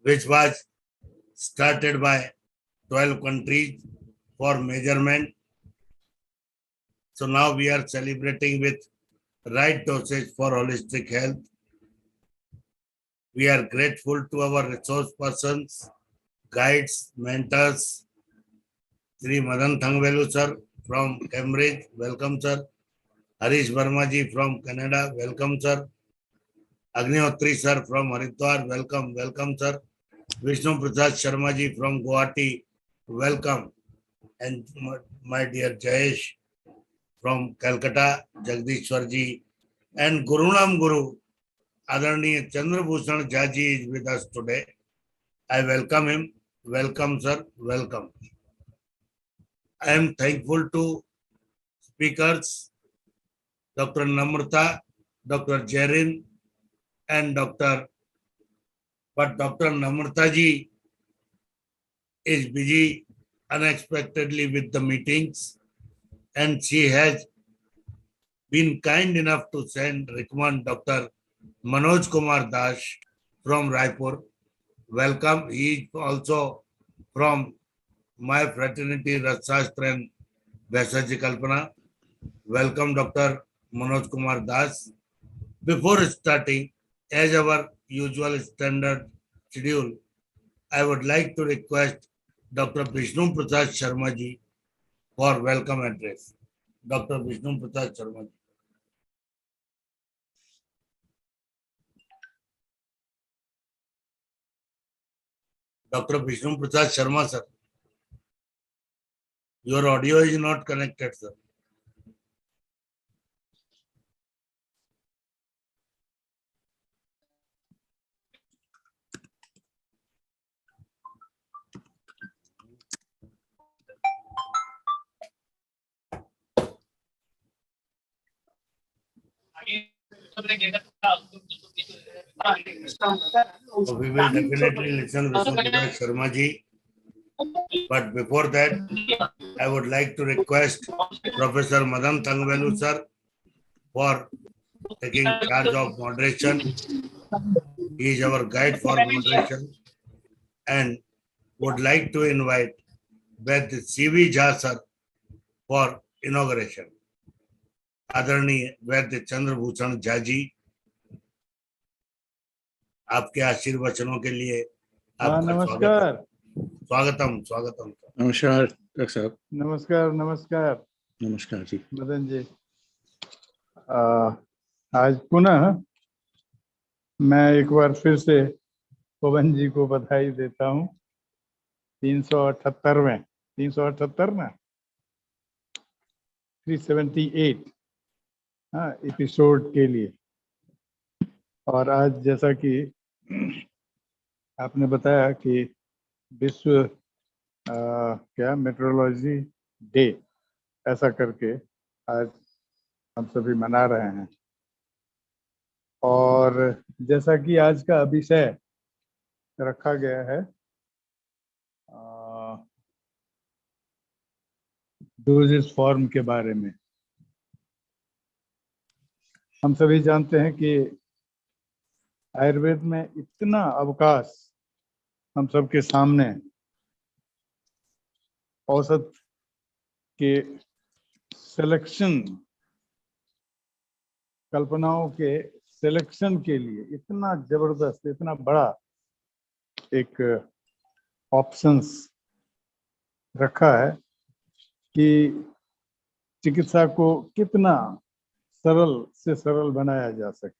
which was started by 12 countries for measurement. So now we are celebrating with right dosage for holistic health. We are grateful to our resource persons, guides, mentors, Sri Madan Thangvelu sir from Cambridge, welcome sir. Harish Verma ji from Canada, welcome sir. Agnihotri sir from Haridwar, welcome sir. Vishnu Prasad Sharma ji from Guwahati, welcome. And my dear Jayesh from Calcutta, Jagdishwar ji, and Gurunam Guru, Adarniya Chandrabhushan Jaji is with us today. I welcome him. Welcome, sir. Welcome. I am thankful to speakers, Dr. Namrata, Dr. Jarin, and Dr. Namrata ji is busy unexpectedly with the meetings, and she has been kind enough to recommend Dr. Manoj Kumar Das from Raipur. Welcome. He is also from my fraternity, Rasashastra and Vaisaji Kalpana. Welcome, Dr. Manoj Kumar Das. Before starting, as our usual standard schedule, I would like to request Dr. Vishnu Prasad Sharma ji for welcome address. Dr. Vishnu Prasad Sharma ji. Dr. Vishnu Prasad Sharma, sir. Your audio is not connected, sir. So we will definitely listen to Vishnu Prasad Sharma ji. But before that, I would like to request Professor Madan Thangvelu sir for taking charge of moderation. He is our guide for moderation and would like to invite Ved C.V. Jha sir for inauguration. आदरणीय वैद्य चंद्रभूषण झा जी, आपके आशीर्वचनों के लिए आपका नमस्कार। स्वागतम स्वागतम। नमस्कार doctor साहब। नमस्कार नमस्कार। नमस्कार जी। मदन जी, आज पुनः मैं एक बार फिर से पवन जी को बधाई देता हूँ 378 ना 378 एपिसोड के लिए। और आज जैसा कि आपने बताया कि विश्व क्या मेट्रोलॉजी डे ऐसा करके आज हम सभी मना रहे हैं। और जैसा कि आज का विषय रखा गया है डोजेज फॉर्म के बारे में। हम सभी जानते हैं कि आयुर्वेद में इतना अवकाश हम सबके सामने औसत के सिलेक्शन, कल्पनाओं के सिलेक्शन के लिए इतना जबरदस्त, इतना बड़ा एक ऑप्शंस रखा है कि चिकित्सा को कितना सरल से सरल बनाया जा सके।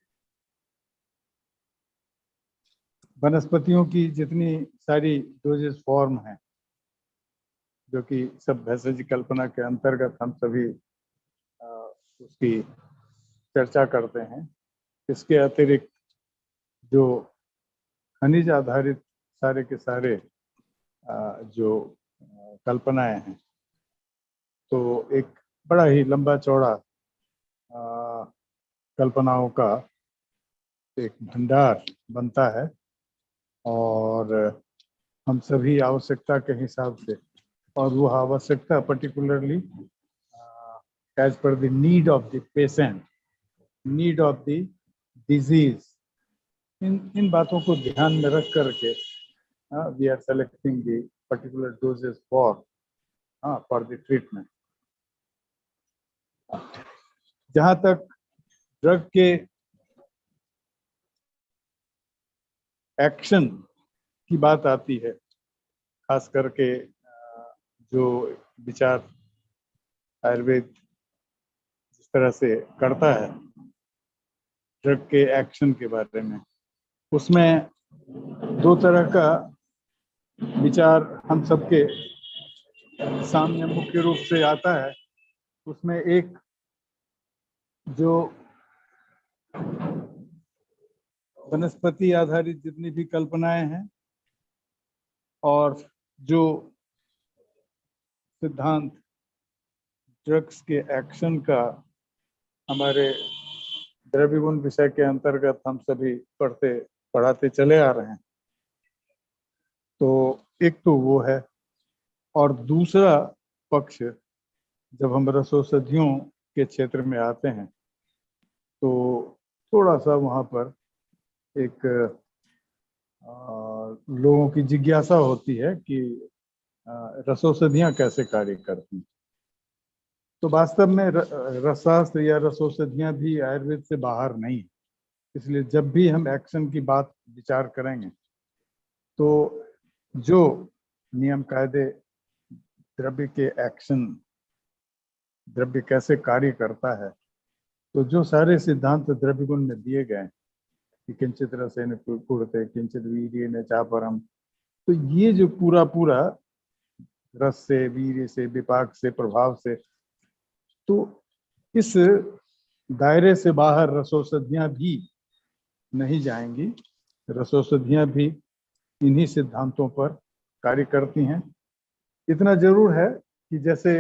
वनस्पतियों की जितनी सारी डोजेज फॉर्म हैं, जो कि सब भेषज कल्पना के अंतर्गत हम सभी उसकी चर्चा करते हैं। इसके अतिरिक्त जो खनिज आधारित सारे के सारे जो कल्पनाएं हैं, तो एक बड़ा ही लंबा चौड़ा कल्पनाओं का एक भंडार बनता है। और हम सभी आवश्यकता के हिसाब से, और वो आवश्यकता particularly as per the need of the patient, need of the disease, इन बातों को ध्यान में रख करके we are selecting the particular doses for the treatment. जहाँ तक ड्रग के एक्शन की बात आती है, खास करके जो विचार आयुर्वेद जिस तरह से करता है ड्रग के एक्शन के बारे में, उसमें दो तरह का विचार हम सबके सामने मुख्य रूप से आता है। उसमें एक जो वनस्पति आधारित जितनी भी कल्पनाएं हैं और जो सिद्धांत ड्रग्स के एक्शन का हमारे द्रव्य गुण विषय के अंतर्गत हम सभी पढ़ाते चले आ रहे हैं, तो एक तो वो है। और दूसरा पक्ष, जब हम रसौषधियों के क्षेत्र में आते हैं तो थोड़ा सा वहाँ पर एक लोगों की जिज्ञासा होती है कि रसौषधियाँ कैसे कार्य करती हैं। तो वास्तव में रसशास्त्र या रसौषधियाँ भी आयुर्वेद से बाहर नहीं है। इसलिए जब भी हम एक्शन की बात विचार करेंगे तो जो नियम कायदे द्रव्य के एक्शन, द्रव्य कैसे कार्य करता है, तो जो सारे सिद्धांत द्रव्य गुण में दिए गए कि किंचित रसेन कुरुते किंचित वीर्येण चापरम, तो ये जो पूरा रस से, वीर्य से, विपाक से, प्रभाव से, तो इस दायरे से बाहर रसौषधियाँ भी नहीं जाएंगी। रसौषधियाँ भी इन्हीं सिद्धांतों पर कार्य करती हैं। इतना जरूर है कि जैसे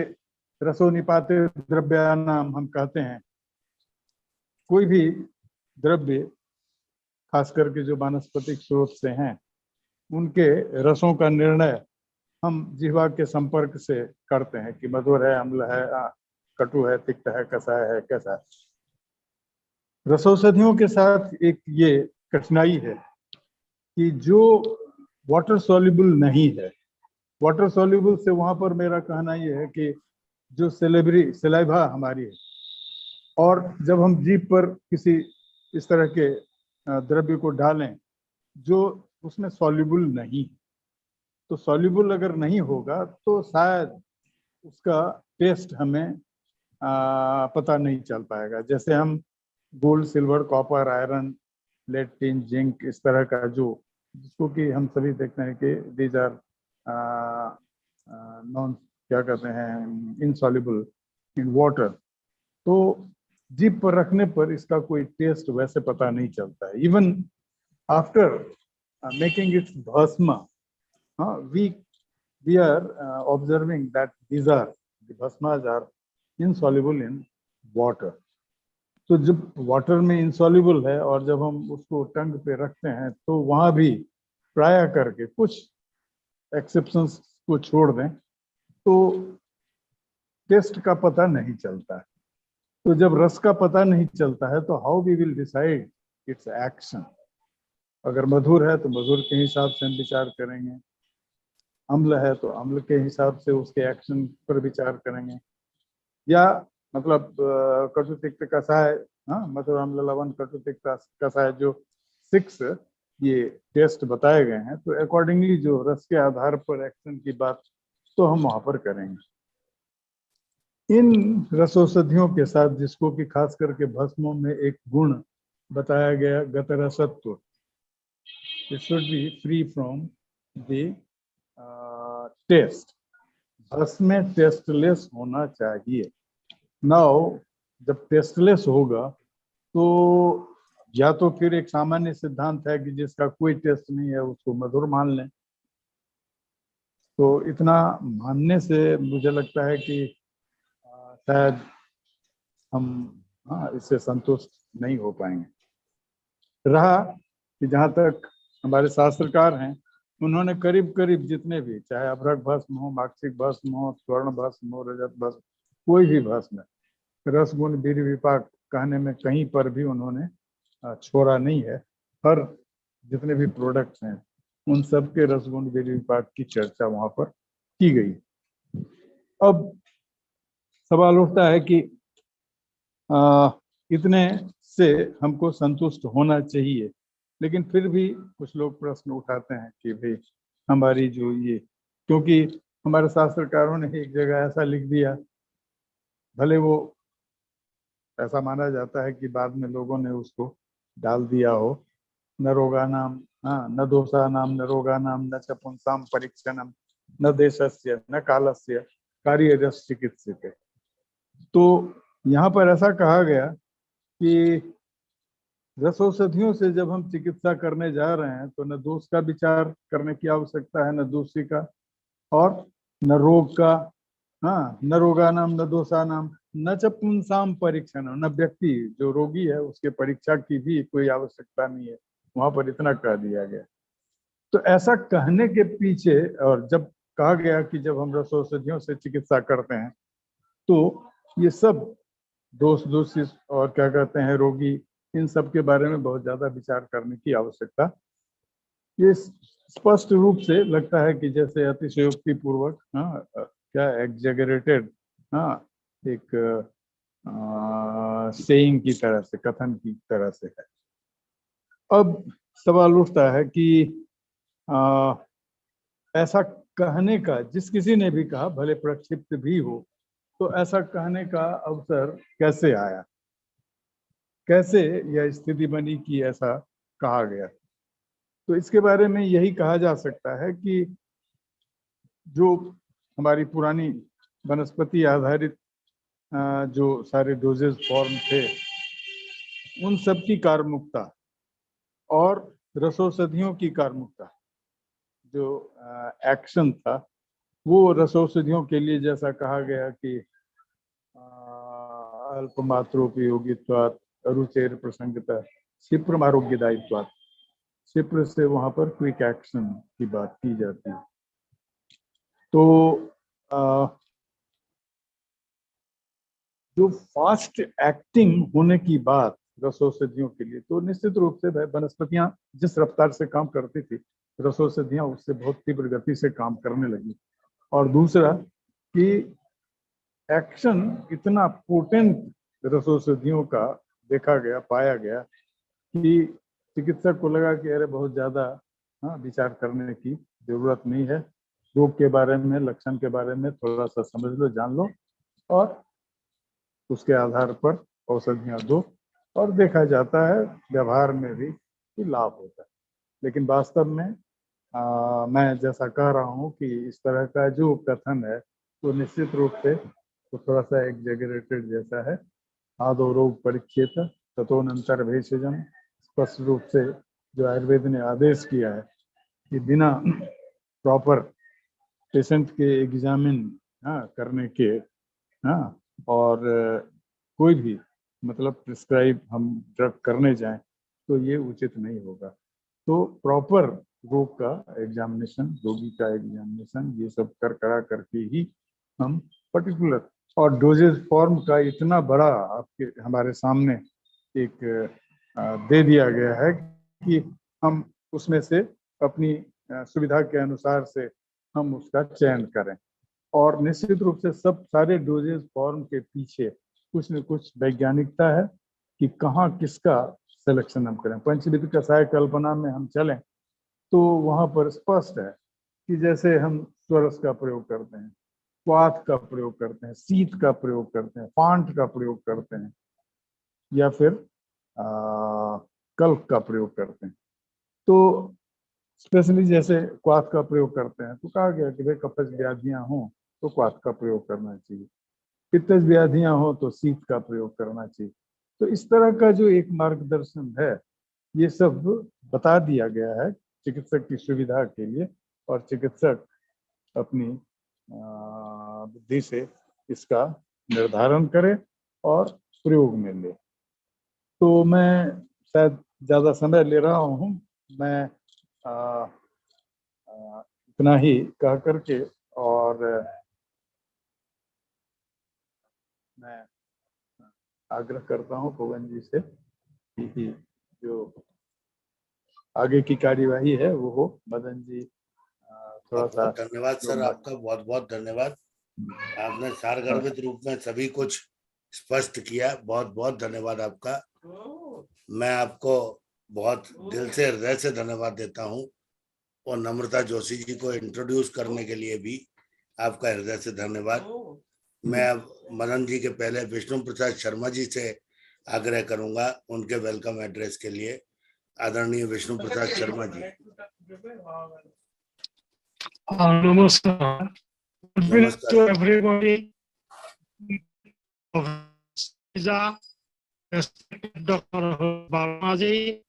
रसोनिपाते द्रव्यानाम हम कहते हैं, कोई भी द्रव्य खास करके जो वानस्पतिक स्रोत से हैं, उनके रसों का निर्णय हम जिह्वा के संपर्क से करते हैं कि मधुर है, अम्ल है, कटु है, तिक्त है, कसाय है, कैसा है। रसौषधियों के साथ एक ये कठिनाई है कि जो वाटर सॉल्युबल नहीं है, वाटर सॉल्युबल से वहां पर मेरा कहना ये है कि जो सलाइवा हमारी है, और जब हम जीभ पर किसी इस तरह के द्रव्य को डालें जो उसमें सॉल्युबल नहीं, तो सॉल्युबल अगर नहीं होगा तो शायद उसका टेस्ट हमें पता नहीं चल पाएगा। जैसे हम gold, silver, copper, iron, lead, tin, zinc, इस तरह का जो, जिसको कि हम सभी देखते हैं कि दीज आर नॉन, क्या कहते हैं, इनसॉल्युबल इन वाटर, तो जीभ पर रखने पर इसका कोई टेस्ट वैसे पता नहीं चलता है। इवन आफ्टर मेकिंग इट्स भस्म, we are observing that the bhasmas are insoluble in water. तो जब वाटर में इंसॉल्युबल है और जब हम उसको टंग पे रखते हैं तो वहाँ भी प्राय करके, कुछ एक्सेप्शंस को छोड़ दें, तो टेस्ट का पता नहीं चलता है। तो जब रस का पता नहीं चलता है तो how we will decide its action. अगर मधुर है तो मधुर के हिसाब से हम विचार करेंगे, अम्ल है तो अम्ल के हिसाब से उसके एक्शन पर विचार करेंगे, या मतलब कटु तिक्त कसाय, मधुर अम्ल लवण कटु तिक्त कसाय, जो 6 ये टेस्ट बताए गए हैं, तो अकॉर्डिंगली जो रस के आधार पर एक्शन की बात तो हम वहां पर करेंगे। इन रसौषधियों के साथ, जिसको कि खास करके भस्मों में एक गुण बताया गया गतरसत्व, it should be free from the taste, भस्म में टेस्टलेस होना चाहिए। नाउ जब टेस्टलेस होगा तो या तो फिर एक सामान्य सिद्धांत है कि जिसका कोई टेस्ट नहीं है उसको मधुर मान लें, तो इतना मानने से मुझे लगता है कि शायद हम इससे संतुष्ट नहीं हो पाएंगे। रहा कि जहाँ तक हमारे शास्त्रकार हैं, उन्होंने करीब करीब जितने भी, चाहे अभ्रक भस्म हो, माक्षिक भस्म हो, स्वर्ण भस्म हो, रजत भस्म, कोई भी भस्म, रस गुण वीर्य विपाक कहने में कहीं पर भी उन्होंने छोड़ा नहीं है। हर जितने भी प्रोडक्ट्स हैं उन सब के रसगुण विपाक की चर्चा वहां पर की गई। अब सवाल उठता है कि इतने से हमको संतुष्ट होना चाहिए, लेकिन फिर भी कुछ लोग प्रश्न उठाते हैं कि भाई हमारी जो ये, क्योंकि हमारे शास्त्रकारों ने एक जगह ऐसा लिख दिया, भले वो ऐसा माना जाता है कि बाद में लोगों ने उसको डाल दिया हो, न रोगा नाम, हाँ, न दोषा नाम न रोगा नाम न च पुंसाम परीक्षणम न देशस्य न कालस्य कार्यरस चिकित्सित। तो यहाँ पर ऐसा कहा गया कि रसौषधियों से जब हम चिकित्सा करने जा रहे हैं तो न दोष का विचार करने की आवश्यकता है, न दोषी का, और न रोग का, हाँ, न रोगा नाम न दोषा नाम न च पुंसाम परीक्षण, न व्यक्ति जो रोगी है उसके परीक्षा की भी कोई आवश्यकता नहीं है, वहां पर इतना कह दिया गया। तो ऐसा कहने के पीछे, और जब कहा गया कि जब हम रसौषधियों से चिकित्सा करते हैं तो ये सब दोष दोषी और क्या कहते हैं रोगी, इन सब के बारे में बहुत ज्यादा विचार करने की आवश्यकता, ये स्पष्ट रूप से लगता है कि जैसे अतिशयोक्ति पूर्वक, हाँ, क्या एग्जेगरेटेड, हाँ, एक सेइंग की तरह से, कथन की तरह से है। अब सवाल उठता है कि ऐसा कहने का, जिस किसी ने भी कहा, भले प्रक्षिप्त भी हो, तो ऐसा कहने का अवसर कैसे आया, कैसे यह स्थिति बनी कि ऐसा कहा गया। तो इसके बारे में यही कहा जा सकता है कि जो हमारी पुरानी वनस्पति आधारित जो सारे डोजेज फॉर्म थे, उन सब की कार्मुकता और रसौषधियों की कार्मुकता, जो एक्शन था, वो रसौषधियों के लिए जैसा कहा गया कि अल्पमात्रोपयोगित्वात् रुचेर प्रसंगतः क्षिप्रम आरोग्यदायित्वात्, क्षिप्र से वहां पर क्विक एक्शन की बात की जाती है। तो जो फास्ट एक्टिंग होने की बात रसौषधियों के लिए, तो निश्चित रूप से वनस्पतियां जिस रफ्तार से काम करती थी, रसौषधियां उससे बहुत तीव्र गति से काम करने लगी। और दूसरा कि एक्शन इतना पोटेंट रसौषधियों का देखा गया, पाया गया, कि चिकित्सक को लगा कि अरे बहुत ज्यादा, हाँ, विचार करने की जरूरत नहीं है, रोग के बारे में, लक्षण के बारे में थोड़ा सा समझ लो, जान लो, और उसके आधार पर औषधियां दो, और देखा जाता है व्यवहार में भी कि लाभ होता है। लेकिन वास्तव में मैं जैसा कह रहा हूँ कि इस तरह का जो कथन है तो निश्चित रूप से तो थोड़ा सा एग्जेगरेटेड जैसा है। आदो रोग परीक्षित तथोनंतर भेषजन, स्पष्ट रूप से जो आयुर्वेद ने आदेश किया है कि बिना प्रॉपर पेशेंट के एग्जामिन, हाँ, करने के, हाँ, और कोई भी मतलब प्रिस्क्राइब हम ड्रग करने जाएं तो ये उचित नहीं होगा। तो प्रॉपर रोग का एग्जामिनेशन, रोगी का एग्जामिनेशन, ये सब कर करा करके ही हम पर्टिकुलर, और डोजेज फॉर्म का इतना बड़ा आपके हमारे सामने एक दे दिया गया है कि हम उसमें से अपनी सुविधा के अनुसार से हम उसका चयन करें। और निश्चित रूप से सब सारे डोजेज फॉर्म के पीछे कुछ न कुछ वैज्ञानिकता है कि कहाँ किसका सिलेक्शन हम करें। पंचविध कषाय कल्पना में हम चलें तो वहां पर स्पष्ट है कि जैसे हम स्वरस का प्रयोग करते हैं, क्वाथ का प्रयोग करते हैं, शीत का प्रयोग करते हैं, पांट का प्रयोग करते हैं, या फिर कल्प का प्रयोग करते हैं। तो स्पेशली जैसे क्वाथ का प्रयोग करते हैं तो कहा गया कि भाई कफज व्याधियां हों तो क्वाथ का प्रयोग करना चाहिए, पित्तज व्याधियां हो तो शीत का प्रयोग करना चाहिए। तो इस तरह का जो एक मार्गदर्शन है, ये सब बता दिया गया है चिकित्सक की सुविधा के लिए, और चिकित्सक अपनी बुद्धि से इसका निर्धारण करे और प्रयोग में ले। तो मैं शायद ज्यादा समय ले रहा हूँ, मैं इतना ही कह करके, और मैं आग्रह करता हूँ पवन जी से कि जो आगे की कार्यवाही है वो हो। मदन जी थोड़ा सा बहुत धन्यवाद सर, आपका बहुत बहुत धन्यवाद। आपने सारगर्भित रूप में सभी कुछ स्पष्ट किया, बहुत बहुत धन्यवाद आपका। मैं आपको बहुत दिल से, हृदय से धन्यवाद देता हूं, और नम्रता जोशी जी को इंट्रोड्यूस करने के लिए भी आपका हृदय से धन्यवाद। मैं अब मदन जी के पहले विष्णु प्रसाद शर्मा जी से आग्रह करूंगा उनके वेलकम एड्रेस के लिए। आदरणीय विष्णु प्रसाद शर्मा जी। नमस्कार। नमस्कार। To everybody, Dr. Barmaji,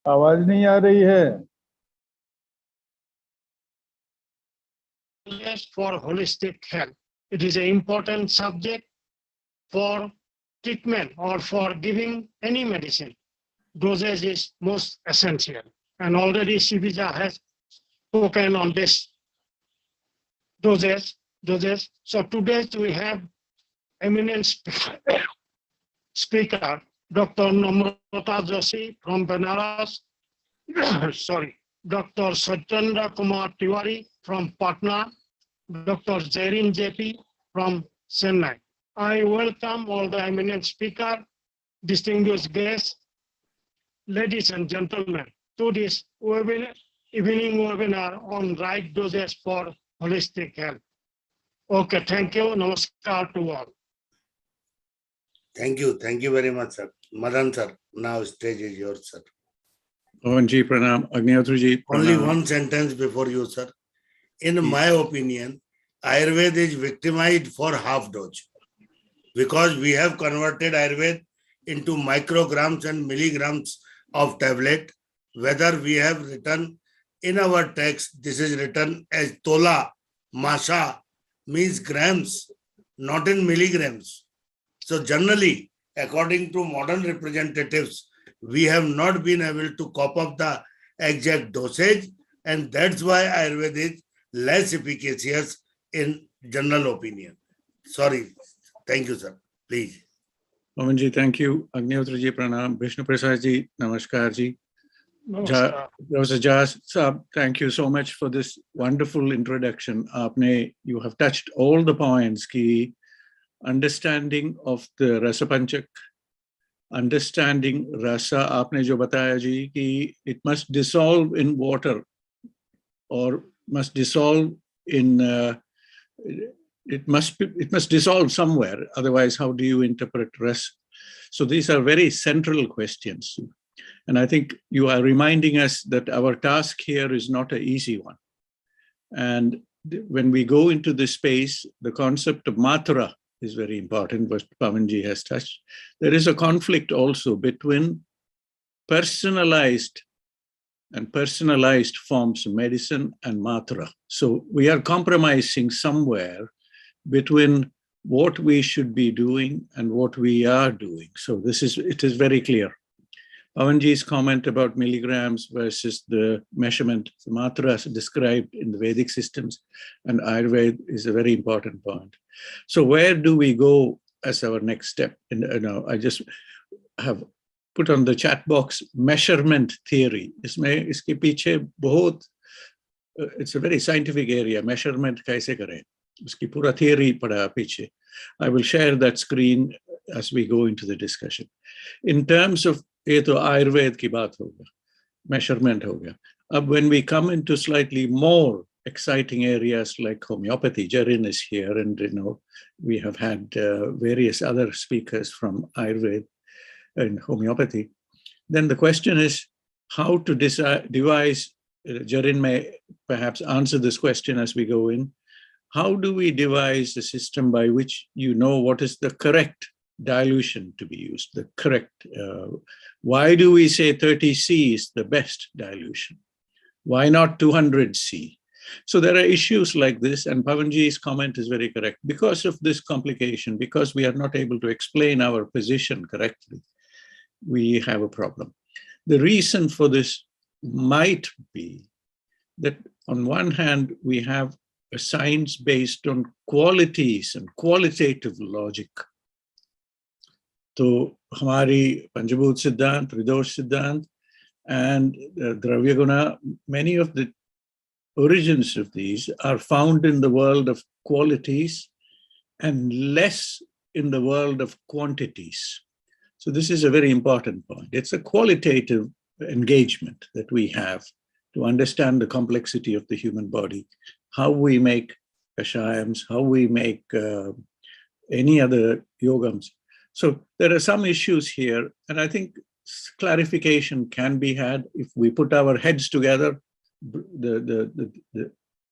आवाज नहीं आ रही है। for holistic health. It is an important subject for treatment or for giving any medicine. Dosage is most essential, and already Sivija has spoken on this dosage. So today we have eminent speaker, Dr. Namrata Joshi from Benares. Sorry, Dr. Satyendra Kumar Tiwari from Patna, Dr. Zarin JP from Chennai. I welcome all the eminent speaker, distinguished guests, ladies and gentlemen, to this evening webinar on right dosage for holistic health. Okay, thank you. Namaskar to all. Thank you very much, sir. Madan sir, now stage is yours, sir. Pawan ji pranam, Agnihotra ji pranam. Only one sentence before you, sir. In my opinion, Ayurveda is victimized for half dose, because we have converted Ayurveda into micrograms and milligrams of tablet. Whether we have written in our text, this is written as tola, masha, means grams, not in milligrams. So generally, according to modern representatives, we have not been able to cop up the exact dosage, and that's why Ayurveda is less efficacious in general opinion. Sorry. Thank you, sir. Please. Pawan ji, thank you. Agnihotra ji pranam. Vishnu Prasad ji, namaskar ji. Namaskar. Professor Jas Saab, thank you so much for this wonderful introduction. You have touched all the points. Ki understanding of the Rasa Panchak, understanding Rasa, aapne jo bataya ji, ki it must dissolve in water or must dissolve in, it must dissolve somewhere. Otherwise, how do you interpret Rasa? So these are very central questions. And I think you are reminding us that our task here is not an easy one. And when we go into this space, the concept of matra is very important, what Pavanji has touched. There is a conflict also between personalized forms of medicine and matra. So we are compromising somewhere between what we should be doing and what we are doing. So it is very clear. Pavanji's comment about milligrams versus the measurement, the matras described in the Vedic systems and Ayurveda is a very important point. So where do we go as our next step? I just have put on the chat box measurement theory. It's a very scientific area. Measurement kaise kare? Uski pura theory pada piche. I will share that screen as we go into the discussion. In terms of ये तो आयुर्वेद की बात होगा, measurement हो गया. अब when we come into slightly more exciting areas like homeopathy, Jarin is here, and we have had various other speakers from Ayurveda and homeopathy. Then the question is how to devise. Jarin may perhaps answer this question as we go in. How do we devise a system by which you know what is the correct dilution to be used, the correct, why do we say 30C is the best dilution? Why not 200C? So there are issues like this, and Pavanji's comment is very correct. Because of this complication, because we are not able to explain our position correctly, we have a problem. The reason for this might be that on one hand, we have a science based on qualities and qualitative logic. तो हमारी पंचभूत सिद्धांत, त्रिदोष सिद्धांत, and Dravya Guna, many of the origins of these are found in the world of qualities and less in the world of quantities. So this is a very important point. It's a qualitative engagement that we have to understand the complexity of the human body, how we make kashayams, how we make any other yogams. So there are some issues here, and I think clarification can be had if we put our heads together. The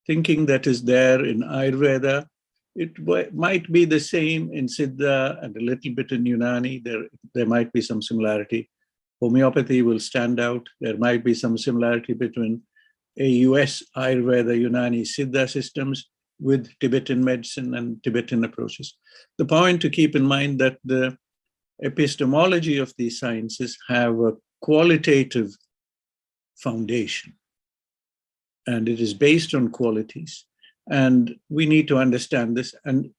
thinking that is there in Ayurveda, it might be the same in Siddha and a little bit in Unani. There might be some similarity. Homeopathy will stand out. There might be some similarity between AUS, Ayurveda, Unani, Siddha systems with Tibetan medicine and Tibetan approaches. The point to keep in mind that the epistemology of these sciences have a qualitative foundation, and it is based on qualities. And we need to understand this and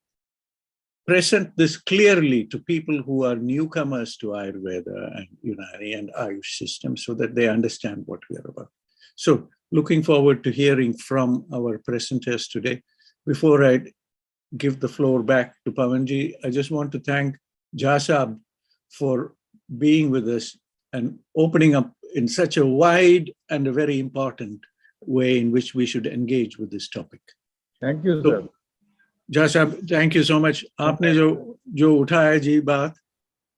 present this clearly to people who are newcomers to Ayurveda and Unani and Ayush systems so that they understand what we are about. So looking forward to hearing from our presenters today. Before I give the floor back to Pavanji, I just want to thank Jasab for being with us and opening up in such a wide and a very important way in which we should engage with this topic. Thank you, sir. Jasab, thank you so much. आपने जो उठाया जी बात,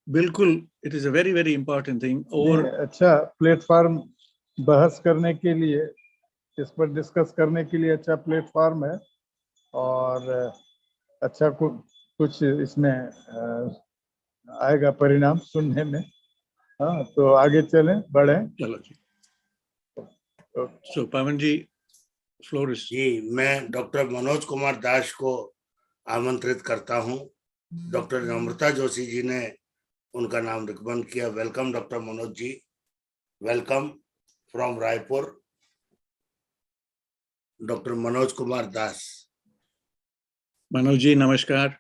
बिल्कुल, it is a very, very important thing. और अच्छा platform बहस करने के लिए, इस पर डिस्कस करने के लिए अच्छा प्लेटफॉर्म है, और अच्छा कुछ इसमें आएगा परिणाम सुनने में. हाँ, तो आगे चलें, बढ़ें. चलो जी. So Pavan ji, floor is. जी, मैं डॉक्टर मनोज कुमार दास को आमंत्रित करता हूं. डॉक्टर नम्रता जोशी जी ने उनका नाम रिकमेंड किया. Welcome doctor Manoj ji. Welcome from Raipur, doctor Manoj Kumar Das. Manoj ji, namaskar.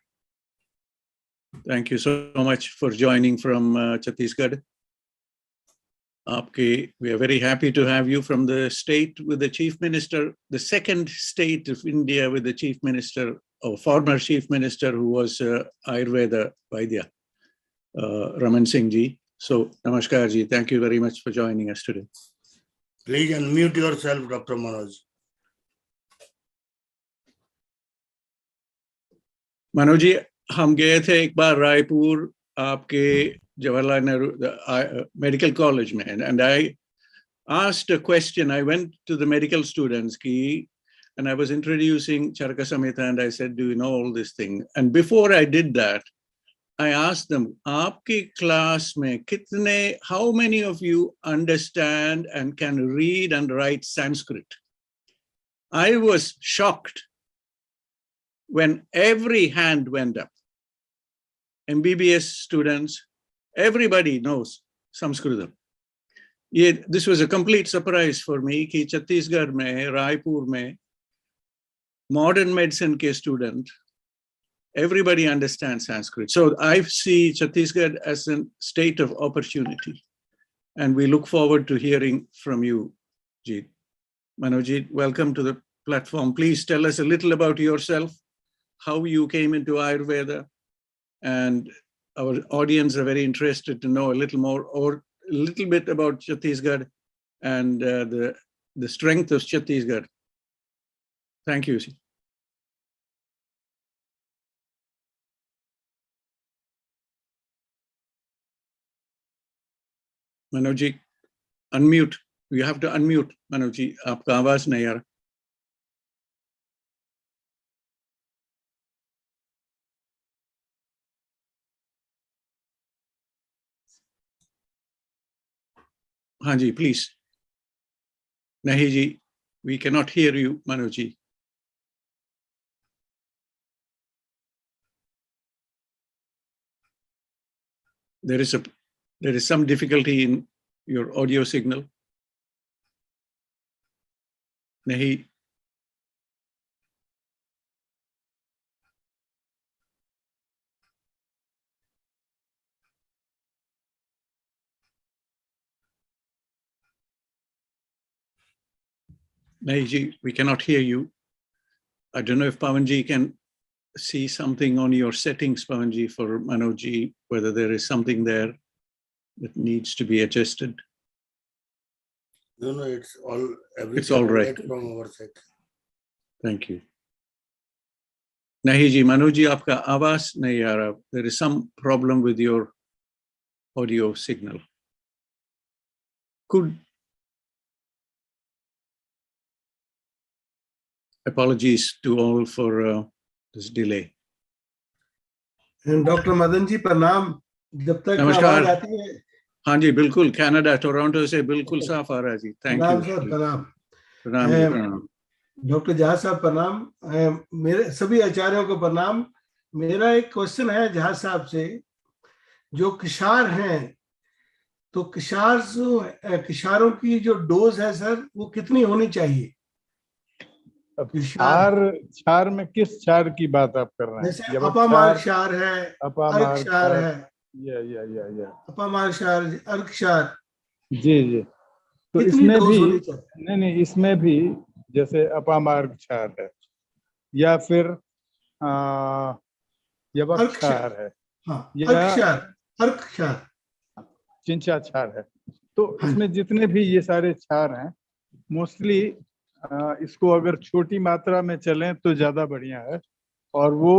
Thank you so much for joining from Chhattisgarh. We are very happy to have you from the state with the chief minister, the second state of India with the chief minister, or former chief minister, who was Ayurveda Vaidya, Raman Singh ji. So, namaskar ji. Thank you very much for joining us today. Please unmute yourself, Dr. Manoj. Manoj ji, हम गए थे एक बार रायपुर आपके Jawaharlal Nehru Medical College में, and I asked a question. I went to the medical students and I was introducing Charaka Samhita, and I said, do you know all this thing? And before I did that, I asked them, आपकी class में कितने, how many of you understand and can read and write Sanskrit? I was shocked when every hand went up. MBBS students, everybody knows Sanskrit. This was a complete surprise for me कि छत्तीसगढ़ में, रायपुर में, modern medicine के student, everybody understands Sanskrit. So I see Chhattisgarh as a state of opportunity, and we look forward to hearing from you, Jeet. Manojit, welcome to the platform. Please tell us a little about yourself, how you came into Ayurveda, and our audience are very interested to know a little more, or a little bit about Chhattisgarh and the strength of Chhattisgarh. Thank you. Manojit, unmute. You have to unmute, Manojit. आपका आवाज नहीं आ रहा. हाँ जी, please. नहीं जी, we cannot hear you, Manoj ji. There is some difficulty in your audio signal. नहीं. Nahi ji, we cannot hear you. I don't know if Pavanji can see something on your settings, Pavanji, for Manoj, whether there is something there that needs to be adjusted. No, it's all, It's all right. from our side. Thank you. Nahi ji, Manoj ji, aapka आवाज nahi aa raha. There is some problem with your audio signal. Apologies to all for this delay. Doctor Madan ji प्रणाम, जब तक नमस्कार। आवाज आती है। हाँ जी बिल्कुल, कनाडा टोरंटो से बिल्कुल साफ आ रहा है जी। थैंक यू सर, प्रणाम। प्रणाम जी, प्रणाम। डॉक्टर जहाज साहब प्रणाम, मेरे सभी आचार्यों को प्रणाम। मेरा एक क्वेश्चन है जहाज साहब से, जो किशार हैं तो किशारों की जो डोज है सर वो कितनी होनी चाहिए? क्षार में किस क्षार की बात आप कर रहे हैं? जैसे अपामार्ग क्षार है, अर्क क्षार है, या अपामार्ग क्षार, अर्क क्षार। जी तो इसमें भी नहीं, इसमें भी जैसे अपामार्ग क्षार है या फिर यवक क्षार है, अर्क क्षार, चिंचा क्षार है। तो इसमें जितने भी ये सारे क्षार हैं, मोस्टली इसको अगर छोटी मात्रा में चलें तो ज्यादा बढ़िया है, और वो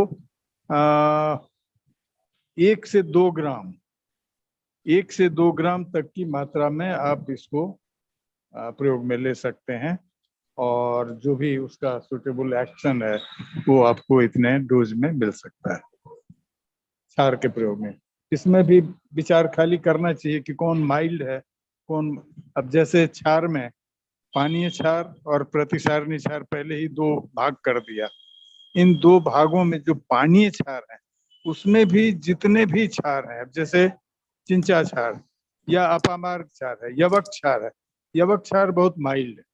1 से 2 ग्राम तक की मात्रा में आप इसको प्रयोग में ले सकते हैं, और जो भी उसका सुटेबल एक्शन है वो आपको इतने डोज में मिल सकता है क्षार के प्रयोग में। इसमें भी विचार खाली करना चाहिए कि कौन माइल्ड है, कौन। अब जैसे क्षार में पानीय क्षार और प्रतिसारणी क्षार पहले ही 2 भाग कर दिया। इन 2 भागों में जो पानीय क्षार है उसमें भी जितने भी क्षार हैं, जैसे चिंचा क्षार या अपामार्ग क्षार है, यवक क्षार है। यवक क्षार बहुत माइल्ड है,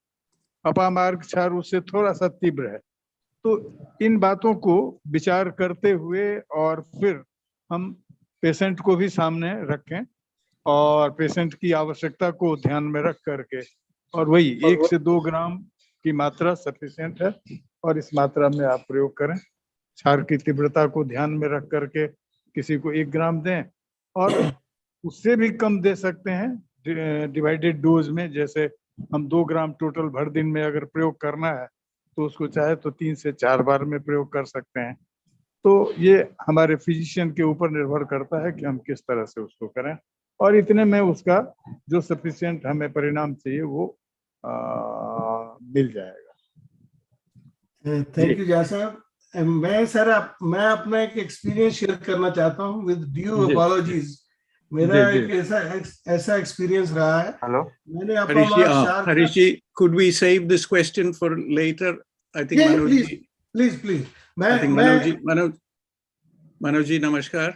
अपामार्ग क्षार उससे थोड़ा सा तीव्र है। तो इन बातों को विचार करते हुए और फिर हम पेशेंट को भी सामने रखें और पेशेंट की आवश्यकता को ध्यान में रख करके, और वही 1 से 2 ग्राम की मात्रा सफिशिएंट है, और इस मात्रा में आप प्रयोग करें। क्षार की तीव्रता को ध्यान में रख करके किसी को 1 ग्राम दें, और उससे भी कम दे सकते हैं डिवाइडेड डोज में। जैसे हम 2 ग्राम टोटल भर दिन में अगर प्रयोग करना है तो उसको चाहे तो 3 से 4 बार में प्रयोग कर सकते हैं। तो ये हमारे फिजिशियन के ऊपर निर्भर करता है कि हम किस तरह से उसको करें, और इतने में उसका जो सफिशिएंट हमें परिणाम चाहिए वो मिल जाएगा। थैंक यू जहाज साहब। मैं अपना एक एक्सपीरियंस शेयर करना चाहता हूँ विद ड्यू अपॉलॉजीज। मेरा एक ऐसा एक्सपीरियंस रहा है। हेलो, मैंने Harish ji, could we save this question for later? I think please Manoj ji नमस्कार।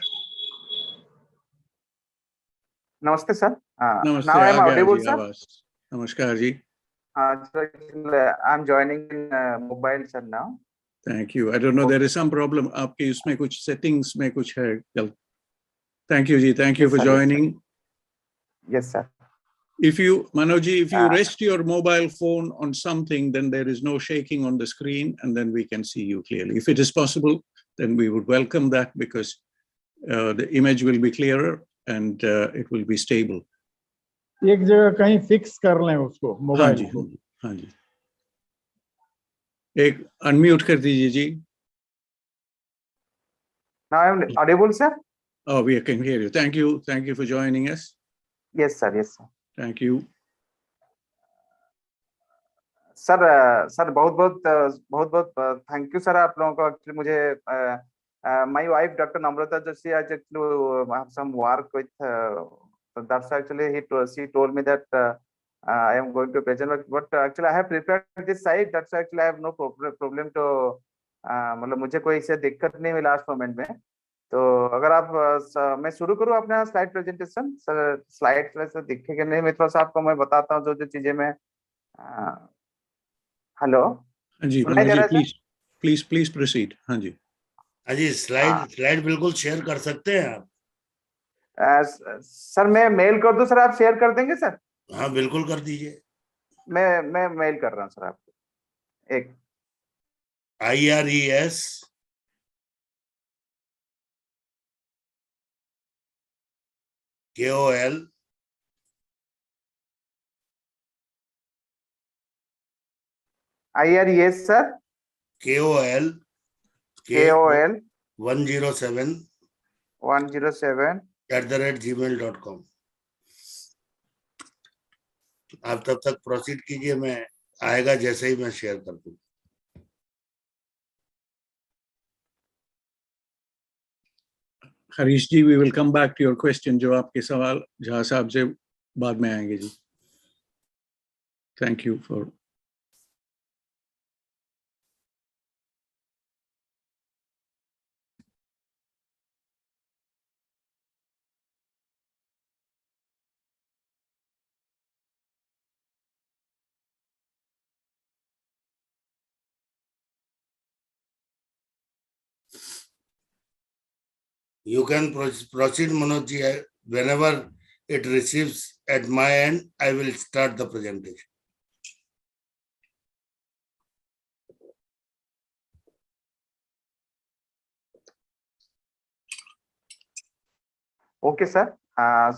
नमस्ते सर। नमस्ते, now I'm audible, sir? नमस्कार जी। I'm joining in mobile sir now. Thank you. I don't know, there is some problem. आपके उसमें कुछ settings में कुछ है। Thank you ji, thank you for joining. Yes sir. If you, Manoj ji, if you rest your mobile phone on something, then there is no shaking on the screen, and then we can see you clearly. If it is possible, then we would welcome that, because the image will be clearer and it will be stable. एक जगह कहीं fix कर लें उसको mobile को। हाँ जी, एक unmute कर दीजिए जी। Now I'm audible, sir? Oh, we can hear you. Thank you for joining us. Yes sir, yes sir. Thank you. Sir बहुत थैंक यू सर आप लोगों को। एक्चुअली मुझे माय वाइफ डॉक्टर नम्रता जोशी आज actually have some work with that's actually she told me that I am going to present, but actually I have prepared this slide. That's actually I have no problem to मतलब मुझे कोई से दिक्कत नहीं हुई last moment में। तो अगर आप मैं शुरू करूँ अपना स्लाइड प्रेजेंटेशन। सर स्लाइड से दिखेगा नहीं, मित्रों से आपको मैं बताता हूँ जो चीजें मैं हेलो। हाँ जी, प्लीज प्रोसीड। हाँ जी स्लाइड बिल्कुल शेयर कर सकते हैं आप। सर मैं मेल कर दूं सर, आप शेयर कर देंगे सर? हाँ बिल्कुल कर दीजिए। मैं मेल कर रहा हूँ सर आपको। एक IRES KOL IRES sir KOL KOL 107 107 @gmail.com। आप तब तक प्रोसीड कीजिए, मैं आएगा जैसे ही मैं शेयर कर दूं। हरीश जी, we will come back to your question. जो आपके सवाल झा साहब से बाद में आएंगे जी। Thank you for. You can proceed, Manoj ji. Whenever it receives at my end, I will start the presentation. Okay sir,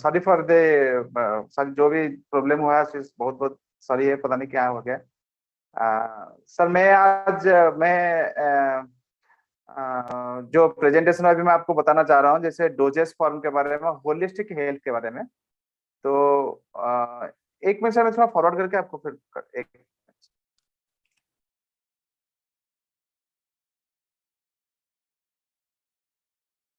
sorry for the sir, जो भी प्रॉब्लम हुआ है बहुत बहुत सॉरी है, पता नहीं क्या हो गया। सर मैं आज जो प्रेजेंटेशन अभी मैं आपको बताना चाह रहा हूँ, जैसे डोजेस फॉर्म के बारे में, होलिस्टिक हेल्थ के बारे में। तो एक मिनट सर, मैं थोड़ा फॉरवर्ड करके आपको फिर एक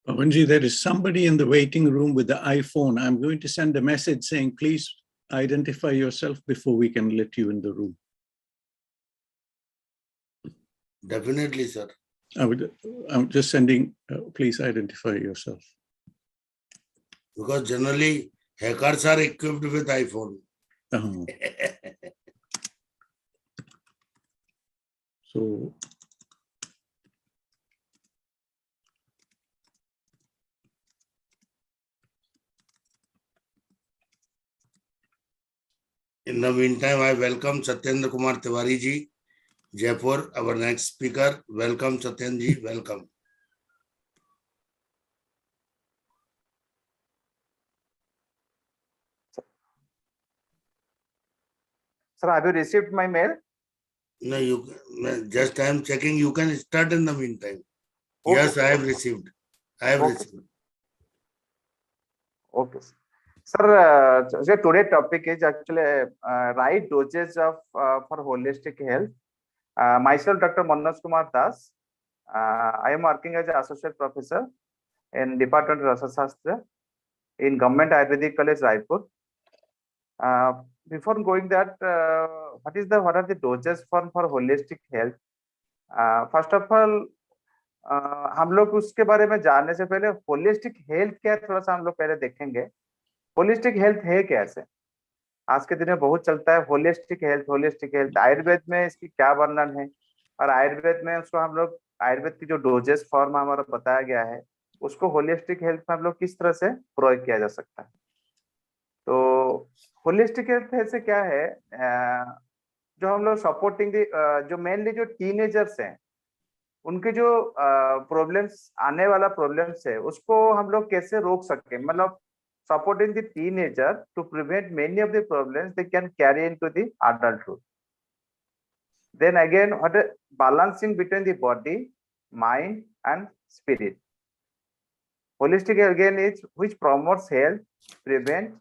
Pavanji, there is somebody in the waiting room with the iPhone. I'm going to send a message saying, please identify yourself before we can let you in the room. Definitely, sir. I'm just sending, please identify yourself. Because generally hackers are equipped with iPhone. So in the meantime, I welcome Satyendra Kumar Tiwari ji, Jaipur, our next speaker. Welcome, Satyendra ji. Welcome. Sir, have you received my mail? No, just I am checking. You can start in the meantime. Okay. Yes, I have received. I have received. Okay. Sir, today's topic is actually right dosage of for holistic health. Myself, Dr. Manoj Kumar Das. I am working as an associate professor in Department of Rasasastra in Government Ayurvedic College, Raipur. Before going that, what are the dosage for holistic health? First of all, हम लोग उसके बारे में जानने से पहले holistic health क्या है थोड़ा सा हम लोग पहले देखेंगे। होलिस्टिक हेल्थ है कैसे? आज के दिन में बहुत चलता है होलिस्टिक हेल्थ। आयुर्वेद में इसकी क्या वर्णन है, और आयुर्वेद में उसको हम लोग आयुर्वेद की जो डोजेस फॉर्म हमारा बताया गया है उसको होलिस्टिक हेल्थ में हम लोग किस तरह से प्रयोग किया जा सकता है। तो होलिस्टिक हेल्थ से क्या है, जो हम लोग सपोर्टिंग जो मेनली जो टीनेजर्स हैं उनके जो प्रॉब्लम्स आने वाला प्रॉब्लम्स है उसको हम लोग कैसे रोक सके, मतलब supporting the teenager to prevent many of the problems they can carry into the adulthood. Then again, what a balancing between the body, mind and spirit. Holistic again is which promotes health, prevent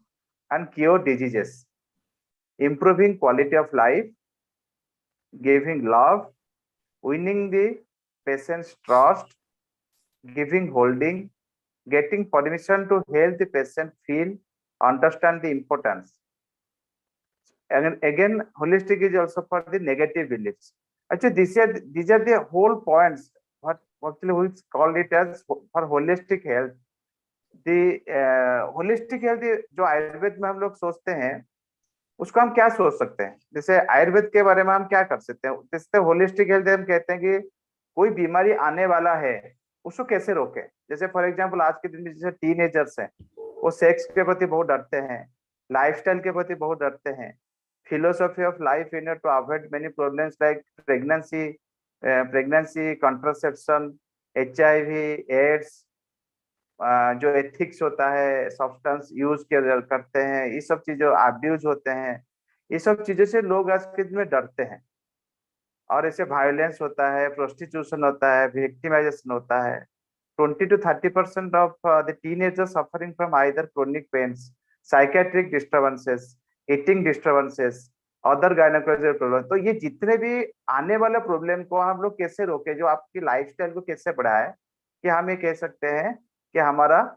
and cure diseases, improving quality of life, giving love, winning the patient's trust, giving holding, getting permission to help the patient feel, understand the importance. And again, holistic is also for the negative beliefs. Actually, these are the whole points. What actually we call it as for holistic health. The holistic health जो आयुर्वेद में हम लोग सोचते हैं उसको हम क्या सोच सकते हैं, जैसे आयुर्वेद के बारे में हम क्या कर सकते हैं। जैसे होलिस्टिक हेल्थ हम कहते हैं कि कोई बीमारी आने वाला है उसको कैसे रोके। जैसे फॉर एग्जांपल आज के दिन में जैसे टीनेजर्स हैं वो सेक्स के प्रति बहुत डरते हैं, लाइफस्टाइल के प्रति बहुत डरते हैं, philosophy of life in order to avoid many problems like pregnancy, contraception, HIV, AIDS, जो एथिक्स होता है, सब्सटेंस यूज करते हैं, ये सब चीजों अब्यूज होते हैं, ये सब चीजों से लोग आज के दिन में डरते हैं और ऐसे वायलेंस होता है, प्रोस्टिट्यूशन होता है, विक्टिमाइजेशन होता है। 20 to 30% of the teenagers suffering from either chronic pains, psychiatric disturbances, eating disturbances, other gynecological problems। तो ये जितने भी आने वाले प्रॉब्लम को हम लोग कैसे रोके, जो आपकी लाइफस्टाइल को कैसे बढ़ाए, कि हम ये कह सकते हैं कि हमारा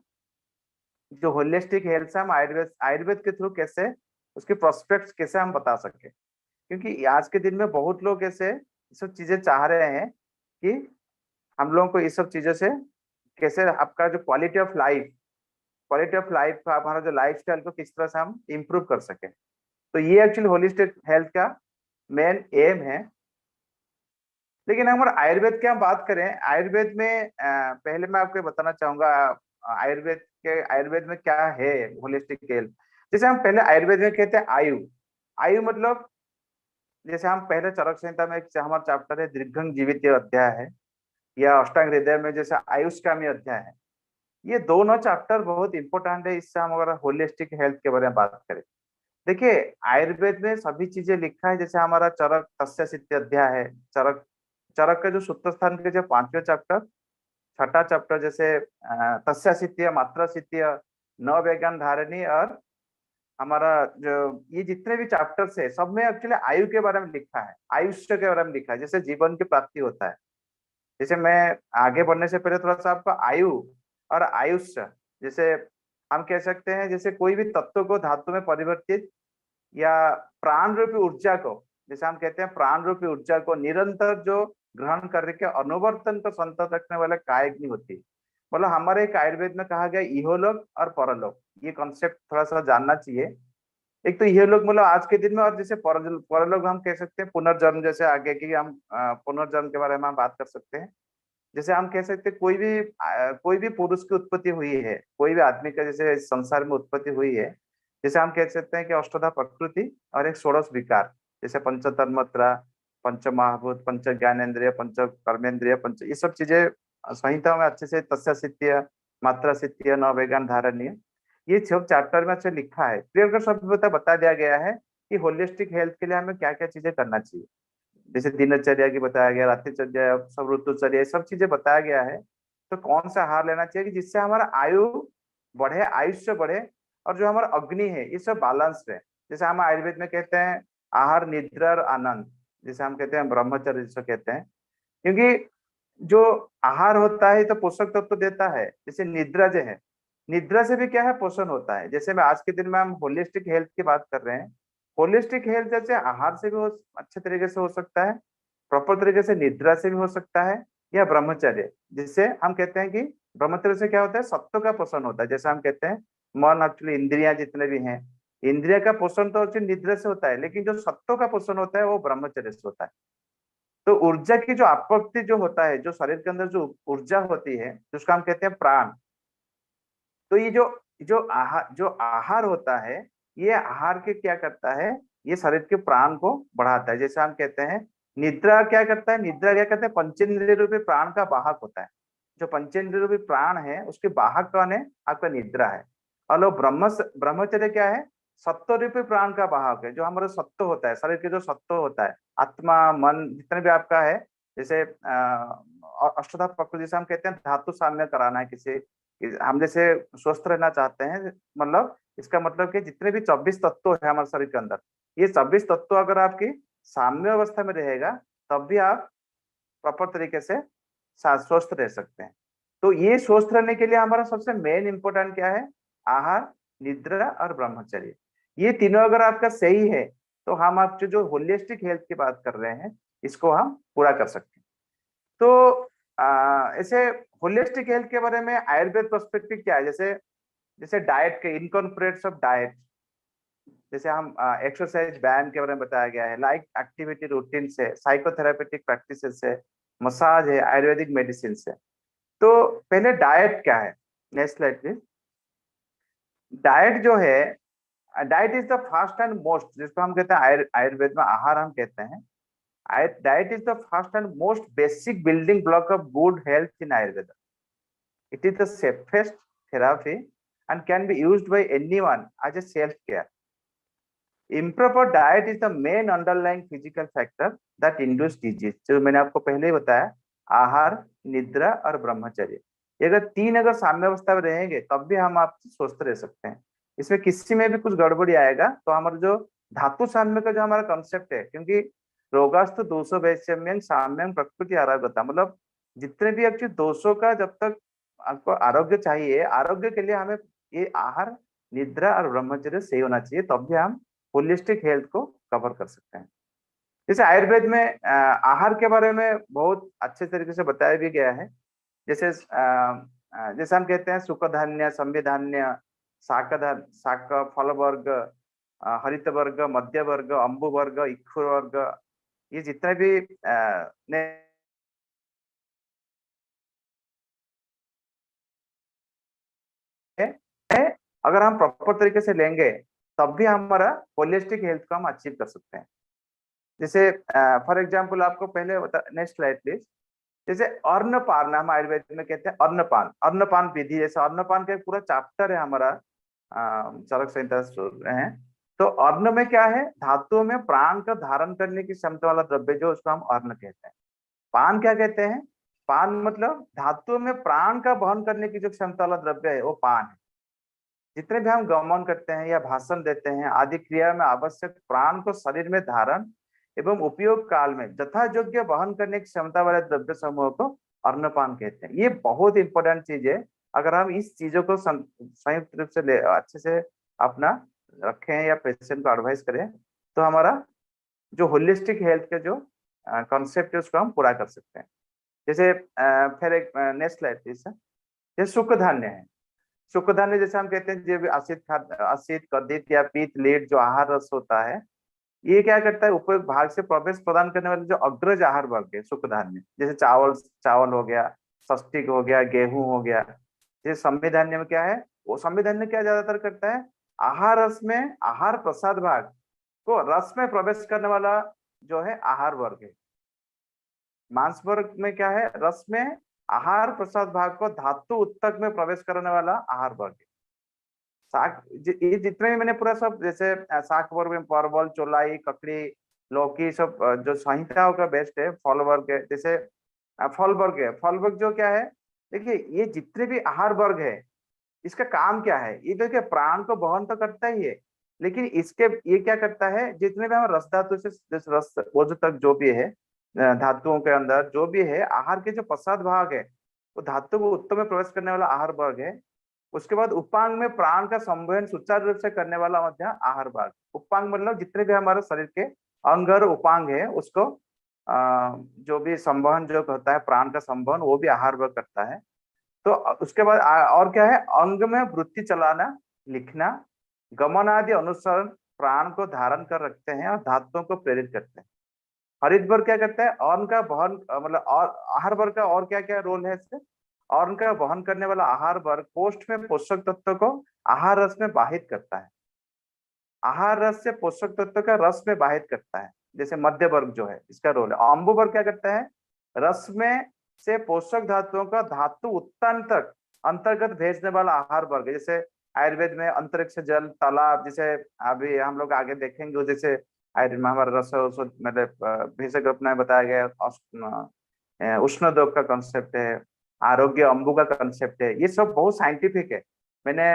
जो होलिस्टिक हेल्थ है, हम आयुर्वेद के थ्रू कैसे उसके प्रोस्पेक्ट्स कैसे हम बता सके। क्योंकि आज के दिन में बहुत लोग ऐसे सब चीजें चाह रहे हैं कि हम लोगों को इस सब चीजों से कैसे आपका जो क्वालिटी ऑफ लाइफ का, हमारा जो लाइफस्टाइल को किस तरह से हम इम्प्रूव कर सके। तो ये एक्चुअली होलिस्टिक हेल्थ का मेन एम है। लेकिन हमारे आयुर्वेद की हम बात करें, आयुर्वेद में पहले मैं आपको बताना चाहूंगा आयुर्वेद में क्या है होलिस्टिक हेल्थ। जैसे हम पहले आयुर्वेद में कहते हैं आयु मतलब, जैसे हम पहले चरक संहिता में हमारा चैप्टर है दीर्घं जीवित अध्याय है, या अष्टांग हृदय में जैसे आयुष्कामी अध्याय है। ये दोनों चैप्टर बहुत इंपॉर्टेंट है। इससे हम अगर होलिस्टिक हेल्थ के बारे में बात करें, देखिए आयुर्वेद में सभी चीजें लिखा है। जैसे हमारा चरक तस्यासित्य अध्याय है, चरक का जो सूत्र स्थान के जो 5वें चैप्टर, 6ठा चैप्टर, जैसे तस्यासित्य, मात्रासित्य, नववैज्ञान धारणी, और हमारा जो ये जितने भी चैप्टर्स है सब में एक्चुअली आयु के बारे में लिखा है, आयुष्य के बारे में लिखा है, जैसे जीवन की प्राप्ति होता है। जैसे मैं आगे बढ़ने से पहले थोड़ा सा आपको आयु और आयुष्य, जैसे हम कह सकते हैं जैसे कोई भी तत्व को धातु में परिवर्तित या प्राण रूपी ऊर्जा को, जैसे हम कहते हैं प्राण रूपी ऊर्जा को निरंतर जो ग्रहण करने के अनुवर्तन को संतत रखने वाला कायग्नि होती है। मतलब हमारे एक आयुर्वेद में कहा गया इहोलोक और परलोक, ये कॉन्सेप्ट थोड़ा सा जानना चाहिए। एक तो इहोलोक मतलब आज के दिन में, और जैसे परलोक हम कह सकते हैं पुनर्जन्म, जैसे आगे की हम पुनर्जन्म के बारे में हम बात कर सकते हैं। जैसे हम कह सकते हैं कोई भी पुरुष की उत्पत्ति हुई है, कोई भी आदमी का जैसे संसार में उत्पत्ति हुई है, जैसे हम कह सकते हैं कि अष्टधा प्रकृति और एक षोडश विकार, जैसे पंच तन्मात्रा, पंच महाभूत, पंच ज्ञानेन्द्रिय, पंच कर्मेंद्रिय, पंच, ये सब चीजें संहिता में अच्छे से तस्यासित्य, मात्रासित्य, नववैज्ञान धारणीय, ये सब चैप्टर में अच्छे लिखा है। क्लियर कर सब बता दिया गया है कि होलिस्टिक हेल्थ के लिए हमें क्या क्या चीजें करना चाहिए। जैसे दिनचर्या की बताया गया, रात्रिचर्या, सब ऋतुचर्या, सब चीजें बताया गया है। तो कौन सा आहार लेना चाहिए कि जिससे हमारा आयु बढ़े, आयुष्य बढ़े, और जो हमारा अग्नि है ये सब बैलेंस है। जैसे हम आयुर्वेद में कहते हैं आहार, निद्रा और आनंद, जैसे हम कहते हैं ब्रह्मचर्य जिसको कहते हैं। क्योंकि जो आहार होता है तो पोषक तत्व देता है, जैसे निद्रा जो है, निद्रा से भी क्या है पोषण होता है। जैसे मैं आज के दिन में हम होलिस्टिक हेल्थ की बात कर रहे हैं, होलिस्टिक हेल्थ जैसे आहार से भी अच्छे तरीके से हो सकता है, प्रॉपर तरीके से निद्रा से भी हो सकता है, या ब्रह्मचर्य, जिससे हम कहते हैं कि ब्रह्मचर्य से क्या होता है, सत्व का पोषण होता है। जैसे हम कहते हैं मन, एक्चुअली इंद्रियां जितने भी हैं, इंद्रिया का पोषण तो एक्चुअली निद्रा से होता है, लेकिन जो सत्व का पोषण होता है वो ब्रह्मचर्य से होता है। तो ऊर्जा की जो आपूर्ति जो होता है, जो शरीर के अंदर जो ऊर्जा होती है, जिसको हम कहते हैं प्राण, तो ये जो आहार होता है, ये आहार के क्या करता है, ये शरीर के प्राण को बढ़ाता है। जैसे हम कहते हैं निद्रा क्या करता है, निद्रा क्या करता है, पंचेंद्रिय रूपी प्राण का वाहक होता है। जो पंचेंद्रिय रूपी प्राण है उसके वाहक कौन है, आपका निद्रा है। और ब्रह्मचर्य क्या है, सत्व रूपी प्राण का वाहक है। जो हमारा सत्व होता है, शरीर के जो सत्व होता है, आत्मा, मन, जितने भी आपका है, जैसे अष्टधा प्रकृति, जैसे हम कहते हैं धातु साम्य कराना है किसी, हम जैसे स्वस्थ रहना चाहते हैं, मतलब इसका मतलब कि जितने भी 24 तत्व है हमारे शरीर के अंदर, ये 24 तत्व अगर आपकी साम्य अवस्था में रहेगा तब भी आप प्रॉपर तरीके से स्वस्थ रह सकते हैं। तो ये स्वस्थ रहने के लिए हमारा सबसे मेन इंपॉर्टेंट क्या है, आहार, निद्रा और ब्रह्मचर्य। ये तीनों अगर आपका सही है तो हम आप जो होलिस्टिक हेल्थ की बात कर रहे हैं इसको हम पूरा कर सकते हैं। तो ऐसे होलिस्टिक हेल्थ के बारे में आयुर्वेद पर्सपेक्टिव क्या है, जैसे डाइट के इनकॉर्पोरेट्स ऑफ डाइट, जैसे हम एक्सरसाइज, व्यायाम के बारे में बताया गया है, लाइक एक्टिविटी रूटीन से, साइकोथेरापेटिक प्रैक्टिसेस से, मसाज है, आयुर्वेदिक मेडिसिन से। तो पहले डाइट क्या है, नेक्स्ट स्लाइड प्लीज। डाइट जो है diet is the first and most, जिसको हम कहते हैं आयुर्वेद में आहार हम कहते हैं, diet is the first and most basic building block of good health in Ayurveda. It is the safest therapy and can be used by anyone as a self-care. Improper diet is the main underlying physical factor that induce disease. जो मैंने आपको पहले ही बताया, आहार, निद्रा और ब्रह्मचर्य, ये अगर तीन अगर साम्यावस्था में रहेंगे तब भी हम आप स्वस्थ रह सकते हैं. इसमें किसी में भी कुछ गड़बड़ी आएगा तो हमारा जो धातु साम्य का जो हमारा कंसेप्ट है, क्योंकि रोगास्तु दोषो वैषम्यं साम्यं प्रकृति आरोग्यता, मतलब जितने भी एक्चुअली दोषों का जब तक आपको आरोग्य चाहिए, आरोग्य के लिए हमें ये आहार, निद्रा और ब्रह्मचर्य सही होना चाहिए, तब भी हम होलिस्टिक हेल्थ को कवर कर सकते हैं. जैसे आयुर्वेद में आहार के बारे में बहुत अच्छे तरीके से बताया भी गया है. जैसे जैसे हम कहते हैं सुख धान्य, संविधान्य, शाक, फल वर्ग, हरित वर्ग, मध्य वर्ग, अम्बु वर्ग, इक्षु वर्ग, ये जितने भी अगर हम प्रॉपर तरीके से लेंगे तब भी हमारा होलिस्टिक हेल्थ को हम अचीव कर सकते हैं. जैसे फॉर एग्जांपल आपको पहले नेक्स्ट स्लाइड प्लीज. जैसे अन्नपान, हम आयुर्वेद में कहते हैं अन्नपान, अन्नपान विधि, जैसे अन्नपान का एक पूरा चैप्टर है हमारा चरक संहिता है. तो अन्न में क्या है, धातुओं में प्राण का धारण करने की क्षमता वाला द्रव्य जो उसको हम अन्न कहते हैं. पान क्या कहते हैं, पान मतलब धातुओं में प्राण का वहन करने की जो क्षमता वाला द्रव्य है वो पान है. जितने भी हम गमन करते हैं या भाषण देते हैं आदि क्रिया में आवश्यक प्राण को शरीर में धारण एवं उपयोग काल में यथा योग्य वहन करने की क्षमता वाले द्रव्य समूह को अन्नपान कहते हैं. ये बहुत इंपॉर्टेंट चीज है. अगर हम इस चीजों को संयुक्त रूप से अच्छे से अपना रखें या पेशेंट को एडवाइस करें तो हमारा जो होलिस्टिक हेल्थ के जो कॉन्सेप्ट है उसको हम पूरा कर सकते हैं. जैसे फिर एक नेक्स्ट स्लाइड प्लीज. ये सुख धान्य है. सुख धान्य जैसे हम कहते हैं जो असित, कदित या पीत, लीड जो आहार रस होता है, ये क्या करता है, उपयोग भाग से प्रवेश प्रदान करने वाले जो अग्रज आहार वर्ग है सुख धान्य, जैसे चावल हो गया, षष्टिक हो गया, गेहूं हो गया. जैसे संविधान्य में क्या है, वो संविधान्य क्या ज्यादातर करता है, आहार रस में आहार प्रसाद भाग को रस में प्रवेश करने वाला जो है आहार वर्ग है. मांस वर्ग में क्या है, रस में आहार प्रसाद भाग को धातु उत्तक में प्रवेश करने वाला आहार वर्ग है. शाक, ये जितने भी मैंने पूरा सब, जैसे शाक वर्ग में परवल, चौलाई, ककड़ी, लौकी, सब जो संहिताओं का बेस्ट है. फल वर्ग है, जैसे फल वर्ग है. फल वर्ग जो क्या है, देखिए ये जितने भी आहार वर्ग है इसका काम क्या है, ये देखिए प्राण को वहन तो करता ही है, लेकिन इसके ये क्या करता है, जितने भी हम रस धातु से रस वो जो तक जो भी है धातुओं के अंदर जो भी है आहार के जो प्रसाद भाग है वो धातु को उत्तम में प्रवेश करने वाला आहार वर्ग है. उसके बाद उपांग में प्राण का संवहन सुचारू रूप से करने वाला मध्य आहार वर्ग. उपांग मतलब जितने भी हमारे शरीर के अंग और उपांग है उसको जो भी संवहन जो होता है प्राण का संवहन वो भी आहार वर्ग करता है. तो उसके बाद और क्या है, अंग में वृत्ति चलाना, लिखना, गमन आदि अनुसरण प्राण को धारण कर रखते हैं और धातुओं को प्रेरित करते हैं. हरित वर्ग क्या करता है, अन्न का वहन, मतलब और आहार वर्ग का और क्या क्या रोल है इससे, अन्न का वहन करने वाला आहार वर्ग पोष्ठ में पोषक तत्व को आहार रस में बाहित करता है. आहार रस से पोषक तत्व का रस में बाहित करता है. जैसे मध्य वर्ग जो है इसका रोल है. अम्बु वर्ग क्या करता है, रस में से पोषक धातुओं का धातु उत्तान तक अंतर्गत भेजने वाला आहार वर्ग है. जैसे आयुर्वेद में अंतरिक्ष जल, तालाब, जैसे अभी हम लोग आगे देखेंगे, जैसे आयुर्वेद में हमारा रस मतलब भेषज में बताया गया उष्ण दोग का कंसेप्ट है, आरोग्य अम्बु का कंसेप्ट है. ये सब बहुत साइंटिफिक है. मैंने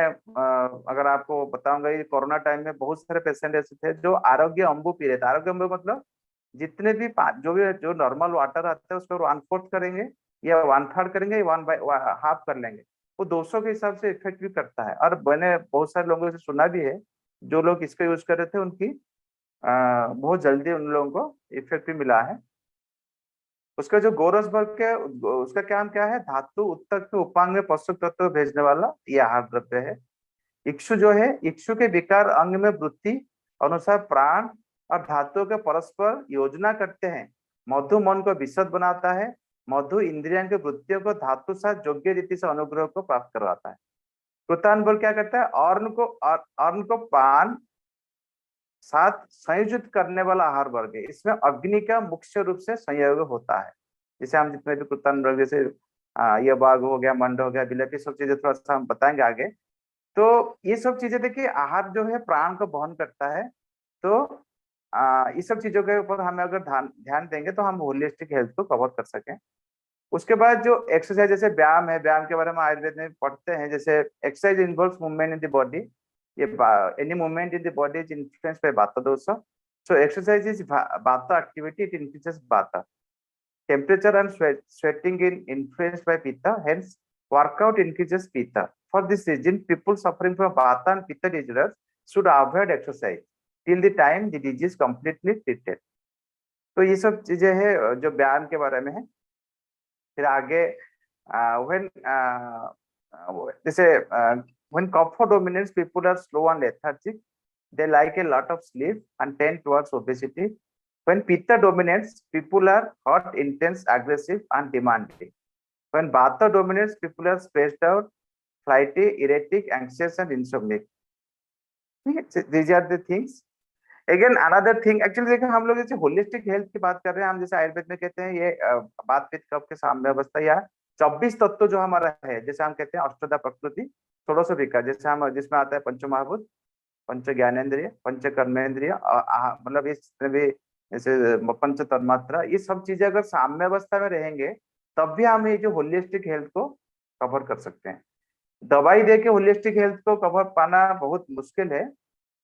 अगर आपको बताऊंगा, ये कोरोना टाइम में बहुत सारे पेशेंट ऐसे थे जो आरोग्य अम्बु पी रहे थे. आरोग्य अम्बु मतलब जितने भी जो नॉर्मल वाटर आता है उसको 1/4 करेंगे या 1/3 करेंगे, 1/2 कर लेंगे, वो 200 के हिसाब से इफेक्ट भी करता है. और मैंने बहुत सारे लोगों से सुना भी है जो लोग इसका यूज कर रहे थे उनकी बहुत जल्दी उन लोगों को इफेक्ट भी मिला है. उसका जो गोरस वर्ग के उसका काम क्या है, धातु उत्तक के उपांग में पोषक तत्व भेजने वाला ये आहार द्रव्य है. इक्षु जो है, इक्षु के विकार अंग में वृत्ति अनुसार प्राण और धातुओं के परस्पर योजना करते हैं. मधु मन को विशद बनाता है. मधु इंद्रियों के वृत्तियों को धातु साथ योग्य रीति से अनुग्रह को प्राप्त करवाता है. कृतान बोल क्या करता है, अर्ण को पान साथ संयोजित करने वाला आहार वर्ग है। इसमें अग्नि का मुख्य रूप से संयोग होता है। जैसे हम जितने भी कृतान वर्ग, जैसे ये बाघ हो गया, मंड हो गया, बिलप, सब चीजें थोड़ा सा हम बताएंगे आगे। तो ये सब चीजें देखिए, आहार जो है प्राण को वहन करता है। तो इस सब चीजों के ऊपर हमें अगर ध्यान देंगे तो हम होलिस्टिक हेल्थ को कवर कर सकें। उसके बाद जो एक्सरसाइज, जैसे व्यायाम है, व्यायाम के बारे में आयुर्वेद में पढ़ते हैं। जैसे exercise involves movement in the body, ये any movement in the body is influenced by vata dosha. So exercise is vata activity, it increases vata. Temperature and sweating in influenced by pitta, hence workout increases pitta. For this reason, people suffering from vata and pitta disorders should avoid exercise till the time the disease completely treated. तो ये सब चीजें हैं जो व्यायाम के बारे में है। फिर आगे when जैसे when kapha dominates, people are slow and lethargic, they like a lot of sleep and tend towards obesity. When pitta dominates, people are hot, intense, aggressive, and demanding. When vata dominates, people are stressed out, flighty, erratic, anxious, and insomniac. These are the things. Again, another thing, actually देखिए हम लोग जैसे holistic health की बात कर रहे हैं, हम जैसे आयुर्वेद में कहते हैं ये बात पित्त कफ के साम्य अवस्था या 24 तत्व जो हमारा है, जैसे हम कहते हैं अष्टधा प्रकृति, 16 विकार, जैसे हम जिसमें आता है पंच महाभूत, पंच ज्ञानेन्द्रिय, पंच कर्मेंद्रिय, मतलब इस भी जैसे पंच तन्मात्रा, ये सब चीजें अगर साम्य अवस्था में रहेंगे तब भी हम ये जो होलिस्टिक हेल्थ को कवर कर सकते हैं। दवाई दे के होलिस्टिक हेल्थ को कवर पाना बहुत मुश्किल है,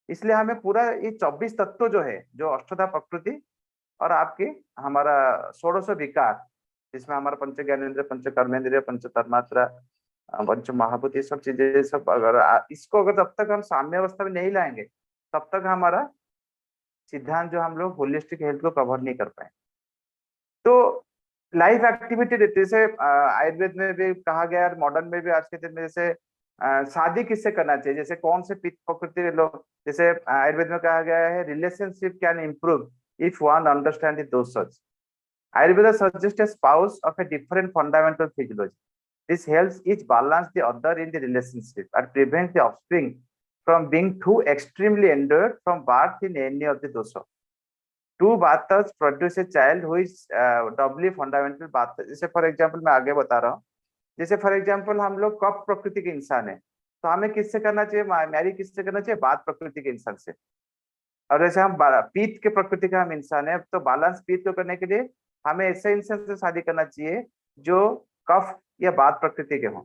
इसलिए हमें पूरा ये 24 तत्व जो है, जो अष्टधा प्रकृति और आपकी हमारा 16 विकार, जिसमें हमारा पंच ज्ञानेन्द्रिय, पंच कर्मेंद्रिय, पंच तन्मात्रा, पंच महाभूत, ये सब चीजें सब अगर इसको अगर जब तक हम साम्य अवस्था में नहीं लाएंगे तब तक हमारा सिद्धांत जो हम लोग होलिस्टिक हेल्थ को कवर नहीं कर पाए। तो लाइफ एक्टिविटी रहती है, जैसे आयुर्वेद में भी कहा गया है, मॉडर्न में भी आज के दिन में, जैसे शादी किससे करना चाहिए, जैसे कौन से पित्त प्रकृति के लोग, जैसे आयुर्वेद में कहा गया है relationship can improve if one understand the doshas. Ayurveda suggest a spouse of a different fundamental physiology. This helps each balance the other in the relationship and prevents the offspring from being too extremely endured from birth in any of the dosha. Two vatas produce a child who is doubly fundamental vata. जैसे for example मैं आगे बता रहा हूँ, जैसे for example हम लोग कफ प्रकृति के इंसान है, तो हमें किससे करना चाहिए, मैरी किससे करना चाहिए, वात प्रकृति के इंसान से। और जैसे हम पित्त के प्रकृति का हम इंसान है, तो बैलेंस पित्त को करने के लिए हमें ऐसे इंसान से शादी करना चाहिए जो कफ या वात प्रकृति के हों।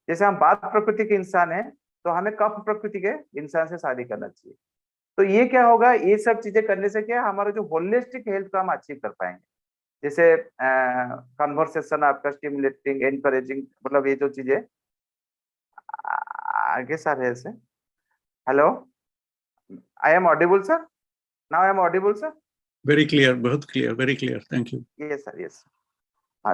जैसे हम वात प्रकृति के इंसान है तो हमें कफ प्रकृति के इंसान से शादी करना चाहिए। तो ये क्या होगा, ये सब चीजें करने से क्या हमारा जो होलिस्टिक हेल्थ को हम अचीव कर पाएंगे। जैसे कन्वर्सेशन आपका स्टिमुलेटिंग, एनकरेजिंग, मतलब ये जो चीजें आगे सर है ऐसे। Hello, I am audible sir, now I am audible sir? Very clear, बहुत clear, very clear. Thank you. Yes sir, yes.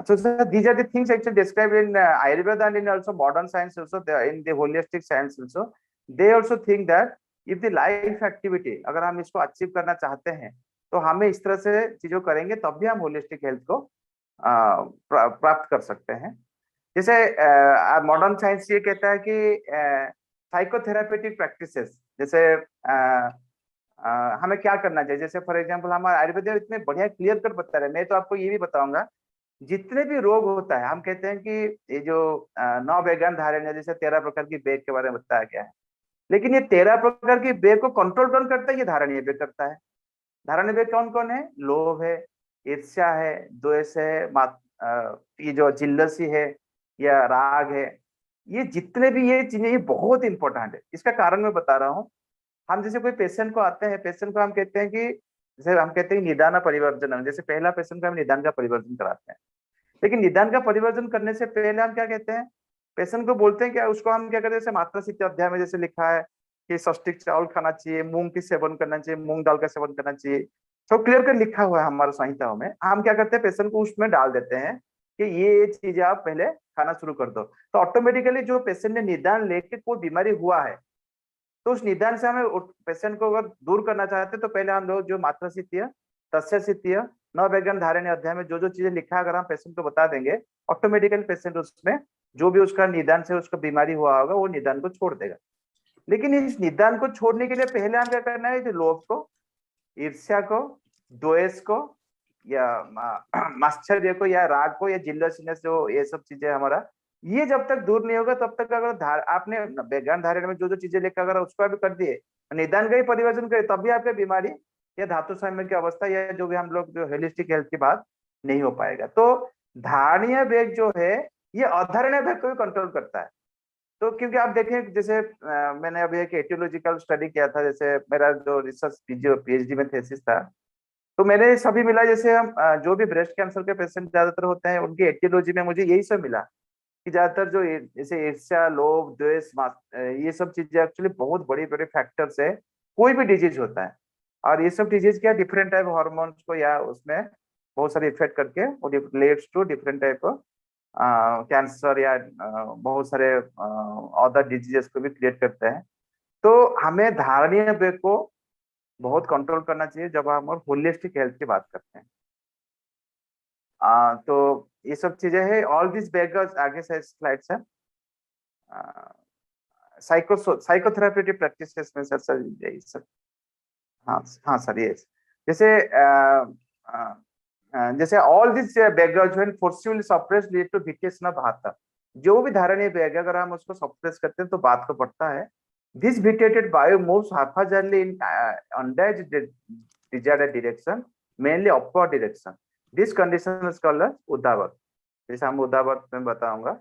So sir, these are the things actually described in Ayurveda and in also modern science also, in the holistic science also. They also think that if the life activity, अगर हम इसको achieve करना चाहते हैं तो हमें इस तरह से चीजों करेंगे तब भी हम होलिस्टिक हेल्थ को प्राप्त कर सकते हैं। जैसे मॉडर्न साइंस ये कहता है कि साइकोथेरापेटिक प्रैक्टिसेस, जैसे हमें क्या करना चाहिए। जैसे फॉर एग्जांपल हमारे आयुर्वेद इतने बढ़िया क्लियर कट बता रहे हैं, मैं तो आपको ये भी बताऊंगा, जितने भी रोग होता है हम कहते हैं कि ये जो 9 वैज्ञान धारण है, जैसे 13 प्रकार की वेग के बारे में बताया गया है, लेकिन ये 13 प्रकार की वेग को कंट्रोल कौन करता है, ये धारणीय वेग करता है। धारणीय वेग कौन कौन है, लोभ है, ईर्ष्या है, द्वेष है, ये जो जिल्लसी है या राग है, ये जितने भी ये चीजें, ये बहुत इंपॉर्टेंट है। इसका कारण मैं बता रहा हूँ। हम जैसे कोई पेशेंट को आते हैं, पेशेंट को हम कहते हैं कि जैसे हम कहते हैं निदान परिवर्जन, जैसे पहला पेशेंट का हम निदान का परिवर्जन कराते हैं, लेकिन निदान का परिवर्जन करने से पहले हम क्या कहते हैं, पेशेंट को बोलते हैं क्या, उसको हम क्या करते हैं, जैसे मात्रा सिद्धि अध्याय में जैसे लिखा है कि षष्टिक चावल खाना चाहिए, मूंग की सेवन करना चाहिए, मूंग दाल का सेवन करना चाहिए, सब क्लियर कर लिखा हुआ है हमारे संहिताओं में। हम क्या करते हैं, पेशेंट को उसमें डाल देते हैं कि ये चीजें आप पहले खाना शुरू कर दो। तो ऑटोमेटिकली जो पेशेंट ने निदान लेके कोई बीमारी हुआ है, तो उस निदान से हमें पेशेंट को अगर दूर करना चाहते हैं तो पहले हम लोग जो मात्रा सिद्धि, तस्य सिद्धि, 9 वैज्ञान धारणीय अध्याय में जो जो चीजें लिखा है अगर हम पेशेंट को बता देंगे, ऑटोमेटिकली पेशेंट उसमें जो भी उसका निदान से उसको बीमारी हुआ होगा वो निदान को छोड़ देगा। लेकिन इस निदान को छोड़ने के लिए पहले हम क्या करना है, जो लोभ को, ईर्ष्या को, द्वेष को, या माश्चर्य को, या राग को, या जिल्लसीनेस, जो ये सब चीजें हमारा, ये जब तक दूर नहीं होगा तब तक अगर आपने ज्ञान धारण में जो जो चीजें लेकर अगर उसको भी कर दिए, निदान का ही परिवर्तन करे, तब भी आपकी बीमारी या धातु साम्य की अवस्था या जो भी हम लोग जो होलिस्टिक हेल्थ की बात नहीं हो पाएगा। तो धारणीय वेग जो है ये अधारणीय वेग को भी कंट्रोल करता है। तो क्योंकि आप देखें, जैसे मैंने अभी एक एटियोलॉजिकल स्टडी किया था, जैसे मेरा जो रिसर्च पीएचडी में थीसिस था, तो मैंने सभी मिला, जैसे हम जो भी ब्रेस्ट कैंसर के पेशेंट ज्यादातर होते हैं उनकी एटियोलॉजी में मुझे यही सब मिला कि ज्यादातर जो जैसे ईर्ष्या, लोभ, द्वेष, ये सब चीजें एक्चुअली बहुत बड़ी बड़े फैक्टर्स है कोई भी डिजीज होता है। और ये सब डिजीज क्या डिफरेंट टाइप हार्मोन्स को या उसमें बहुत सारे इफेक्ट करके वो relates to different type of cancer या बहुत सारे अदर डिजीजेस को भी क्रिएट करते हैं। तो हमें धारणीय वेग को बहुत कंट्रोल करना चाहिए जब हम होलिस्टिक हेल्थ की बात करते हैं। तो ये सब चीजें है। ऑल दिस बेगर्स, आगे से स्लाइड्स है, साइकोथेरेप्यूटिक प्रैक्टिसेस में सर यही सब। हाँ सर, ये जैसे all this vegas when forcefully suppressed lead to vitiation of heart. जो भी धारणीय बेग अगर हम उसको सप्रेस करते हैं तो बात को बढ़ता है। This vitiated vayu moves haphazardly in undesired direction, mainly upward direction. This condition is called as Udawat, जैसे हम उदावत में बताऊंगा।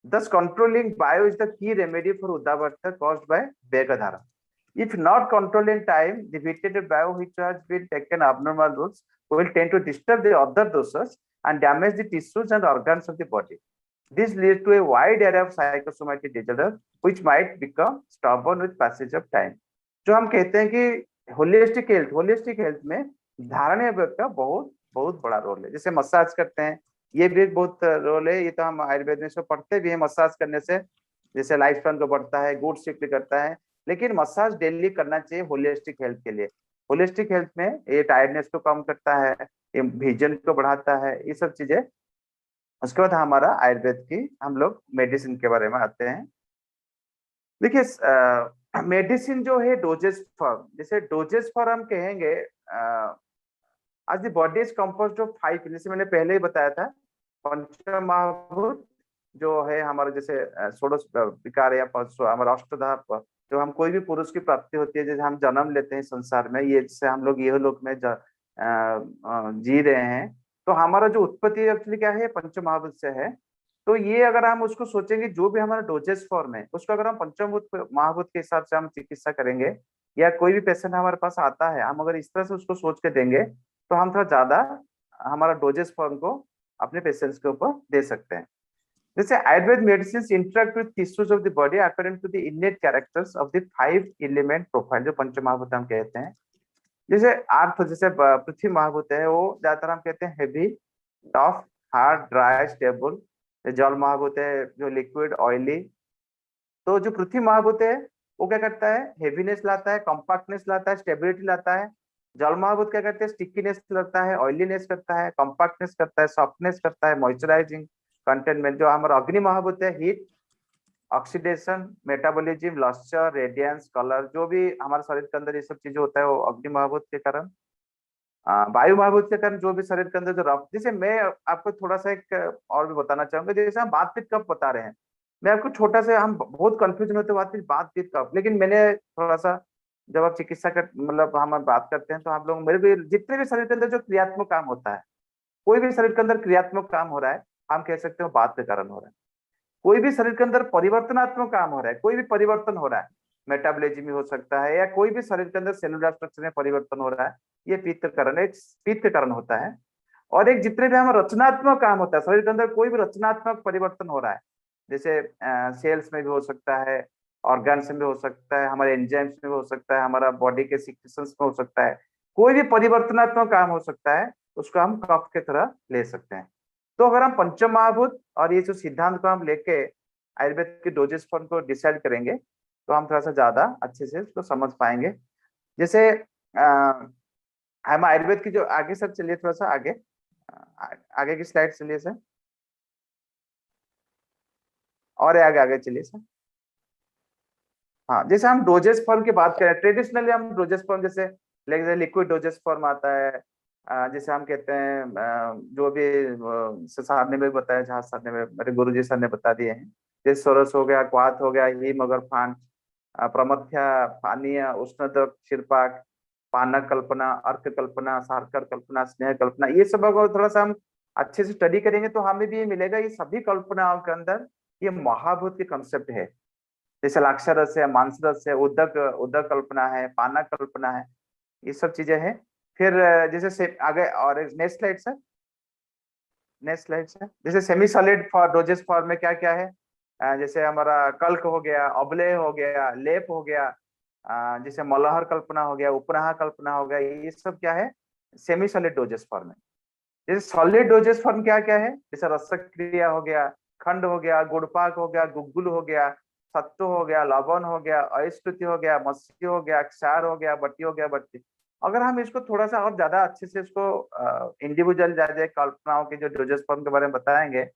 Thus controlling bio is the key remedy for Udawat caused by बेगधारा. If not controlled in time, the vitiated bio which has been taken abnormal routes will tend to disturb the other dosas and damage the tissues and organs of the body. This leads to a wide array of psychosomatic disorders which might become stubborn with passage of time. जो हम कहते हैं कि holistic health में धारणीय वेग का बहुत बहुत बड़ा रोल है। जैसे मसाज करते हैं, ये भी एक बहुत रोल है। ये तो हम आयुर्वेद में इसको पढ़ते भी हैं, मसाज करने से जैसे लाइफ स्पैन को बढ़ता है, गुड स्लिप करता है। लेकिन मसाज डेली करना चाहिए होलिस्टिक हेल्थ के लिए। होलिस्टिक हेल्थ में ये टायर्डनेस को कम करता है, ये विजन को बढ़ाता है, ये सब चीजें। उसके बाद हमारा आयुर्वेद की हम लोग मेडिसिन के बारे में आते हैं। देखिए मेडिसिन जो है डोजेस फॉर्म, जैसे डोजेस फॉर्म हम कहेंगे, आज the body is composed of 5, जैसे मैंने पहले ही बताया था, पंचमहाभूत जो है हमारा, जैसे षोडश विकार या हमारा अष्टधा, जो हम कोई भी पुरुष की प्राप्ति होती है, जैसे हम जन्म लेते हैं संसार में, ये जैसे हम लोग यह लोक में जी रहे हैं, तो हमारा जो उत्पत्ति एक्चुअली क्या है, पंचमहाभूत से है। तो ये अगर हम उसको सोचेंगे, जो भी हमारा डोजेस फॉर्म है उसको अगर हम पंचमभूत महाभूत के हिसाब से हम चिकित्सा करेंगे, या कोई भी पेशेंट हमारे पास आता है, हम अगर इस तरह से उसको सोच के देंगे तो हम थोड़ा ज्यादा हमारा डोजेस फॉर्म को अपने पेशेंट्स के ऊपर दे सकते हैं। जैसे Ayurveda medicine interact with tissues of the body according to the innate characters of the 5 element profile, जो पंचमहाभूत हम कहते हैं। जैसे अर्थ, जैसे पृथ्वी महाभूत है, वो ज्यादातर हम कहते हैं heavy, tough, hard, dry, stable. जल महाभूत है जो लिक्विड, ऑयली। तो जो पृथ्वी महाभूत है वो क्या करता है, हेवीनेस लाता है, कॉम्पैक्टनेस लाता है, स्टेबिलिटी लाता है। जल महाभूत क्या करते हैं, स्टिकीनेस करता है, ऑयलीनेस करता है, कॉम्पैक्टनेस करता है, सॉफ्टनेस करता है, मॉइस्चराइजिंग, कंटेनमेंट। जो हमारा अग्नि महाभूत है, heat, oxidation, metabolism, lustre, radiance, colour, जो भी हमारे शरीर के अंदर ये सब चीजें होता है वो अग्नि महाभूत के कारण। वायु महाभूत के कारण जो भी शरीर के अंदर जो रफ, जैसे मैं आपको थोड़ा सा एक और भी बताना चाहूंगा, जैसे हम बात पित्त कफ बता रहे हैं, मैं आपको छोटा सा, हम बहुत कंफ्यूजन होते हैं बात पित्त कफ, लेकिन मैंने थोड़ा सा, जब आप चिकित्सा कर मतलब हम बात करते हैं तो आप लोग मेरे भी जितने भी शरीर के अंदर जो क्रियात्मक काम होता है, कोई भी शरीर के अंदर क्रियात्मक काम हो रहा है, हम कह सकते हो बात के कारण हो रहा है। कोई भी शरीर के अंदर परिवर्तनात्मक काम हो रहा है, कोई भी परिवर्तन हो रहा है, मेटाबॉलिज्म हो सकता है, या कोई भी शरीर के अंदर सेलुलर स्ट्रक्चर में परिवर्तन हो रहा है, ये पित्त कारण, एक पित्त कारण होता है। और एक जितने भी हमारा रचनात्मक काम होता है, शरीर के अंदर कोई भी रचनात्मक परिवर्तन हो रहा है, जैसे सेल्स में भी हो सकता है, ऑर्गन्स में भी हो सकता है, हमारे एंजाइम्स में भी हो सकता है, हमारा बॉडी के सिक्रेशंस में हो सकता है, कोई भी परिवर्तनात्मक काम हो सकता है, उसको हम कफ के तरह ले सकते हैं। तो अगर हम पंचमहाभूत और ये जो सिद्धांत को हम लेके आयुर्वेद के डोजेस फॉर्म को डिसाइड करेंगे तो हम थोड़ा सा ज्यादा अच्छे से इसको समझ पाएंगे। जैसे हम आयुर्वेद की जो आगे सर, चलिए थोड़ा सा आगे, आगे की स्लाइड चलिए सर। और आगे आगे चलिए सर। हाँ, जैसे हम डोजेस फॉर्म की बात करें, ट्रेडिशनली हम डोजेस फॉर्म जैसे लिक्विड डोजेस फॉर्म आता है, जैसे हम कहते हैं जो भी साहब ने भी बताया, जहाँ सर ने मेरे गुरुजी सर ने बता दिए हैं, जैसे सोरस हो गया, क्वाथ हो गया, हीम अगर फांड, प्रमथ्या, पानीय, उष्णदक, क्षीरपाक, पानक कल्पना, अर्क कल्पना, सारकर कल्पना, स्नेह कल्पना, ये सब अगर थोड़ा सा हम अच्छे से स्टडी करेंगे तो हमें भी ये मिलेगा, ये सभी कल्पनाओं के अंदर ये महाभूत के कंसेप्ट है। जैसे लाक्षरस है, मांसरस है, उदक उदक कल्पना है, पाना कल्पना है, ये सब चीजें हैं। फिर जैसे आगे और next slide sir, next slide sir. जैसे semi solid for dosage form में क्या क्या है, जैसे हमारा कल्क हो गया, अवलेय हो गया, लेप हो गया, जैसे मलहर कल्पना हो गया, उपनाह कल्पना हो गया, ये सब क्या है सेमी सॉलिड डोजेस फॉर्म में। जैसे सॉलिड डोजेस फॉर्म क्या क्या है, जैसे रसक क्रिया हो गया, खंड हो गया, गुड़पाक हो गया, गुग्गुल हो गया, सत्तु हो गया, लवण हो गया, अयस्कृति हो गया, मत्स्य हो गया, क्षार हो गया, बट्टी हो गया, बट्टी। अगर हम इसको थोड़ा सा और ज्यादा अच्छे से इसको इंडिविजुअल ज्यादा कल्पनाओं के जो डोजेस फॉर्म के बारे में बताएंगे,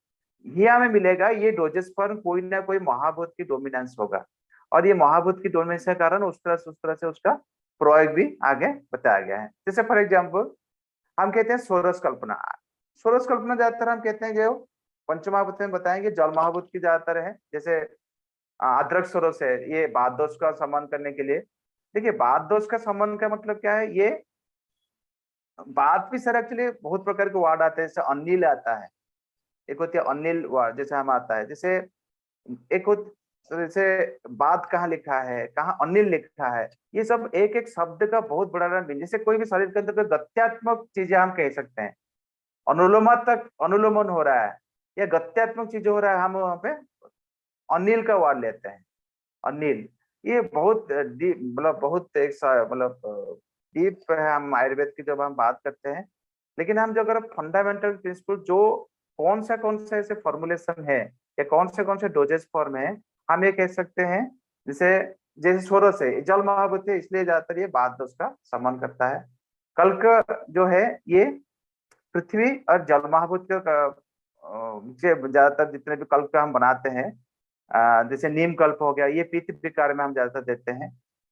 ये हमें मिलेगा ये डोजेस फॉर्म कोई ना कोई महाभूत की डोमिनेंस होगा, और ये महाभूत की डोमिनेंस के कारण उस तरह से उसका प्रयोग भी आगे बताया गया है। जैसे फॉर एग्जाम्पल हम कहते हैं सोरस कल्पना। सोरस कल्पना ज्यादातर हम कहते हैं जो पंचमहाभूत में बताएंगे, जल महाभूत की ज्यादातर है। जैसे अद्रक सोरस है, ये बात दोष का सम्मान करने के लिए। देखिए बात दोष का सम्मान का मतलब क्या है, ये बात भी सर एक्चुअली बहुत प्रकार के वर्ड आते हैं, जैसे अनिल आता है, एक होती है अनिल वर्ड जैसे हम आता है, जैसे एक जैसे बात कहाँ लिखा है, कहाँ अनिल लिखा है, ये सब एक एक शब्द का बहुत बड़ा रंग। जैसे कोई भी शरीर के अंदर कोई गत्यात्मक चीजें हम कह सकते हैं, अनुलोमात्मक अनुलोमन हो रहा है या गत्यात्मक चीजें हो रहा है, हम वहां पे अनिल का वर्ड लेते हैं। अनिल ये बहुत मतलब बहुत एक मतलब डीप है, हम आयुर्वेद की जब हम बात करते हैं। लेकिन हम जो अगर फंडामेंटल प्रिंसिपल जो कौन सा ऐसे फॉर्मुलेशन है या कौन से डोजेस फॉर्म है, हम ये कह सकते हैं जैसे जैसे सोरस है जल महाभूत है, इसलिए ज्यादातर ये बात दोष का सम्मान करता है। कल्क जो है ये पृथ्वी और जल महाभूत का ज्यादातर जितने भी कल्प हम बनाते हैं, जैसे नीम कल्प हो गया, ये पित्त विकार में हम ज्यादातर देते हैं।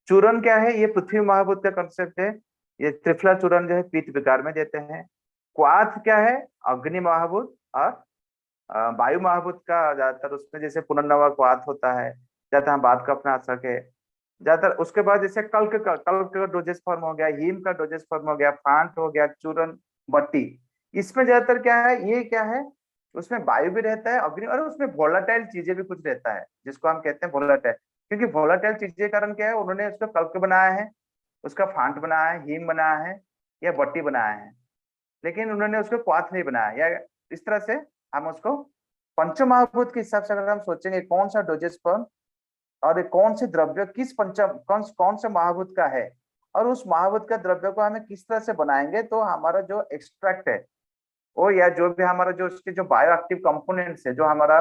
चूर्ण क्या है, ये पृथ्वी महाभूत का कंसेप्ट है, ये त्रिफला चूर्ण जो है पित्त विकार में देते हैं। क्वाथ क्या है, अग्नि महाभूत और वायु महाभूत का ज्यादातर उसमें जैसे पुनर्नवा क्वाथ होता है, ज्यादा हम बात का अपना सके ज्यादातर। उसके बाद जैसे कल्क का डोजेस फॉर्म हो गया, हीम का डोजेस फॉर्म हो गया, फांट हो गया, चूर्ण, बट्टी। इसमें ज्यादातर क्या है, ये क्या है, उसमें वायु भी रहता है, अग्नि, और उसमें वोलाटाइल चीजें भी कुछ रहता है जिसको हम कहते हैं वोलाटाइल। क्योंकि वोलाटाइल चीजें कारण क्या है, उन्होंने उसका कल्क बनाया है, उसका फांट बनाया है, हीम बनाया है या बट्टी बनाया है, लेकिन उन्होंने उसको क्वाथ नहीं बनाया। या इस तरह से हम उसको पंचमहाभूत के हिसाब से अगर हम सोचेंगे कौन सा डोजेस फॉर्म और कौन से द्रव्य किस कौन से महाभूत का है, और उस महाभूत का द्रव्य को हमें किस तरह से बनाएंगे, तो हमारा जो एक्सट्रैक्ट है वो या जो भी हमारा जो उसके जो बायो एक्टिव कंपोनेंट्स है जो हमारा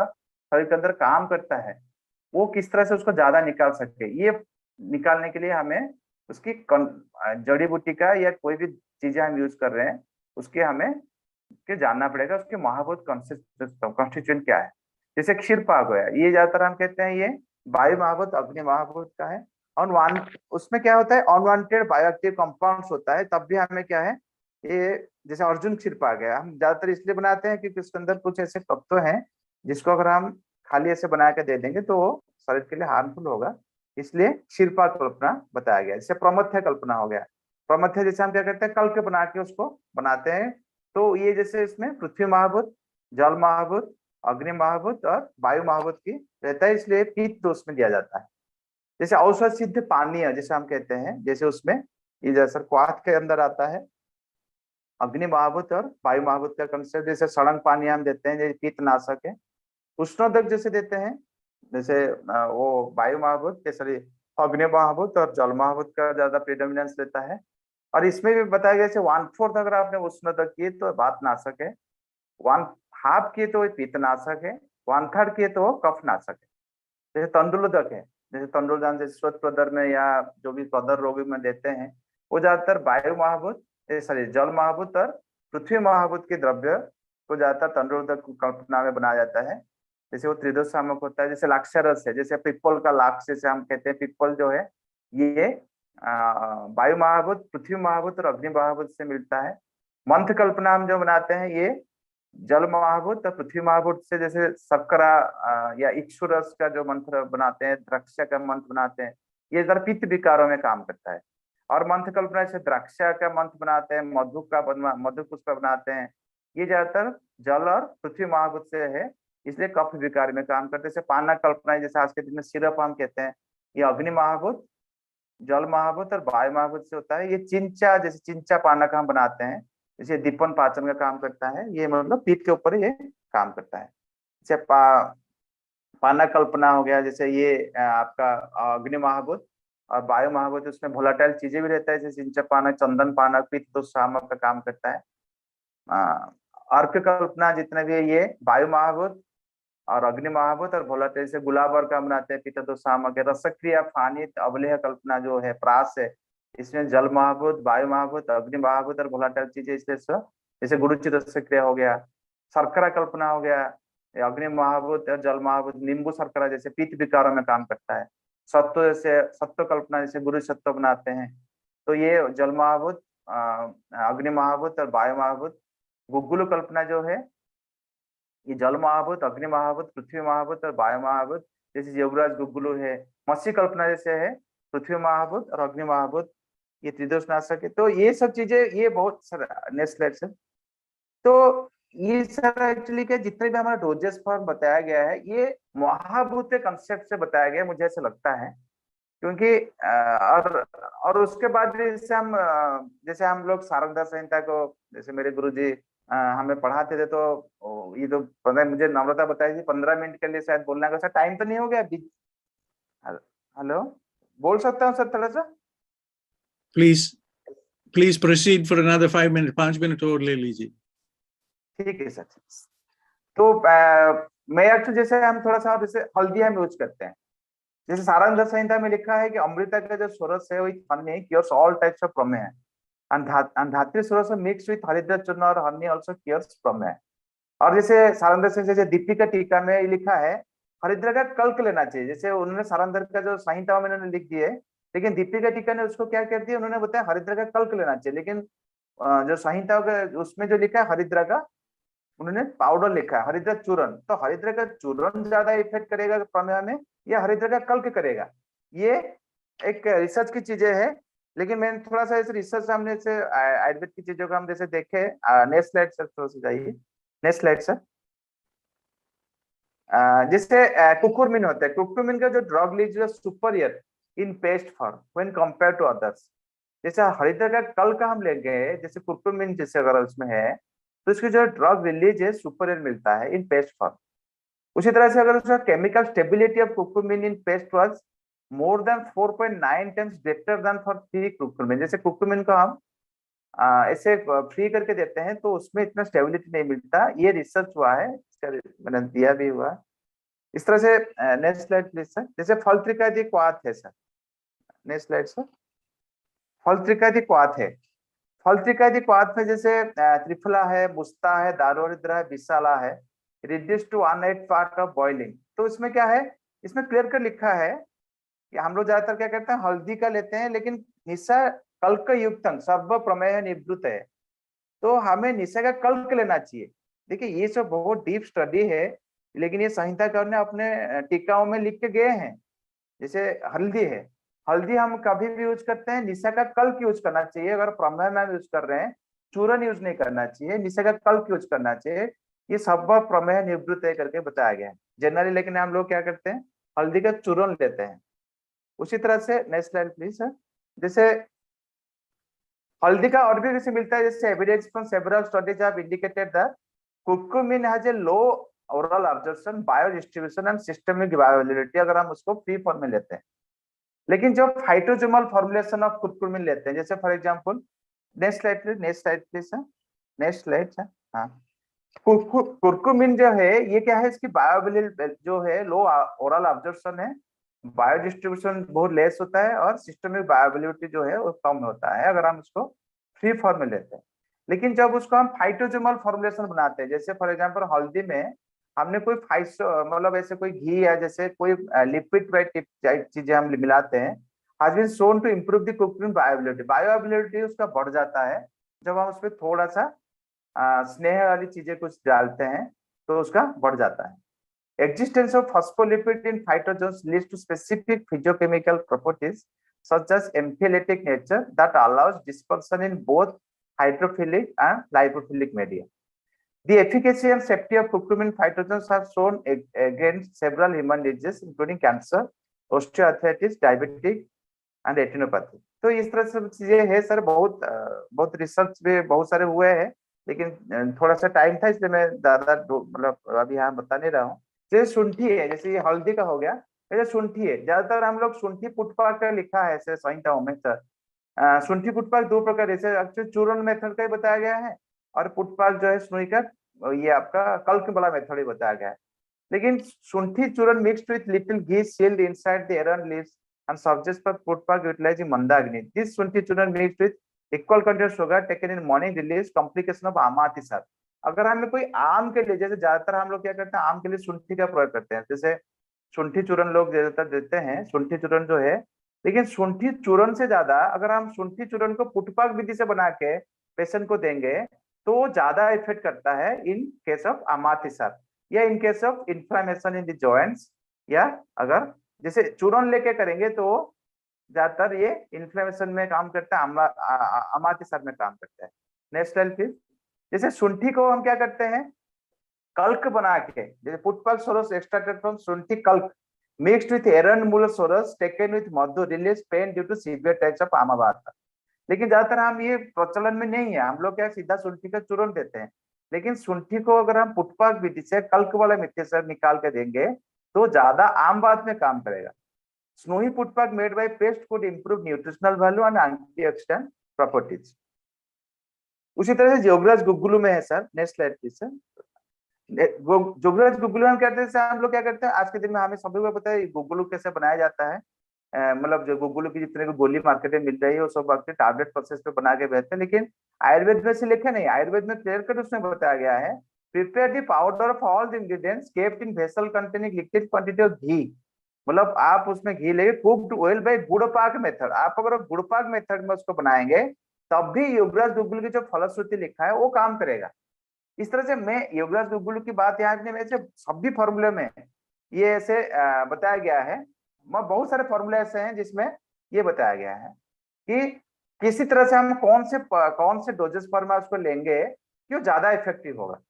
शरीर के अंदर काम करता है, वो किस तरह से उसको ज्यादा निकाल सके, ये निकालने के लिए हमें उसकी जड़ी बूटी का या कोई भी चीजें हम यूज कर रहे हैं उसके हमें के जानना पड़ेगा, उसके महाभूत कॉन्स्टिट्यूएंट क्या है। जैसे क्षीरपाक है, ये ज्यादातर हम कहते हैं ये वायु महाभूत अग्नि महाभूत का है, और उसमें क्या होता है अनवांटेड बायोएक्टिव कंपाउंड्स होता है, तब भी हमें क्या है ये जैसे अर्जुन क्षीरपाक है, हम ज्यादातर इसलिए बनाते हैं क्योंकि उसके अंदर कुछ ऐसे तत्व हैं जिसको अगर हम खाली ऐसे बना के दे देंगे तो वो शरीर के लिए हार्मफुल होगा, इसलिए क्षीरपाक कल्पना बताया गया। जैसे प्रमथ्य कल्पना हो गया, प्रमथ्य जैसे हम क्या करते हैं कल के बना के उसको बनाते हैं, तो ये जैसे इसमें पृथ्वी महाभूत, जल महाभूत, अग्नि महाभूत और वायु महाभूत की रहता है, इसलिए पित्त दोष में दिया जाता है। जैसे औषध सिद्ध पानीय जैसे हम कहते हैं, जैसे उसमें ये जैसे क्वाथ के अंदर आता है अग्नि महाभूत और वायु महाभूत का कंसेप्ट। जैसे सड़ंग पानी हम देते हैं, जैसे पित्तनाशक है। उष्णोदक जैसे देते हैं, जैसे वो वायु महाभूत के सॉरी अग्नि महाभूत और जल महाभूत का ज्यादा प्रेडोमिनेंस रहता है। और इसमें भी बताया गया 1/4 अगर आपने उष्णोदक किए तो वातनाशक है, 1/2 किए तो पित्तनाशक है, 1/3 किए तो कफनाशक है। जैसे तंडुलोदक है, जैसे तंडुलदान जैसे श्वेत प्रदर में या जो भी प्रदर रोगी में देते हैं, वो ज्यादातर वायु महाभूत सॉरी जल महाभूत और पृथ्वी महाभूत के द्रव्य को ज्यादातर तंडुलोदक कल्पना में बनाया जाता है। जैसे वो त्रिदोष सामक होता है, जैसे लाक्षारस है, जैसे पिप्पल का लाक्ष, जैसे हम कहते हैं पिप्पल जो है ये वायु महाभूत, पृथ्वी महाभूत और अग्नि महाभूत से मिलता है। मंत्र कल्पना हम जो बनाते हैं ये जल महाभूत और पृथ्वी महाभूत से, जैसे शर्करा या इक्षुरस का जो मंत्र बनाते हैं, द्राक्षा का मंत्र बनाते हैं, ये जरा पित्त विकारों में काम करता है। और मंत्र कल्पना से द्राक्षा का मंत्र बनाते हैं, मधु पुष्प बनाते हैं, ये ज्यादातर जल और पृथ्वी महाभूत से है, इसलिए कफ विकार में काम करते हैं। जैसे पाना कल्पना जैसे आज के दिन में सिरप हम कहते हैं, ये अग्नि महाभूत, जल महाभूत और वायु महाभूत से होता है। ये चिंचा, जैसे चिंचा पाना का हम बनाते हैं, जैसे दीपन पाचन का काम करता है, ये मतलब पीठ के ऊपर ये काम करता है। जैसे पाना कल्पना हो गया, जैसे ये आपका अग्नि महाभूत और वायु महाभूत, उसमें वोलेटाइल चीजें भी रहता है, जैसे चिंचा पाना, चंदन पाना, पित्त दोष शामक का काम करता है। अर्क कल्पना जितने भी है ये वायु महाभूत और अग्नि महाभूत और वोलेटाइल से गुलाब और का बनाते हैं, पित्त दोष शामक। रसक्रिया फानित अवलेह कल्पना जो है प्रास है, इसमें जल महाभूत, वायु महाभूत, अग्नि महाभूत और वोलेटाइल चीजें, इसलिए जैसे गुरुचित रसक्रिया हो गया। शर्करा कल्पना हो गया, अग्नि महाभूत और जल महाभूत। नींबू शर्करा जैसे पित्त विकारों में काम करता है। सत्व, जैसे सत्व कल्पना जैसे गुरु सत्व बनाते हैं, तो ये जल महाभूत, अग्नि महाभूत और वायु महाभूत। गुग्गुलु कल्पना जो है ये जल महाभूत, अग्नि महाभूत, पृथ्वी महाभूत और वायु महाभूत, जैसे युवराज गुग्गुलु है। मत्स्य कल्पना जैसे है पृथ्वी महाभूत और अग्नि महाभूत, ये त्रिदोष नाशक है। तो ये सब चीजें, ये बहुत सारा नेक्स्ट स्लाइड से, तो ये सारा एक्चुअली क्या जितने भी हमारा डोजेस फॉर्म बताया गया है ये महाभूत के कंसेप्ट से बताया गया है, मुझे ऐसा लगता है। क्योंकि और उसके बाद जैसे हम लोग सारंगधर संहिता को, जैसे मेरे गुरुजी हमें पढ़ाते थे, तो ये तो मुझे नम्रता बताई थी 15 मिनट के लिए शायद बोलना का, टाइम तो नहीं हो गया? हेलो, बोल सकता हूँ सर थोड़ा सा? Please proceed for another 5 minute, 5 minute और ले लीजिए। ठीक है सर। तो मैं एक्चुअली जैसे हम थोड़ा सा जैसे हल्दी हम यूज करते हैं, जैसे सारंगधर संहिता में लिखा है कि अमृता का जो सोरस है with honey cures all types of प्रमेय, एंड धात्री सोरस मिक्स विथ हरिद्रा चूर्ण और हनी आल्सो क्योर्स प्रमेय। और जैसे सारंगधर संहिता जैसे दीपिका टीका में लिखा है हरिद्रा का कल्क लेना चाहिए। जैसे उन्होंने सारंगधर का जो संहिता में उन्होंने लिख दिए, लेकिन दीपिका टीका ने उसको क्या कर दिया, उन्होंने बताया हरिद्रा का कल्क लेना चाहिए। लेकिन जो संहिता उसमें जो लिखा है हरिद्रा का, उन्होंने पाउडर लिखा है हरिद्रा चूर्ण। तो हरिद्रा का चूर्ण ज्यादा इफेक्ट करेगा प्रमेय में या हरिद्रा का कल्क करेगा? ये एक रिसर्च की चीजें है, लेकिन मैंने थोड़ा सा इस रिसर्च हमने से आयुर्वेद की चीजों को हम जैसे देखे। नेक्स्ट स्लाइड सर, थोड़ा सा जाइए, नेक्स्ट स्लाइड सर। जैसे कुकुरमिन होता है, कुकुरमिन का जो drug lies superior in paste form when compare to others. जैसे हरिद्रा का कल्क हम ले गए, जैसे कुकुरमिन जैसे अगर उसमें है तो इसकी जो ड्रग रिलीज है सुपरियर मिलता है इन पेस्ट फॉर्म। उसी तरह से अगर उसका chemical stability of curcumin in paste was more than 4.9 times greater than for free curcumin. जैसे कुकुरमिन को हम ऐसे फ्री करके देते हैं तो उसमें इतना स्टेबिलिटी नहीं मिलता, ये रिसर्च हुआ है, मैंने दिया भी हुआ है इस तरह से। Next slide please sir. जैसे फल त्रिकादि क्वाथ है सर, नेक्स्ट स्लाइड सर। फल त्रिकादि क्वाथ है, फल त्रिकादि क्वाथ में जैसे त्रिफला है, मुस्ता है, दारुहरिद्रा है, विशाला है, reduce to 1/8 part of boiling. तो इसमें क्या है, इसमें क्लियर कर लिखा है कि हम लोग ज्यादातर क्या करते हैं हल्दी का लेते हैं, लेकिन निशा कल्क युक्त सर्व प्रमेय निवृत्त है, तो हमें निशा का कल्क लेना चाहिए। देखिए ये सब बहुत डीप स्टडी है, लेकिन ये संहिताकार ने अपने टीकाओं में लिख के गए हैं। जैसे हल्दी है, हल्दी हम कभी भी यूज करते हैं, निशा का कल्क यूज करना चाहिए। अगर प्रमेय में यूज कर रहे हैं, चूर्ण यूज नहीं करना चाहिए, निशा का कल्क यूज करना चाहिए। ये सब प्रमेय निवृत्त है करके बताया गया है जनरली, लेकिन हम लोग क्या करते हैं हल्दी का चूर्ण लेते हैं। उसी तरह से नेक्स्ट स्लाइड प्लीज सर। जैसे हल्दी का और भी जैसे मिलता है, जैसे evidence from several studies have indicated that curcumin has a low oral absorption, bio distribution and systemic bioavailability, अगर हम उसको फ्री फॉर्म में लेते हैं। लेकिन जब फाइटोजोमल फॉर्मुलेशन ऑफ कुकुरमिन लेते हैं, जैसे for example next slide please sir, next slide sir. हाँ, कुकुरमिन जो है ये क्या है, इसकी बायोअवेलेबिलिटी जो है लो ओरल एब्जॉर्प्शन है, बायो डिस्ट्रीब्यूशन बहुत लेस होता है, और सिस्टमिक बायोअवेलेबिलिटी जो है वो कम होता है अगर हम उसको फ्री फॉर्म में लेते हैं। लेकिन जब उसको हम फाइटोजोमल फॉर्मुलेशन बनाते हैं, जैसे फॉर एग्जांपल हल्दी में हमने कोई 500 मतलब ऐसे कोई घी या जैसे कोई लिपिड टाइप चीजें हम मिलाते हैं, has been shown to improve the cooking viability. Bioavailability उसका बढ़ जाता है जब हम उसमें थोड़ा सा स्नेह वाली चीजें कुछ डालते हैं, तो उसका बढ़ जाता है। Existence of phospholipid in phytogens leads to specific physiochemical properties such as emphyletic nature that allows dispersion in both hydrophilic and lipophilic media. The efficacy and safety of curcumin phytogens have shown against several human diseases including cancer, osteoarthritis, diabetic and retinopathy. तो इस तरह से चीजें है sir, बहुत research भी बहुत सारे हुए हैं, लेकिन थोड़ा सा टाइम था इसलिए मैं ज्यादा मतलब अभी यहाँ बता नहीं रहा हूँ। जैसे शुंठी है, जैसे ये हल्दी का हो गया, जैसे शुंठी है, ज्यादातर हम लोग शुंठी पुटपाक का लिखा है ऐसे संहिताओं में सर। शुंठी पुटपाक दो प्रकार, जैसे एक्चुअली चूर्ण मेथड का ही बताया गया है, और पुटपाक जो है सुई का ये आपका कल्क वाला मेथड ही बताया गया है। लेकिन शुंठी चूर्ण mixed with little ghee sealed inside the एरन लीव्स and subjects for पुटपाक utilizing मंदाग्नि. This शुंठी चूर्ण mixed with equal content sugar taken in morning release complication of अमातिसार. अगर हमें कोई आम के लिए, जैसे ज्यादातर हम लोग क्या करते हैं, आम के लिए शुंठी का प्रयोग करते हैं, जैसे शुंठी चूर्ण लोग ज्यादातर देते हैं, शुंठी चूर्ण जो है, लेकिन शुंठी चूर्ण से ज्यादा अगर हम शुंठी चूर्ण को पुटपाक विधि से बना के पेशेंट को देंगे तो ज्यादा इफेक्ट करता है इन केस ऑफ अमातिसार या in case of inflammation in the joints, या अगर जैसे चूर्ण लेके करेंगे तो ज्यादातर ये इन्फ्लेमेशन में काम करता है, अमातिसार में काम करता है। Next slide please. जैसे शुंठी को हम क्या करते हैं, कल्क बना के, जैसे पुटपाक सोरस एक्सट्रैक्टेड फ्रॉम शुंठी कल्क mixed with erandmool swaras taken with madhu release pain due to severe types of amavata. लेकिन ज्यादातर हम ये प्रचलन में नहीं है, हम लोग क्या सीधा शुंठी का चूर्ण देते हैं, लेकिन शुंठी को अगर हम पुटपाक विधि से कल्क वाला मिक्सचर निकाल के देंगे तो ज्यादा आम बात में काम करेगा। Snuhi putpak made by paste could improve nutritional value and antioxidant properties. उसी तरह से जोगराज गुग्गुलू में है sir. Next slide please sir. Yograj Guggulu हम कहते हैं, हम लोग क्या करते हैं, आज के दिन में हमें सभी को पता है गुग्गुलू कैसे बनाया जाता है। मतलब जो गुग्गुलू की जितने भी गोली मार्केट में मिल रही है वो सब आपके टैबलेट प्रोसेस पे बना के बेचते हैं, लेकिन आयुर्वेद में से लिखे नहीं, आयुर्वेद में क्लियर कट उसमें बताया गया है, prepare the powder of all the ingredients kept in vessel containing liquid quantity of ghee. मतलब आप उसमें घी लेके कुक्ड ऑयल बाय गुड़पाक मेथड, आप अगर गुड़पाक मेथड में उसको बनाएंगे तब भी योगराज गुग्गुलू की जो फलश्रुति लिखा है वो काम करेगा। इस तरह से मैं योगराज गुग्गुलू की बात यहाँ में ऐसे सभी फॉर्मूले में ये ऐसे बताया गया है, बहुत सारे फॉर्मूले ऐसे हैं जिसमें ये बताया गया है कि किसी तरह से हम कौन से डोजेस पर में उसको लेंगे कि वो ज्यादा इफेक्टिव होगा।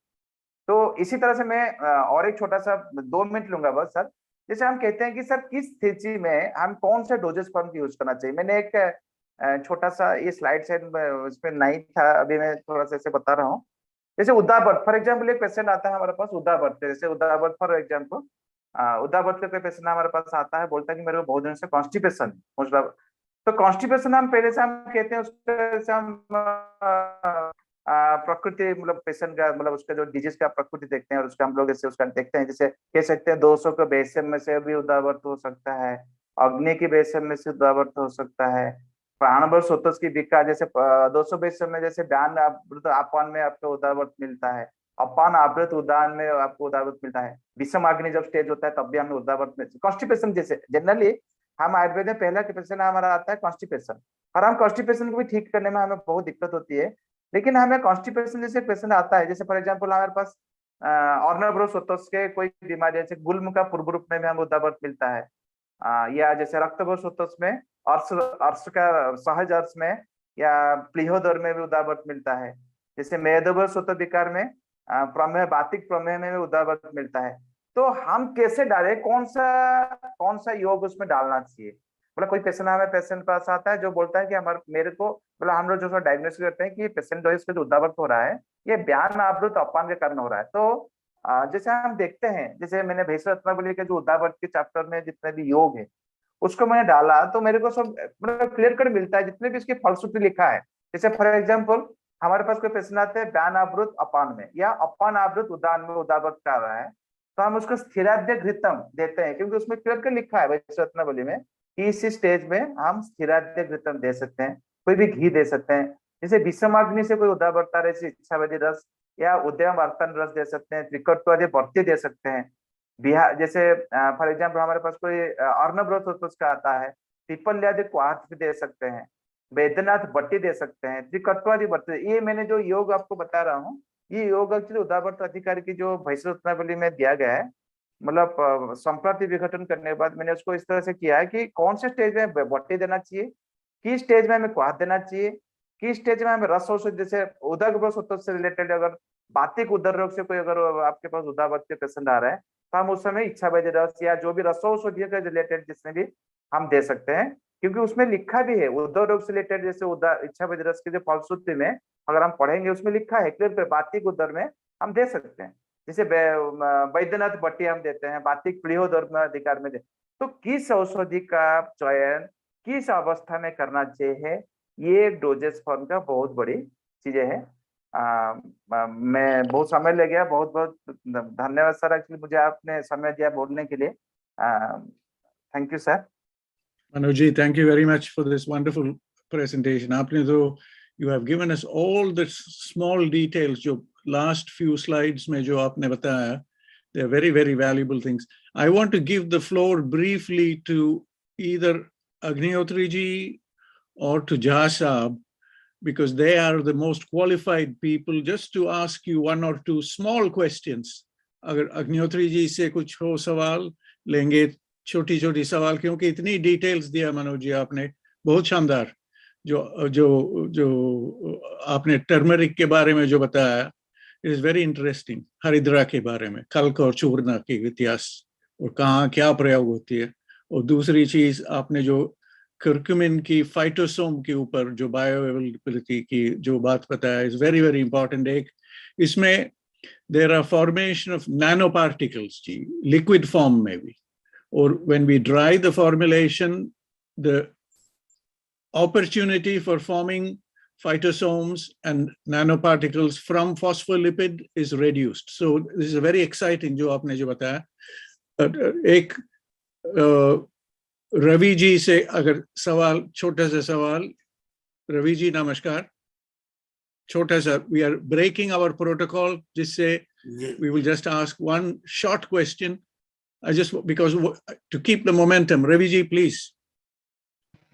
तो इसी तरह से मैं और एक छोटा सा 2 मिनट लूंगा बस सर। जैसे हम कहते हैं कि सर किस स्थिति में हम कौन से डोजेस फॉर्म यूज करना चाहिए, मैंने एक छोटा सा ये स्लाइड सेट उसमें नहीं था, अभी मैं थोड़ा सा ऐसे बता रहा हूँ। जैसे उदाबर्त फॉर एग्जाम्पल, एक पेशेंट आता है हमारे पास उदाबर्त, जैसे उदाबर्त फॉर एग्जाम्पल, उदाबर्त का कोई पेशेंट हमारे पास आता है, बोलता है कि मेरे को बहुत दिन से कॉन्स्टिपेशन है। तो कॉन्स्टिपेशन हम पहले से हम कहते हैं उसके हम प्रकृति मतलब पेशेंट का मतलब उसका जो डिजीज का प्रकृति देखते हैं और उसका हम लोग ऐसे उसका देखते हैं, जैसे कह सकते हैं 200 के बेसम में से भी उदाबर्त हो सकता है, अग्नि की बेसम में से उदाबर्त हो सकता है, प्राणवर सोतस की विकार, जैसे 200 बेसम में जैसे डान आपान में आपको उदाबर्त मिलता है, अपान आवृत उदान में आपको उदाबर्त मिलता है, विषम अग्नि जब स्टेज होता है तब भी हमें उदाबर्त मिलता है। कॉन्स्टिपेशन जैसे जनरली हम आयुर्वेद में पहला पेशेंट हमारा आता है कॉन्स्टिपेशन, और हम कॉन्स्टिपेशन को भी ठीक करने में हमें बहुत दिक्कत होती है, लेकिन हमें कॉन्स्टिपेशन जैसे पेशेंट आता है, जैसे फॉर एग्जांपल हमारे पास अर्णवरोसोतस के कोई बीमारी, जैसे गुल्म का पूर्व रूप में हमें उदाबर्त मिलता है, या जैसे रक्तवरोसोतस में अर्श का सहज अर्श में या प्लीहोदर में भी उदाबर्त मिलता है, जैसे मेदोवरोसोत विकार में प्रमेह बातिक प्रमेह में भी उदाबर्त मिलता है। तो हम कैसे डालें, कौन सा योग उसमें डालना चाहिए। मतलब कोई पेशेंट हमें पेशेंट पास आता है जो बोलता है कि मेरे को मतलब हम लोग जो डायग्नोसिस करते हैं कि पेशेंट जो उदाबर्त हो रहा है ये ब्यान आवृत अपान के कारण हो रहा है। तो जैसे हम देखते हैं, जैसे मैंने भेषज रत्नावली के जो उदाबर्त के चैप्टर में जितने भी योग है उसको मैंने डाला तो मेरे को सब मतलब क्लियर कट मिलता है, जितने भी इसकी फलश्रुति लिखा है। जैसे फॉर एग्जाम्पल हमारे पास कोई पेशेंट आते हैं ब्यान आवृत अपान में या अपान आवृत उदान में उदाबर्त कर रहा है, तो हम उसको स्थिराद्य घृतम देते हैं, क्योंकि उसमें क्लियर कट लिखा है भेषज रत्नावली में कि इसी स्टेज में हम स्थिराद्य घृतम दे सकते हैं, कोई भी घी दे सकते हैं। जैसे विषमाग्नि से कोई उदाबर्त आ रहा है, इच्छावती रस या उद्यमवर्तन रस दे सकते हैं, त्रिकट्वादी वर्ती दे सकते हैं। बिहार जैसे फॉर एग्जाम्पल हमारे पास कोई अर्णव रस उसका आता है, पिपल्यादि क्वाथ दे सकते हैं, वैद्यनाथ बट्टी दे सकते हैं, त्रिकट्वादी वर्ती। ये मैंने जो योग आपको बता रहा हूँ, ये योग एक्चुअली उदावर्त अधिकारी की जो भैंसरत्नावली में दिया गया है। मतलब संप्रति विघटन करने के बाद मैंने उसको इस तरह से किया है कि कौन से स्टेज में बट्टी देना चाहिए, किस स्टेज में हमें क्वाथ देना चाहिए, किस स्टेज में हमें रस औषधि, जैसे उदर रस से रिलेटेड अगर बातिक उदर रोग से कोई अगर आपके पास उदावत के पेशेंट आ रहा है, तो हम उस समय इच्छा वैद्य रस या जो भी रस औषधि के रिलेटेड जिसमें भी हम दे सकते हैं, क्योंकि उसमें लिखा भी है उदर रोग से रिलेटेड। जैसे इच्छा वैद्य रस की जो फलश्रुति में अगर हम पढ़ेंगे उसमें लिखा है क्लियर, बातिक उदर में हम दे सकते हैं। जैसे वैद्यनाथ बट्टी हम देते हैं, बातिक पीढ़ोदर अधिकार में दे। तो किस औषधि का चयन किस अवस्था में करना चाहिए, ये डोजेस फॉर्म का बहुत बड़ी चीजें है। मैं बहुत समय ले गया, बहुत बहुत धन्यवाद सर, एक्चुअली मुझे आपने समय दिया बोलने के लिए। Thank you sir. Manoj ji, thank you very much for this wonderful presentation. आपने तो you have given us all the small details जो last few slides में जो आपने बताया, they are very very valuable things. I want to give the floor briefly to either Agnihotri ji or to Jha Saab, because they are the most qualified people, just to ask you one or two small questions. अगर अग्निहोत्री जी से कुछ हो सवाल लेंगे, छोटी छोटी सवाल, क्योंकि इतनी डिटेल्स दिया मनोज जी आपने, बहुत शानदार। जो जो जो आपने टर्मरिक के बारे में जो बताया, इट इज वेरी इंटरेस्टिंग। हरिद्रा के बारे में, कल्क और चूर्ण के इतिहास और कहाँ क्या प्रयोग होती है। और दूसरी चीज आपने जो कर्क्यूमिन की फाइटोसोम के ऊपर जो बायोअवेलेबिलिटी की जो बात बताया, इज वेरी वेरी इंपॉर्टेंट। एक इसमें there are formation of nanoparticles ji, liquid form में भी, or when we dry the formulation, the opportunity for forming phytosomes and nanoparticles from phospholipid is reduced. So this is a very exciting जो आपने जो बताया। एक रवि जी से अगर सवाल, छोटा सा सवाल। रवि जी नमस्कार। छोटा सा, we are breaking our protocol, जिससे we will just ask one short question. I just, because to keep the momentum, Ravi ji, please.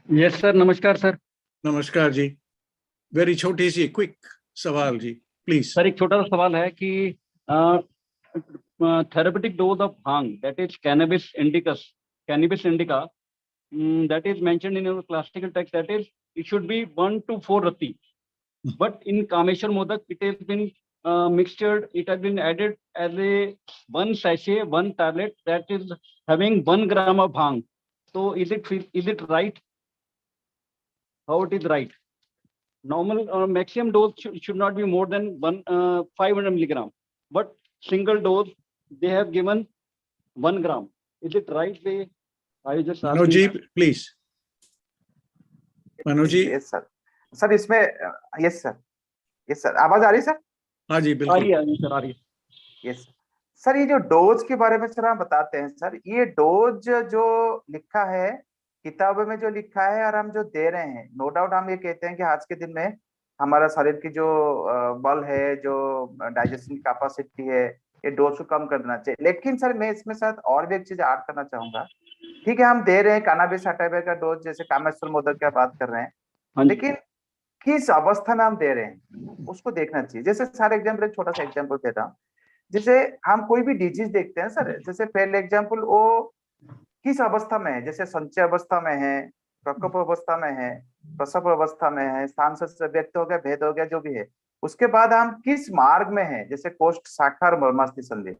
Yes sir, नमस्कार सर। नमस्कार जी। Very छोटी सी quick सवाल जी, please. सर एक छोटा सा सवाल है कि therapeutic dose of bhang, that is cannabis indica, that is mentioned in your classical text, that is it should be 1 to 4 rati. But in Kameshwar Modak, it has been mixtured, it has been added as a 1 sachet, 1 tablet that is having 1 gram of bhang. So is it right? How it is right? Normal maximum dose should not be more than 500 milligram. But single dose, they have given 1 gram. Is it right way? I just asking. Manoj ji, please. Manoj ji. Yes sir. Sir इसमें yes sir आवाज आ रही है sir? हाँ जी बिल्कुल आ रही है sir, आ रही है। यस सर, ये जो डोज के बारे में सर हम बताते हैं सर, ये डोज जो लिखा है किताबों में, जो लिखा है और हम जो दे रहे हैं, नो डाउट हम ये कहते हैं कि आज के दिन में हमारा शरीर की जो बल है, जो डाइजेशन कैपेसिटी है, ये डोज को कम कर देना चाहिए। लेकिन सर मैं इसमें साथ और भी एक चीज ऐड करना चाहूंगा। ठीक है, हम दे रहे हैं कैनाबिस सटाइवा का डोज, जैसे कामेश्वर मोदक की बात कर रहे हैं, लेकिन किस अवस्था में हम दे रहे हैं उसको देखना चाहिए। जैसे सारे एग्जाम्पल, एक छोटा सा एग्जाम्पल देता हूँ। जैसे हम कोई भी डिजीज देखते हैं सर, जैसे पहले एग्जाम्पल वो किस अवस्था में है, जैसे संचय अवस्था में है, प्रकोप अवस्था में है, प्रसव अवस्था में है, स्थान से व्यक्त हो गया, भेद हो गया, जो भी है। उसके बाद हम किस मार्ग में है, जैसे कोष्ठ शाखा और मर्मास्थि संधि,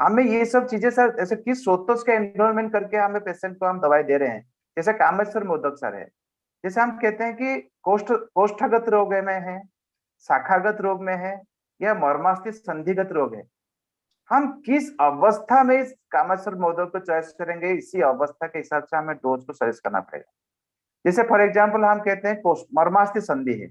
हमें ये सब चीजें सर ऐसे किस स्रोतों के एनरोलमेंट करके हमें पेशेंट को हम दवाई दे रहे हैं। जैसे कामेश्वर मोदक सर है, जैसे हम कहते हैं कि कोष्ठगत रोग में है, शाखागत रोग में है, या मर्मास्थि संधिगत रोग है, हम किस अवस्था में इस कामेश्वर मोदक को चॉइस करेंगे, इसी अवस्था के हिसाब से हमें डोज को सजेस्ट करना पड़ेगा। जैसे फॉर एग्जांपल हम कहते हैं मर्मास्थि संधि है,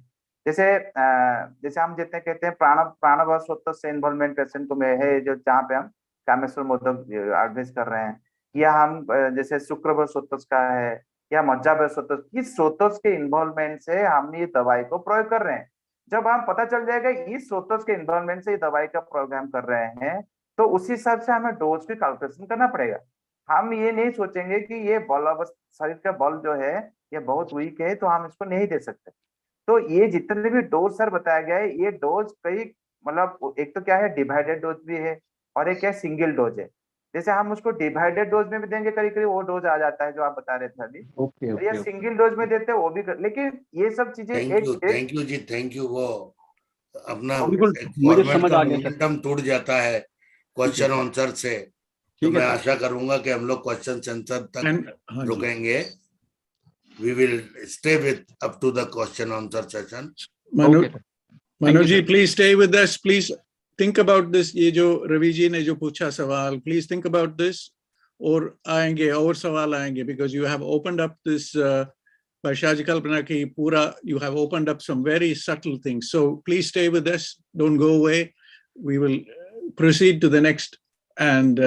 जैसे हम जितने कहते हैं प्राणवायु स्रोत से इन्वॉल्वमेंट पेशेंट को में है, जो जहाँ पे हम कामेश्वर मोदक एडवाइस कर रहे हैं, या हम जैसे शुक्रवार स्रोत का है, या मज्जावय स्रोत, किस स्रोत के इन्वॉल्वमेंट से हम ये दवाई को प्रयोग कर रहे हैं। जब हम पता चल जाएगा इस स्रोतों के इन्वायरमेंट से ये दवाई का प्रोग्राम कर रहे हैं, तो उसी हिसाब से हमें डोज की कैलकुलेशन करना पड़ेगा। हम ये नहीं सोचेंगे कि ये बल शरीर का बल जो है ये बहुत वीक है तो हम इसको नहीं दे सकते। तो ये जितने भी डोज सर बताया गया है, ये डोज कई मतलब एक तो क्या है डिवाइडेड डोज भी है और एक क्या सिंगल डोज है। जैसे हम उसको डिवाइडेड डोज में भी देंगे करीब करीब वो डोज आ जाता है जो आप बता रहे थे अभी, ओके और या ओके सिंगल डोज में देते हैं वो भी लेकिन ये सब चीजें थैंक यू जी, थैंक यू। वो अपना बिल्कुल मुझे फॉर्मेट समझ का आ गया सर। मोमेंटम टूट जाता है क्वेश्चन आंसर से, तो ठीक है मैं सर। आशा करूंगा कि हम लोग क्वेश्चन आंसर तक And हाँ जी, रुकेंगे। We will stay with up to the question answer session. Manu, Okay, sir. Thank Manu you, ji, sir. please stay with us. Please think about this. ये जो रवि जी ने जो पूछा सवाल, please think about this. और आएंगे और सवाल आएंगे because you have opened up this वैशाजी कल्पना की पूरा, you have opened up some very subtle things. So please stay with us. Don't go away. We will proceed to the next and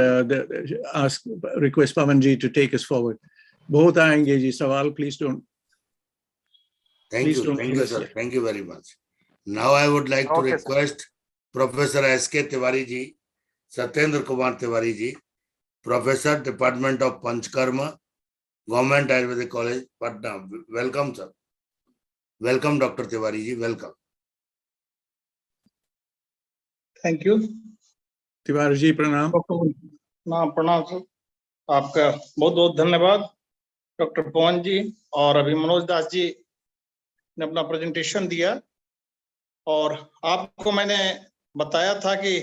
request Pavan ji to take us forward. बहुत आएंगे जी सवाल. Please don't. Thank Please you, don't thank leave you, us sir. here. Thank you very much. Now I would like to Okay, sir. request Professor S.K. Tiwari ji, Satyendra Kumar Tiwari ji, Professor, Department of Panchkarma, Government Ayurvedic College, Patna. Welcome, sir. Welcome, Dr. Tiwari ji. Welcome. Thank you Tiwari ji प्रणाम। प्रणाम sir, आपका बहुत बहुत धन्यवाद doctor पवन जी। और अभी मनोज दास जी ने अपना प्रेजेंटेशन दिया और आपको मैंने बताया था कि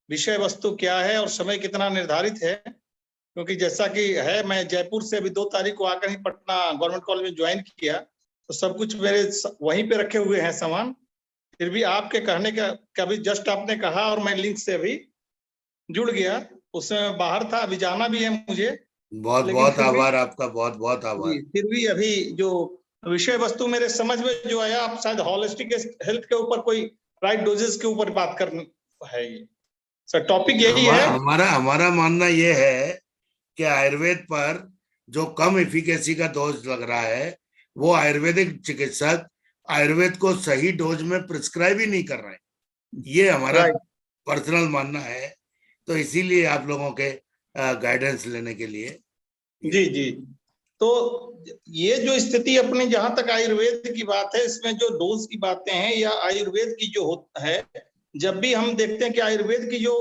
विषय वस्तु क्या है और समय कितना निर्धारित है, क्योंकि जैसा कि है मैं जयपुर से अभी 2 तारीख को आकर ही पटना गवर्नमेंट कॉलेज में ज्वाइन किया, तो सब कुछ मेरे वहीं पे रखे हुए हैं सामान। फिर भी आपके कहने का कभी जस्ट आपने कहा और मैं लिंक से अभी जुड़ गया, उसमें बाहर था, अभी जाना भी है मुझे। बहुत बहुत आभार आपका, बहुत बहुत आभार। फिर भी अभी जो विषय वस्तु मेरे समझ में जो आया, आप शायद होलिस्टिक हेल्थ के ऊपर कोई राइट डोजेस के ऊपर बात करना है। ये सर टॉपिक यही है। हमारा मानना ये है कि आयुर्वेद पर जो कम एफिकेसी का डोज लग रहा है, वो आयुर्वेदिक चिकित्सक आयुर्वेद को सही डोज में प्रिस्क्राइब ही नहीं कर रहे हैं। ये हमारा पर्सनल मानना है, तो इसीलिए आप लोगों के गाइडेंस लेने के लिए। जी जी, तो ये जो स्थिति अपनी जहां तक आयुर्वेद की बात है, इसमें जो डोज की बातें हैं या आयुर्वेद की जो है, जब भी हम देखते हैं कि आयुर्वेद की जो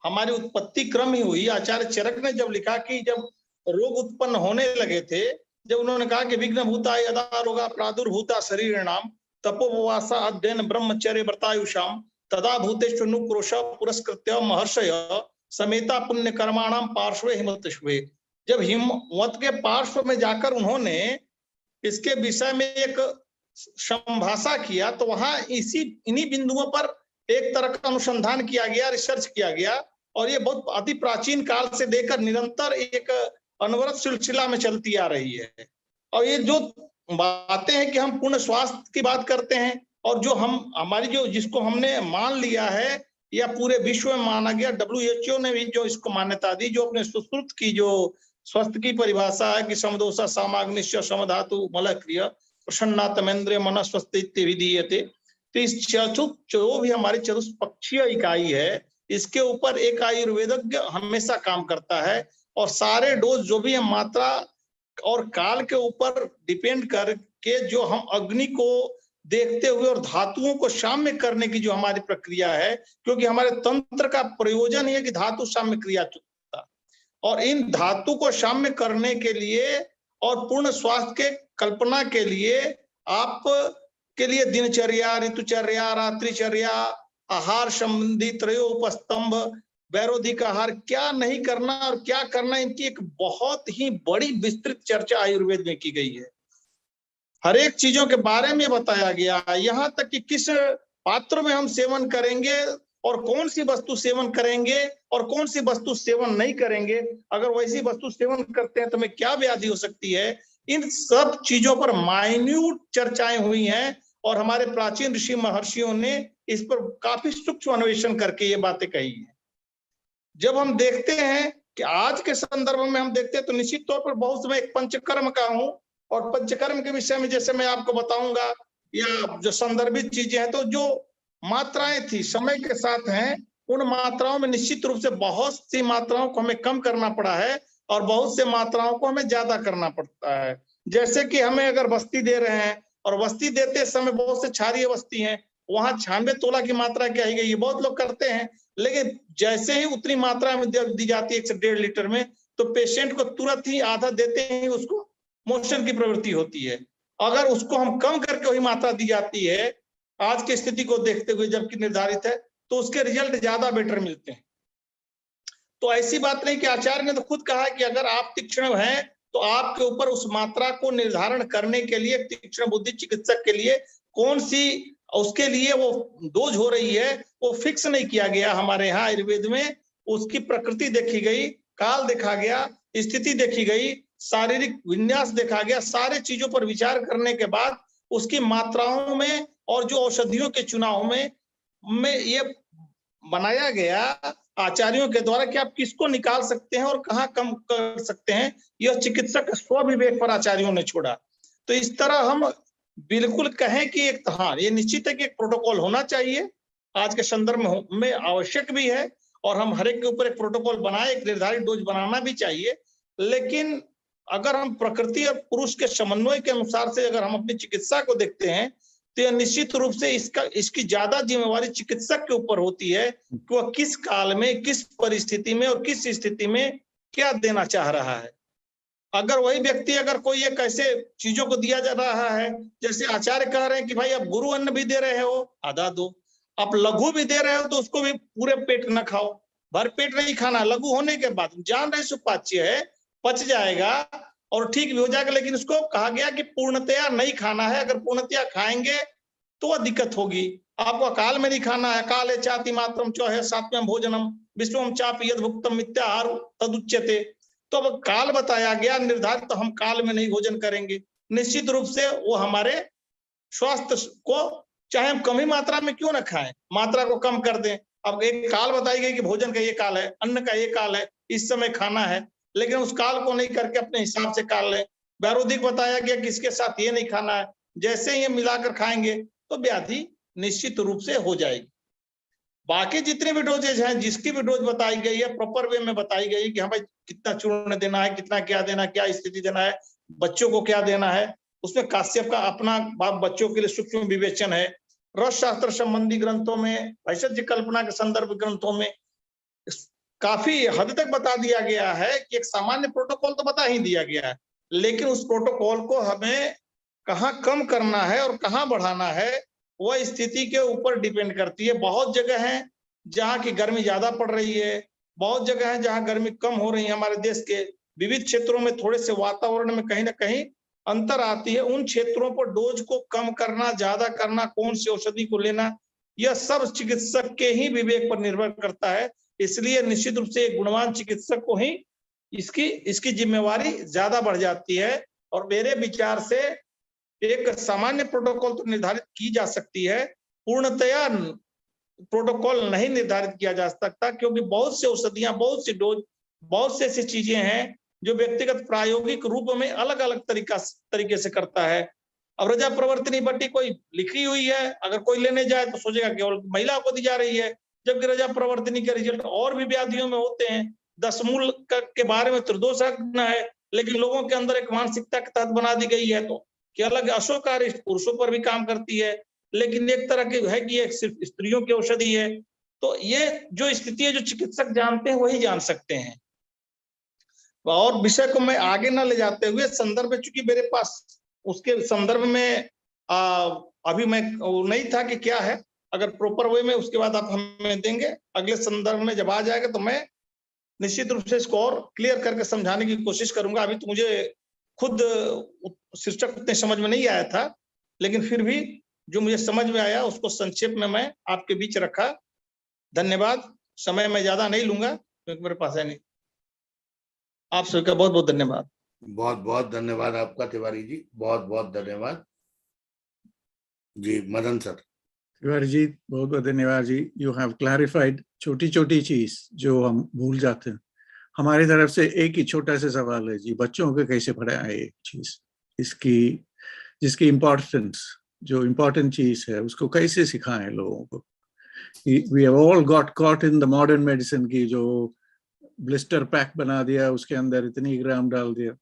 हमारी उत्पत्ति क्रम ही हुई, आचार्य चरक ने जब लिखा कि जब रोग उत्पन्न होने लगे थे, जब उन्होंने कहा कि विघ्न भूता यदा रोगा प्रादुर्भूता शरीर नाम तपोवासा अध्ययन ब्रह्मचर्य व्रतायुषाम तदा भूतेषु नुक्रोश पुरस्कृत्य महर्षय समेता पुण्य कर्माणाम पार्श्वे हिमतश्वे। जब हिमवत के पार्श्व में जाकर उन्होंने इसके विषय में एक संभाषा किया, तो वहां इन्हीं बिंदुओं पर एक तरह का अनुसंधान किया गया, रिसर्च किया गया, और ये बहुत अति प्राचीन काल से देकर निरंतर एक अनवरत सिलसिला में चलती आ रही है। और ये जो बातें हैं कि हम पूर्ण स्वास्थ्य की बात करते हैं, और जो हम हमारी जो जिसको हमने मान लिया है या पूरे विश्व में माना गया, WHO ने भी जो इसको मान्यता दी, जो अपने सुश्रुत की जो स्वस्थ की परिभाषा है कि समदोषा सामाग्निश्च समधातु मलक्रिय प्रसन्नात्मेन्द्रिय मन स्वस्थ विधीयते। तो इस जो भी हमारी चतुष्पक्षीय इकाई है, इसके ऊपर एक आयुर्वेदज्ञ हमेशा काम करता है, और सारे डोज जो भी है मात्रा और काल के ऊपर डिपेंड करके जो हम अग्नि को देखते हुए और धातुओं को साम्य करने की जो हमारी प्रक्रिया है, क्योंकि हमारे तंत्र का प्रयोजन है कि धातु साम्य क्रिया चुकता, और इन धातु को साम्य करने के लिए और पूर्ण स्वास्थ्य के कल्पना के लिए आप के लिए दिनचर्या, ऋतुचर्या, रात्रिचर्या, आहार संबंधी त्रयोपस्तंभ, वैरोधिक आहार, क्या नहीं करना और क्या करना, इनकी एक बहुत ही बड़ी विस्तृत चर्चा आयुर्वेद में की गई है। हर एक चीजों के बारे में बताया गया, यहाँ तक कि किस पात्र में हम सेवन करेंगे और कौन सी वस्तु सेवन करेंगे और कौन सी वस्तु सेवन नहीं करेंगे, अगर वैसी वस्तु सेवन करते हैं तो हमें क्या व्याधि हो सकती है। इन सब चीजों पर माइन्यूट चर्चाएं हुई हैं, और हमारे प्राचीन ऋषि महर्षियों ने इस पर काफी सूक्ष्म अन्वेषण करके ये बातें कही है। जब हम देखते हैं कि आज के संदर्भ में हम देखते हैं, तो निश्चित तौर पर बहुत समय एक पंचकर्म का हूं, और पंचकर्म के विषय में जैसे मैं आपको बताऊंगा, या जो संदर्भित चीजें हैं, तो जो मात्राएं थी समय के साथ हैं, उन मात्राओं में निश्चित रूप से बहुत सी मात्राओं को हमें कम करना पड़ा है और बहुत से मात्राओं को हमें ज्यादा करना पड़ता है। जैसे कि हमें अगर बस्ती दे रहे हैं और बस्ती देते समय बहुत से क्षारीय बस्ती हैं, वहां 96 तोला की मात्रा क्या है, ये बहुत लोग करते हैं, लेकिन जैसे ही उतनी मात्रा में दी जाती है 1 से 1.5 लीटर में, तो पेशेंट को तुरंत ही आधा देते ही उसको मोशन की प्रवृत्ति होती है। अगर उसको हम कम करके वही मात्रा दी जाती है आज की स्थिति को देखते हुए, जबकि निर्धारित है, तो उसके रिजल्ट ज्यादा बेटर मिलते हैं। तो ऐसी बात नहीं कि आचार्य ने तो खुद कहा है कि अगर आप तीक्ष्ण हैं तो आपके ऊपर उस मात्रा को निर्धारण करने के लिए तीक्ष्ण बुद्धि चिकित्सक के लिए कौन सी उसके लिए वो डोज हो रही है, वो फिक्स नहीं किया गया। हमारे यहाँ आयुर्वेद में उसकी प्रकृति देखी गई, काल देखा गया, स्थिति देखी गई, शारीरिक विन्यास देखा गया, सारे चीजों पर विचार करने के बाद उसकी मात्राओं में और जो औषधियों के चुनाव में ये बनाया गया आचार्यों के द्वारा कि आप किसको निकाल सकते हैं और कहाँ कम कर सकते हैं, यह चिकित्सक स्वविवेक पर आचार्यों ने छोड़ा। तो इस तरह हम बिल्कुल कहें कि एक, हाँ, ये निश्चित है कि एक प्रोटोकॉल होना चाहिए, आज के संदर्भ में आवश्यक भी है, और हम हर एक के ऊपर एक प्रोटोकॉल बनाए, एक निर्धारित डोज बनाना भी चाहिए। लेकिन अगर हम प्रकृति और पुरुष के समन्वय के अनुसार से अगर हम अपनी चिकित्सा को देखते हैं, तो यह निश्चित रूप से इसकी ज्यादा जिम्मेवारी चिकित्सक के ऊपर होती है कि वह किस काल में, किस परिस्थिति में और किस स्थिति में क्या देना चाह रहा है। अगर वही व्यक्ति अगर कोई एक ऐसे चीजों को दिया जा रहा है, जैसे आचार्य कह रहे हैं कि भाई आप गुरु अन्न भी दे रहे हो, आधा दो, आप लघु भी दे रहे हो तो उसको भी पूरे पेट न खाओ, भर पेट नहीं खाना, लघु होने के बाद जान रहे सुपाच्य है, पच जाएगा और ठीक भी हो जाएगा, लेकिन उसको कहा गया कि पूर्णतया नहीं खाना है। अगर पूर्णतया खाएंगे तो वह दिक्कत होगी। आपको अकाल में नहीं खाना है, काले चाति मात्रम चौहे सात्व्यम भोजनम विश्वम चापि यद भुक्तम मिथ्याहार तदुच्यते। तो अब काल बताया गया निर्धारित, तो हम काल में नहीं भोजन करेंगे, निश्चित रूप से वो हमारे स्वास्थ्य को, चाहे हम कम ही मात्रा में क्यों ना खाएं, मात्रा को कम कर दें। अब एक काल बताई गई कि भोजन का ये काल है, अन्न का ये काल है, इस समय खाना है, लेकिन उस काल को नहीं करके अपने हिसाब से काल लें। व्यारोधिक बताया गया कि इसके साथ ये नहीं खाना है, जैसे ये मिलाकर खाएंगे तो व्याधि निश्चित रूप से हो जाएगी। बाकी जितने भी डोजेज हैं, जिसकी भी डोज बताई गई है प्रॉपर वे में बताई गई कि हाँ भाई कितना चूर्ण देना है, कितना क्या देना, क्या स्थिति देना है, बच्चों को क्या देना है, उसमें काश्यप का अपना बच्चों के लिए सूक्ष्म विवेचन है। रस शास्त्र संबंधी ग्रंथों में, भैषज कल्पना के संदर्भ ग्रंथों में काफी हद तक बता दिया गया है कि एक सामान्य प्रोटोकॉल तो बता ही दिया गया है, लेकिन उस प्रोटोकॉल को हमें कहाँ कम करना है और कहाँ बढ़ाना है, वह स्थिति के ऊपर डिपेंड करती है। बहुत जगह है जहाँ की गर्मी ज्यादा पड़ रही है, बहुत जगह है जहाँ गर्मी कम हो रही है। हमारे देश के विविध क्षेत्रों में थोड़े से वातावरण में कहीं ना कहीं अंतर आती है। उन क्षेत्रों पर डोज को कम करना, ज्यादा करना, कौन सी औषधि को लेना, यह सब चिकित्सक के ही विवेक पर निर्भर करता है। इसलिए निश्चित रूप से गुणवान चिकित्सक को ही इसकी जिम्मेवारी ज्यादा बढ़ जाती है। और मेरे विचार से एक सामान्य प्रोटोकॉल तो निर्धारित की जा सकती है, पूर्णतया प्रोटोकॉल नहीं निर्धारित किया जा सकता, क्योंकि बहुत से औषधियां, बहुत सी डोज, बहुत से ऐसी चीजें हैं जो व्यक्तिगत प्रायोगिक रूप में अलग अलग तरीके से करता है। अब रजा प्रवर्तनी बट्टी कोई लिखी हुई है, अगर कोई लेने जाए तो सोचेगा केवल महिला को दी जा रही है, जबकि रजा प्रवर्तनी के रिजल्ट और भी व्याधियों में होते हैं। 10 मूल के बारे में त्रिदोष है, लेकिन लोगों के अंदर एक मानसिकता के तहत बना दी गई है तो कि अलग अशोकारिष्ट पुरुषों पर भी काम करती है, लेकिन एक तरह की है कि एक सिर्फ स्त्रियों की औषधि है। तो ये जो स्थिति है, जो चिकित्सक जानते हैं वही जान सकते हैं। और विषय को मैं आगे न ले जाते हुए संदर्भ, चूंकि मेरे पास उसके संदर्भ में अभी मैं नहीं था कि क्या है, अगर प्रॉपर वे में उसके बाद आप हमें देंगे, अगले संदर्भ में जब आ जाएगा तो मैं निश्चित रूप से इसको और क्लियर करके समझाने की कोशिश करूंगा। अभी तो मुझे खुद शीर्षक उतने समझ में नहीं आया था, लेकिन फिर भी जो मुझे समझ में आया उसको संक्षेप में मैं आपके बीच रखा। धन्यवाद। समय मैं ज्यादा नहीं लूंगा क्योंकि मेरे पास है नहीं। आप सबका बहुत बहुत धन्यवाद। बहुत बहुत धन्यवाद आपका तिवारी जी, बहुत बहुत धन्यवाद जी। मदन सर। तिवारी जी बहुत बहुत धन्यवाद जी। यू हैव क्लैरिफाइड छोटी छोटी चीज जो हम भूल जाते हैं। हमारी तरफ से एक ही छोटा सा सवाल है जी, बच्चों को कैसे पढ़ाएं ये चीज, इसकी जिसकी इम्पोर्टेंस जो इम्पोर्टेंट चीज है उसको कैसे सिखाएं लोगों को? We have all got caught in the modern medicine की जो ब्लिस्टर पैक बना दिया, उसके अंदर इतनी ग्राम डाल दिया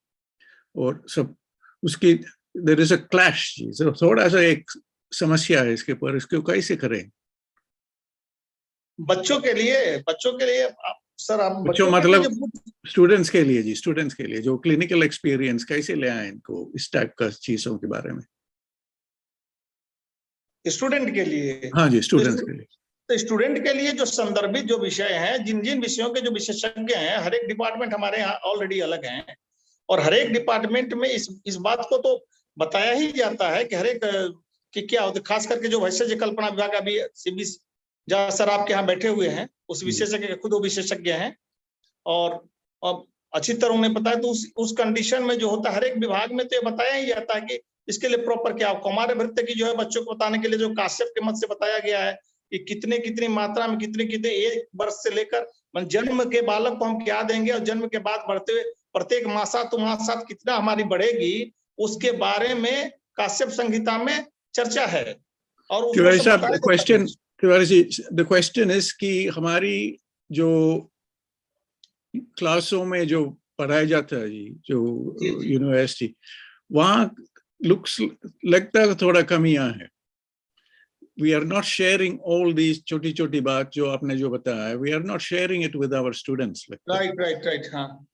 और सब उसकी there is a clash जी। तो थोड़ा सा एक समस्या है इसके ऊपर, इसको कैसे करें? बच्चों के लिए सर आप बच्चों के लिए मतलब जो स्टूडेंट्स के लिए जी, स्टूडेंट्स के लिए जो क्लिनिकल एक्सपीरियंस कैसे ले आए इनको इस टाइप का चीजों के बारे में? स्टूडेंट के लिए, हाँ जी, स्टूडेंट्स के लिए। तो स्टूडेंट के लिए जो संदर्भित जो विषय हैं, जिन जिन विषयों के जो विशेषज्ञ हैं, हर एक डिपार्टमेंट हमारे यहाँ ऑलरेडी अलग हैं और हर एक डिपार्टमेंट में इस बात को तो बताया ही जाता है कि हर एक कि क्या होता है। खास करके जो वैश्य कल्पना विभाग अभी सीबी जहाँ सर आपके यहाँ बैठे हुए हैं, उस विशेषज्ञ खुद वो विशेषज्ञ हैं और अच्छी तरह उन्हें पता है। तो उस कंडीशन में जो होता है हर एक विभाग में तो ये बताया ही जाता है कि इसके लिए प्रॉपर क्या हो। कौमार्य भृत्य की जो है बच्चों को बताने के लिए जो काश्यप के मत से बताया गया है कि कितने कितनी मात्रा में कितने कितने एक वर्ष से लेकर जन्म के बालक को हम क्या देंगे और जन्म के बाद बढ़ते हुए प्रत्येक मासात कितना हमारी बढ़ेगी, उसके बारे में काश्यप संहिता में चर्चा है। और the question is कि हमारी जो क्लासों में जो पढ़ाया जाता है जी, जो यूनिवर्सिटी, वहाँ लगता है थोड़ा कमियां है। We are not sharing all these छोटी बात जो आपने जो बताया है, we are not sharing it with our students. Right, हाँ।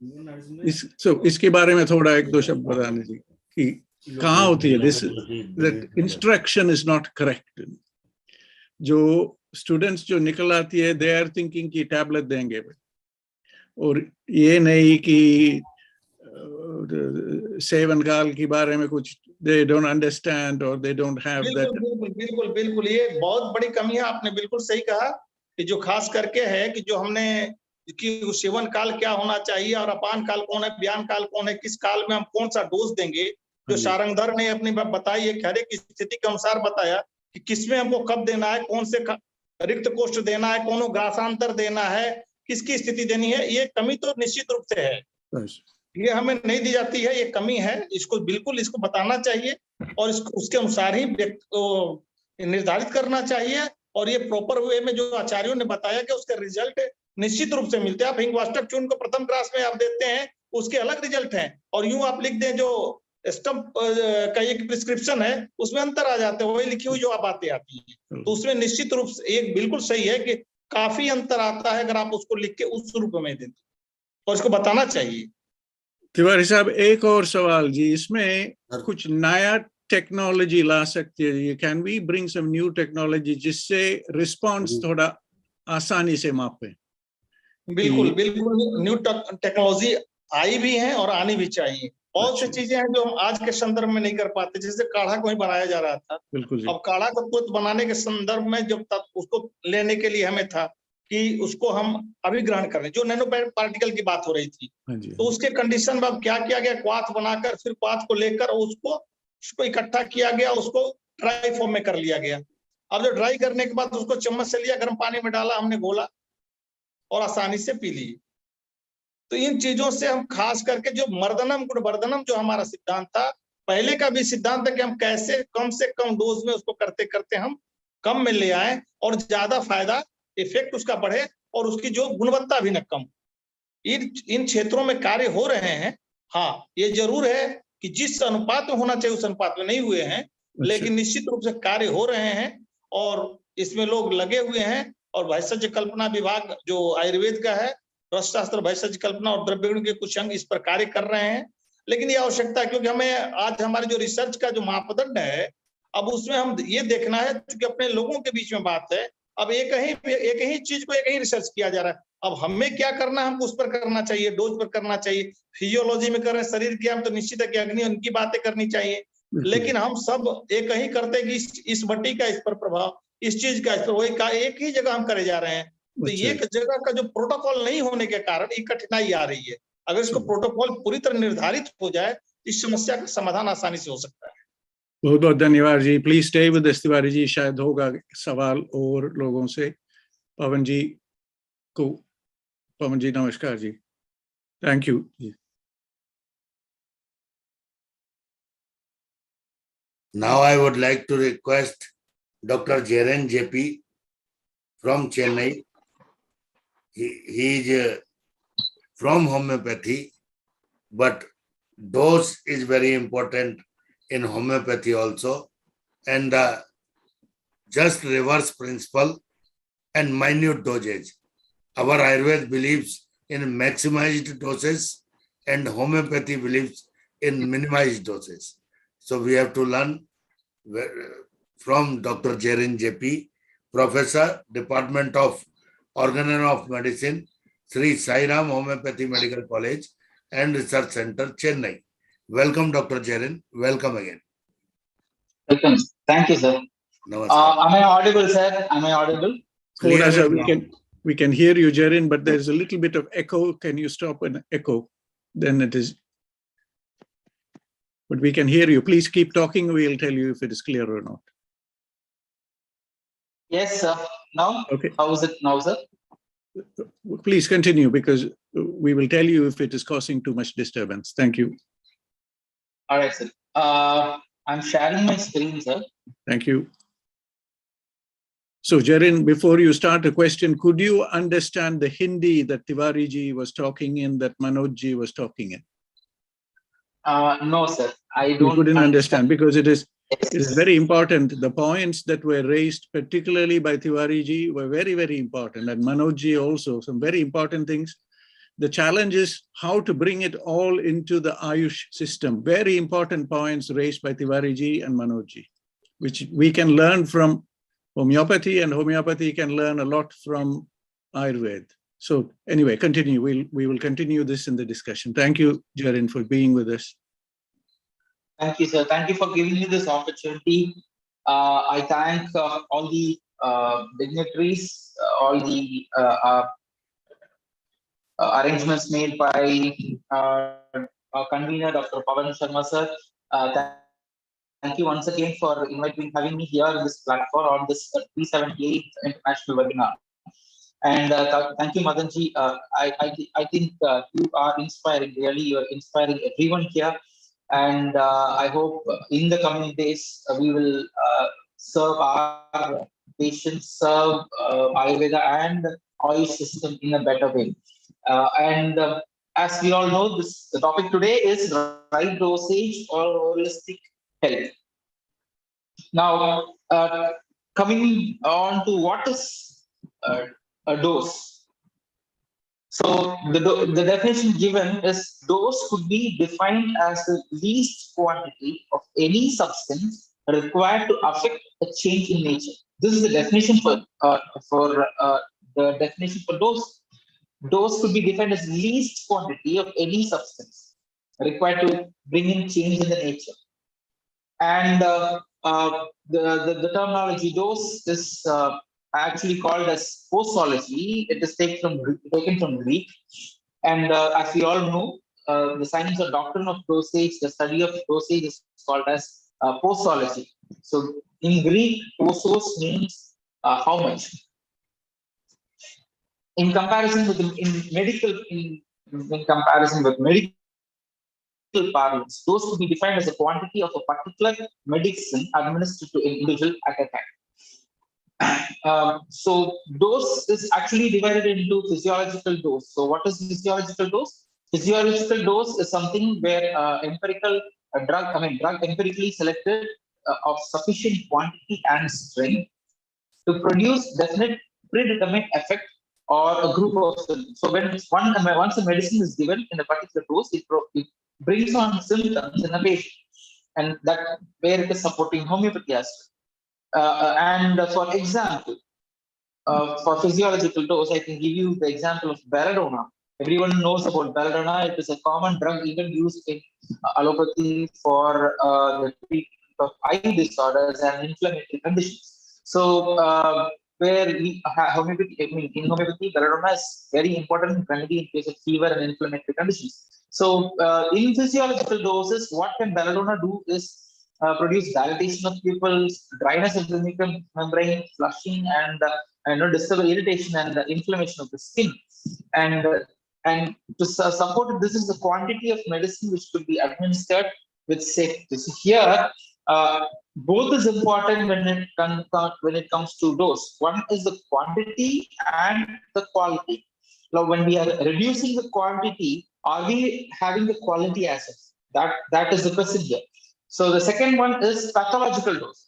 इसके बारे में थोड़ा एक दो शब्द बताने जी कि कहाँ होती है that instruction is not correct. जो स्टूडेंट्स जो निकल आती है, they are thinking कि टैबलेट देंगे और ये नहीं कि सेवन काल के बारे में कुछ they don't understand or they don't have that. बिल्कुल ये बहुत बड़ी कमी है। आपने बिल्कुल सही कहा कि जो खास करके है कि जो हमने कि सेवन काल क्या होना चाहिए और अपान काल कौन है, व्यान काल कौन है, किस काल में हम कौन सा डोज देंगे, जो सारंगधर ने अपनी बताई है, हर एक स्थिति के अनुसार बताया कि किसमें हमको कब देना है, कौन से रिक्त कोष्ठ देना है, कौन ग्रासांतर देना है, किसकी स्थिति देनी है। ये कमी तो निश्चित रूप से है, ये हमें नहीं दी जाती है, ये कमी है। इसको बिल्कुल इसको बताना चाहिए और इसको उसके अनुसार ही निर्धारित करना चाहिए और ये प्रॉपर वे में जो आचार्यों ने बताया कि उसका रिजल्ट निश्चित रूप से मिलते हैं। आप हिंगवास्टक चूर्ण को प्रथम क्लास में आप देते हैं, उसके अलग रिजल्ट हैं और यूं आप लिख दें जो स्टम्प का एक प्रिस्क्रिप्शन है उसमें अंतर आ जाते हैं, वही लिखी हुई जो आप बातें आती है। तो उसमें निश्चित रूप से एक बिल्कुल सही है कि काफी अंतर आता है अगर आप उसको लिख के उस रूप में देते और इसको बताना चाहिए। तिवारी साहब एक और सवाल जी, इसमें कुछ नया टेक्नोलॉजी ला सकती है जी? Can we bring some new technology जिससे रिस्पांस थोड़ा आसानी से मापे? बिल्कुल न्यू टेक्नोलॉजी आई भी है और आनी भी चाहिए। बहुत सी चीजें हैं जो हम आज के संदर्भ में नहीं कर पाते, जैसे काढ़ा को ही बनाया जा रहा था। अब काढ़ा को तुरंत बनाने के संदर्भ में जब तक उसको लेने के लिए हमें था कि उसको हम अभी ग्रहण करें, जो नैनो पार्टिकल की बात हो रही थी, तो उसके कंडीशन में अब क्या किया गया, क्वाथ बनाकर फिर क्वाथ को लेकर उसको इकट्ठा किया गया, उसको ड्राई फॉर्म में कर लिया गया। अब जो ड्राई करने के बाद उसको चम्मच से लिया, गर्म पानी में डाला, हमने घोला और आसानी से पी ली। तो इन चीजों से हम खास करके जो मर्दनम गुणवर्धनम जो हमारा सिद्धांत था, पहले का भी सिद्धांत है कि हम कैसे कम से कम डोज में उसको करते करते हम कम में ले आए और ज्यादा फायदा इफेक्ट उसका बढ़े और उसकी जो गुणवत्ता भी न कम। इन क्षेत्रों में कार्य हो रहे हैं। हाँ, ये जरूर है कि जिस अनुपात में होना चाहिए उस अनुपात में नहीं हुए हैं, लेकिन निश्चित रूप से कार्य हो रहे हैं और इसमें लोग लगे हुए हैं। और भैषज कल्पना विभाग जो आयुर्वेद का है, रसशास्त्र, भैषज कल्पना और द्रव्य गुण के कुछ अंग इस पर कार्य कर रहे हैं। लेकिन ये आवश्यकता है क्योंकि हमें आज हमारे जो रिसर्च का जो मापदंड है, अब उसमें हम ये देखना है क्योंकि अपने लोगों के बीच में बात है, अब एक ही चीज को एक ही रिसर्च किया जा रहा है। अब हमें क्या करना है, हमको उस पर करना चाहिए, डोज पर करना चाहिए। फिजियोलॉजी में कर रहे हैं, शरीर की, हम तो निश्चित है कि अग्नि उनकी बातें करनी चाहिए, लेकिन हम सब एक ही करते हैं कि इस बट्टी का इस पर प्रभाव, इस चीज का इस पर, वही एक ही जगह हम करे जा रहे हैं। तो एक जगह का जो प्रोटोकॉल नहीं होने के कारण ये कठिनाई आ रही है। अगर इसको प्रोटोकॉल पूरी तरह निर्धारित हो जाए, इस समस्या का समाधान आसानी से हो सकता है। बहुत बहुत धन्यवाद जी। Please stay with us Tiwari ji, शायद होगा सवाल और लोगों से। पवन जी नमस्कार जी, थैंक यू जी। Now I would like to request Dr. Jaren JP from Chennai. He is from homeopathy, but dose is very important in homeopathy also, and just reverse principle and minute dosage. Our Ayurveda believes in maximized doses and homeopathy believes in minimized doses. So we have to learn from Dr. Jaren JP, Professor, Department of Organ of Medicine, Sri Sai Ram Homeopathy Medical College and Research Center, Chennai. Welcome, Dr. Jaren. Welcome again. Welcome. Thank you, sir. Namaskar. Am I audible, sir? Am I audible? We can hear you, Jaren, but there's a little bit of echo. Can you stop an echo? Then it is. But we can hear you. Please keep talking. We'll tell you if it is clear or not. Yes, sir. Now? Okay. How is it now, sir? Please continue, because we will tell you if it is causing too much disturbance. Thank you. All right, sir. I'm sharing my screen, sir. Thank you. So, Jaren, before you start a question, could you understand the Hindi that Tiwari ji was talking in, that Manoj ji was talking in? No, sir. I don't. You couldn't understand, because it is Yes. very important. The points that were raised, particularly by Tiwari ji, were very, very important. And Manoj ji also, some very important things. The challenge is how to bring it all into the Ayush system. Very important points raised by Tiwari ji and Manoj ji, which we can learn from homeopathy, and homeopathy can learn a lot from Ayurveda. So anyway, continue. We will continue this in the discussion. Thank you, Jaren, for being with us. Thank you, sir. Thank you for giving me this opportunity. I thank all the dignitaries, all the arrangements made by our convener, Dr. Pavan Sharma, sir. Thank you once again for having me here on this platform on this 378th International Webinar. And thank you, Madanji. I think you are inspiring, really. You are inspiring everyone here. And I hope in the coming days, we will serve our patients, serve Ayurveda and Ayush system in a better way. As we all know, the topic today is right dosage or holistic health. Now, coming on to what is a dose. So the definition given is dose could be defined as the least quantity of any substance required to affect a change in nature. This is the definition for the definition for dose. Dose could be defined as least quantity of any substance required to bring in change in the nature. And the terminology dose is actually called as posology. It is taken from Greek. And as we all know, the science or doctrine of dosage, the study of dosage is called as posology. So in Greek, posos means how much. In comparison with medical parlance, dose could be defined as a quantity of a particular medicine administered to an individual at a time. So dose is actually divided into physiological dose. So what is physiological dose? Physiological dose is something where drug empirically selected of sufficient quantity and strength to produce definite predetermined effect or a group of symptoms. So once a medicine is given in a particular dose, it brings on symptoms in a patient, and that where it is supporting homeopathy as well. And for example, for physiological dose, I can give you the example of belladonna. Everyone knows about belladonna. It is a common drug even used in allopathy for the treatment of eye disorders and inflammatory conditions. So where we have homeopathy, in homeopathy, belladonna is very important remedy in case of fever and inflammatory conditions. So in physiological doses, what can belladonna do is produce dilatation of pupils, dryness of the mucous membrane, flushing, and discover irritation and inflammation of the skin. And to support it, this is the quantity of medicine which could be administered with safety. So here, both is important when it comes to dose. One is the quantity and the quality. Now, when we are reducing the quantity, are we having the quality as well? That is the question here. So the second one is pathological dose.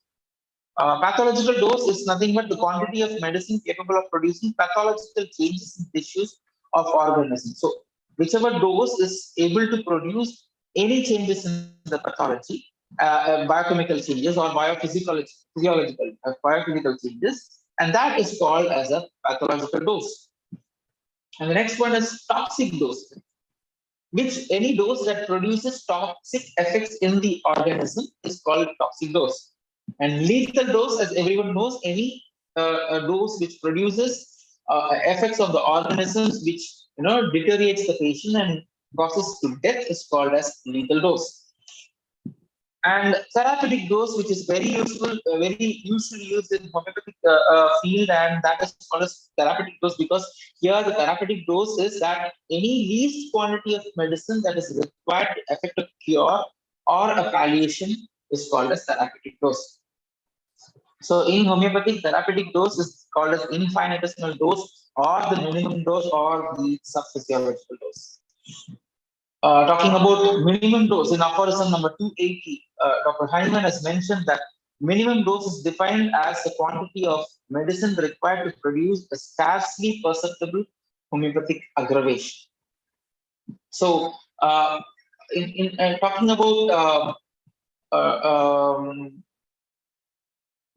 Pathological dose is nothing but the quantity of medicine capable of producing pathological changes in tissues of organisms. So whichever dose is able to produce any changes in the pathology, biochemical changes or biophysiological changes, and that is called as a pathological dose. And the next one is toxic dose, which any dose that produces toxic effects in the organism is called toxic dose. And lethal dose, as everyone knows, any dose which produces effects of the organisms which deteriorates the patient and causes to death is called as lethal dose. And therapeutic dose, which is very useful, very usually used in homeopathic field, and that is called as therapeutic dose, because here the therapeutic dose is that any least quantity of medicine that is required to effect a cure or a palliation is called as therapeutic dose. So in homeopathic, therapeutic dose is called as infinitesimal dose or the minimum dose or the subphysiological dose. Talking about minimum dose, in aphorism number 280, Dr. Heinemann has mentioned that minimum dose is defined as the quantity of medicine required to produce a scarcely perceptible homeopathic aggravation. So, in talking about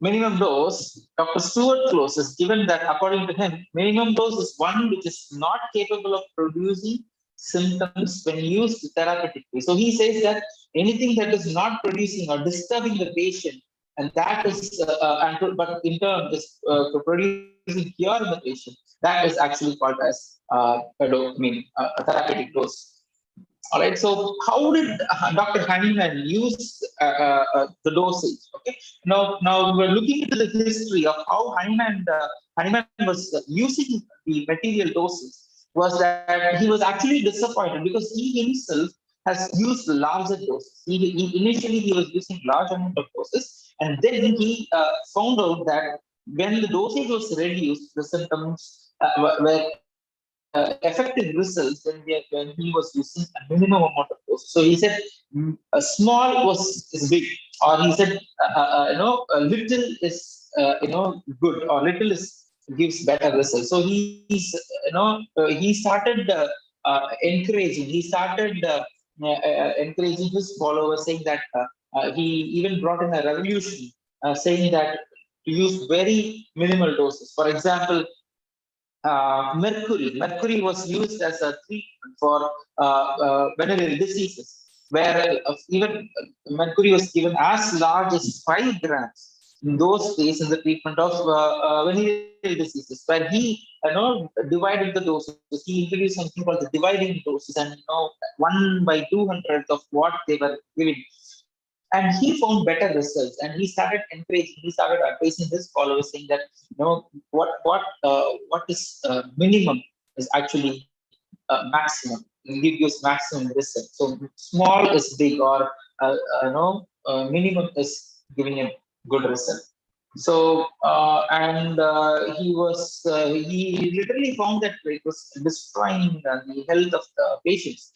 minimum dose, Dr. Stuart Close has given that, according to him, minimum dose is one which is not capable of producing symptoms when used therapeutically. So he says that anything that is not producing or disturbing the patient, and that is, but in turn is producing cure in the patient, that is actually called as a therapeutic dose. All right. So how did Dr. Heinemann use the dosage? Okay. Now we're looking into the history of how Heinemann was using the material doses. Was that he was actually disappointed because he himself has used larger doses. Initially he was using large amount of doses, and then he found out that when the dosage was reduced, the symptoms were effective results when he was using a minimum amount of dose. So he said a small is big, or he said a little is good, or little is gives better results. So he started encouraging. He started encouraging his followers, saying that he even brought in a revolution, saying that to use very minimal doses. For example, mercury was used as a treatment for venereal diseases, where even mercury was given as large as 5 grams in those days in the treatment of venereal diseases, where he divided the doses. He introduced something called the dividing doses, and 1 by 200 of what they were giving. And he found better results, and he started encouraging, he started advising his followers, saying that what is minimum is actually maximum. It gives maximum result. So small is big, or minimum is giving a good result. So he literally found that it was destroying the health of the patients.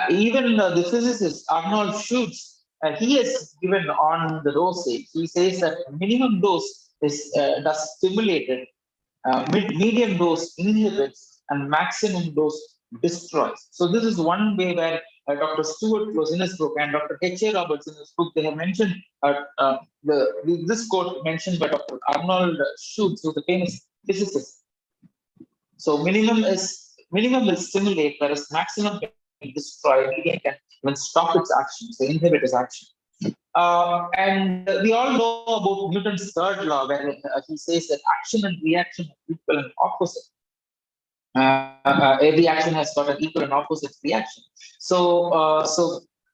Even the physicist Arnold Schutz, he has given on the dosage. He says that minimum dose is does stimulated, medium dose inhibits, and maximum dose destroys. So this is one way where Dr. Stuart Close in his book and Dr. H.A. Roberts in his book, they have mentioned this quote mentioned by Dr. Arnold Schutz, who's a famous physicist. So minimum will stimulate, whereas maximum can destroy. Medium can even stop its action, so inhibit its action. And we all know about Newton's third law, where he says that action and reaction are equal and opposite. Every action has got an equal and opposite reaction. So,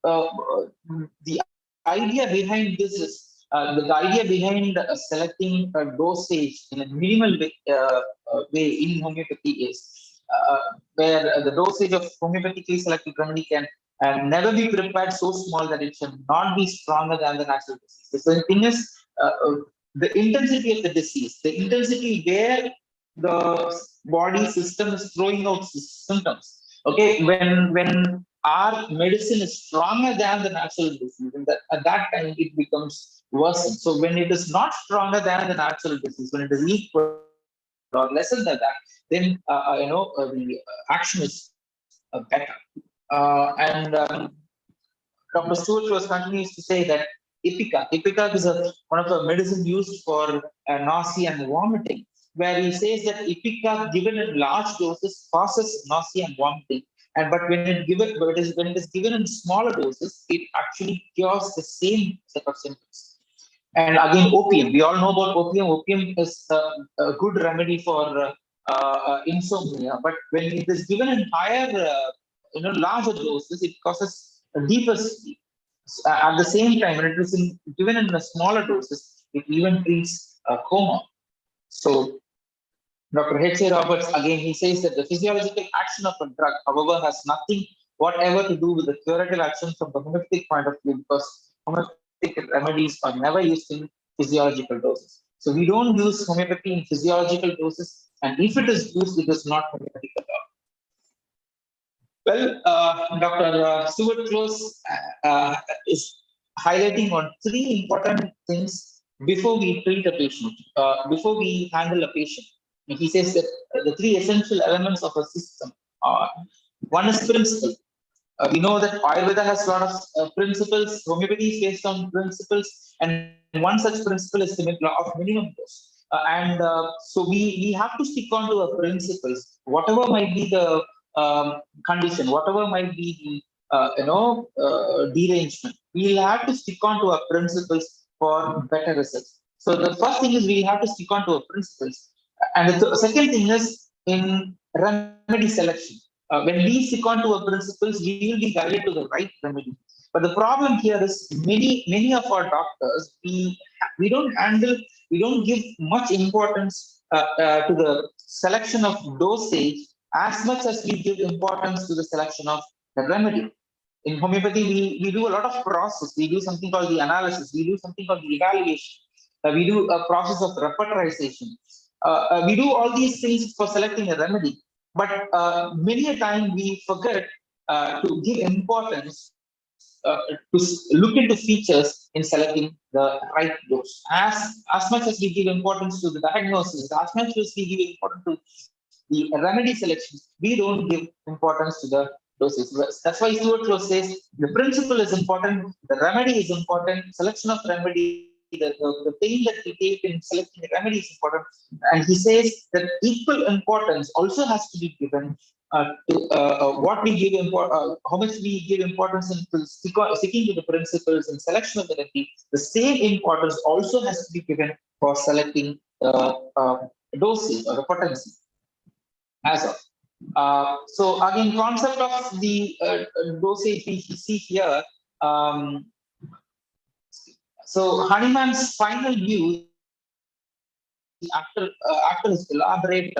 the idea behind this is the idea behind selecting a dosage in a minimal way in homeopathy is where the dosage of homeopathically selected remedy can and never be prepared so small that it shall not be stronger than the natural disease. So the thing is, the intensity of the disease, the intensity where the body system is throwing out symptoms. Okay, when our medicine is stronger than the natural disease, and at that time it becomes worse. So when it is not stronger than the natural disease, when it is equal or lesser than that, then the action is better. Dr. Stewart was continues to say that Ipecac is one of the medicine used for nausea and vomiting, where he says that Ipecac given in large doses causes nausea and vomiting, but when it is given in smaller doses, it actually cures the same set of symptoms. And again, opium. We all know about opium. Opium is a good remedy for insomnia, but when it is given in higher, larger doses, it causes a deeper sleep. At the same time, when it is given in smaller doses, it even treats coma. So, Dr. H.A. Roberts, again, he says that the physiological action of a drug, however, has nothing whatever to do with the curative action from the homeopathic point of view, because homeopathic remedies are never used in physiological doses. So we don't use homeopathy in physiological doses, and if it is used, it is not homeopathic at all. Well, Dr. Stuart Close is highlighting on three important things before we treat a patient, before we handle a patient. He says that the three essential elements of a system are, one is principle. We know that Ayurveda has a lot of principles, homeopathy is based on principles, and one such principle is the law of minimum dose. So we have to stick on to our principles, whatever might be the condition, whatever might be the derangement. We'll have to stick on to our principles for better results. So the first thing is we have to stick on to our principles. And the second thing is in remedy selection. When we stick on to our principles, we will be guided to the right remedy. But the problem here is many of our doctors, we don't give much importance to the selection of dosage as much as we give importance to the selection of the remedy. In homeopathy, we do a lot of process. We do something called the analysis. We do something called the evaluation. We do a process of repertorization. We do all these things for selecting a remedy. But many a time we forget to give importance to look into features in selecting the right dose. As much as we give importance to the diagnosis, as much as we give importance to the remedy selections, we don't give importance to the doses. That's why Stuart Close says the principle is important, the remedy is important, selection of remedy, the pain that we take in selecting the remedy is important. And he says that equal importance also has to be given to what we give how much we give importance in sticking to the principles and selection of the remedy. The same importance also has to be given for selecting dosage or the potency. As of so again, concept of the dosage we see here. So Hahnemann's final view after his elaborate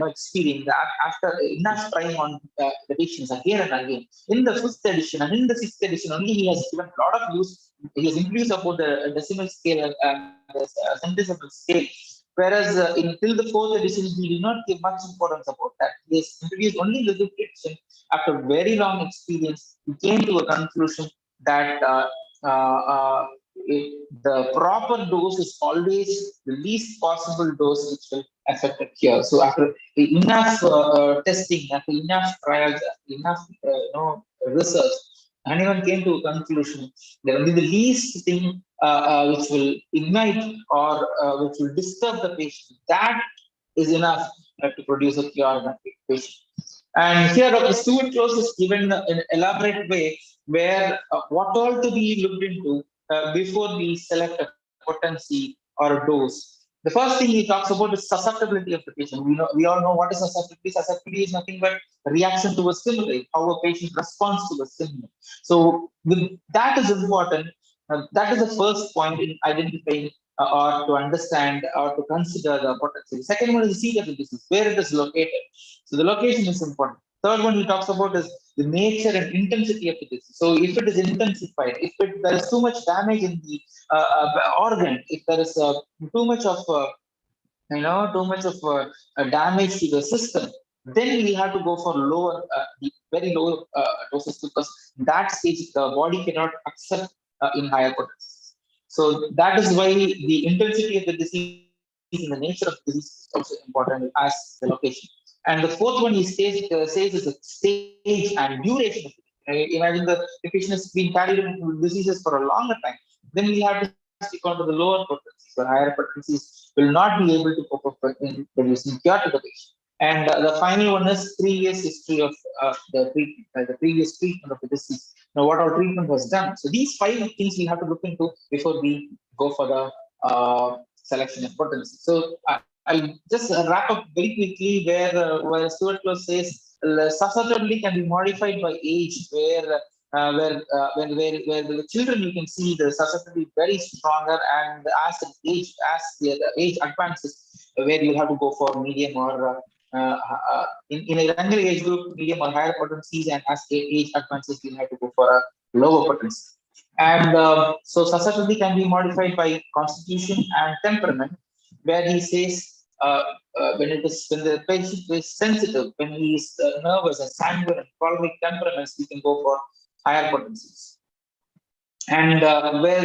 experience, after enough trying on the patients again and again, in the 5th edition and in the 6th edition only, he has given a lot of use. He has introduced about the decimal scale and the centesimal scale. Whereas until the 4th edition, he did not give much importance about that. He has introduced only the 5th edition. After very long experience, he came to a conclusion that the proper dose is always the least possible dose which will affect a cure. So after enough testing, after enough trials, after enough research, Hahnemann came to a conclusion that only the least thing which will ignite or which will disturb the patient, that is enough to produce a cure in a patient. And here Dr. Stuart Close is given an elaborate way where what all to be looked into before we select a potency or a dose. The first thing he talks about is susceptibility of the patient. We all know what is susceptibility. Susceptibility is nothing but reaction to a stimuli, how a patient responds to a stimuli. So that is important. That is the first point in identifying or to understand or to consider the potency. The second one is the seat of the disease, where it is located. So the location is important. Third one he talks about is the nature and intensity of the disease. So if it is intensified, if there is too much damage in the organ, if there is too much of damage to the system, then we have to go for lower, very low doses, because that stage the body cannot accept in higher potency. So that is why the intensity of the disease and the nature of the disease is also important as the location. And the fourth one is says is the stage and duration of it. Imagine the patient has been carried with diseases for a longer time. Then we have to stick on to the lower potencies, or higher potencies will not be able to cope up in producing cure to the patient. And the final one is previous history of the treatment, the previous treatment of the disease. Now, what our treatment was done. So these 5 things we have to look into before we go for the selection of potency. So I'll just wrap up very quickly where Stuart Close says susceptibility can be modified by age, where the children, you can see the susceptibility very stronger, and as the age advances, where you have to go for medium or in a younger age group, medium or higher potencies, and as the age advances, you have to go for a lower potency. And so susceptibility can be modified by constitution and temperament, where he says when the patient is sensitive, when he is nervous and sanguine and choleric temperaments, we can go for higher potencies. And when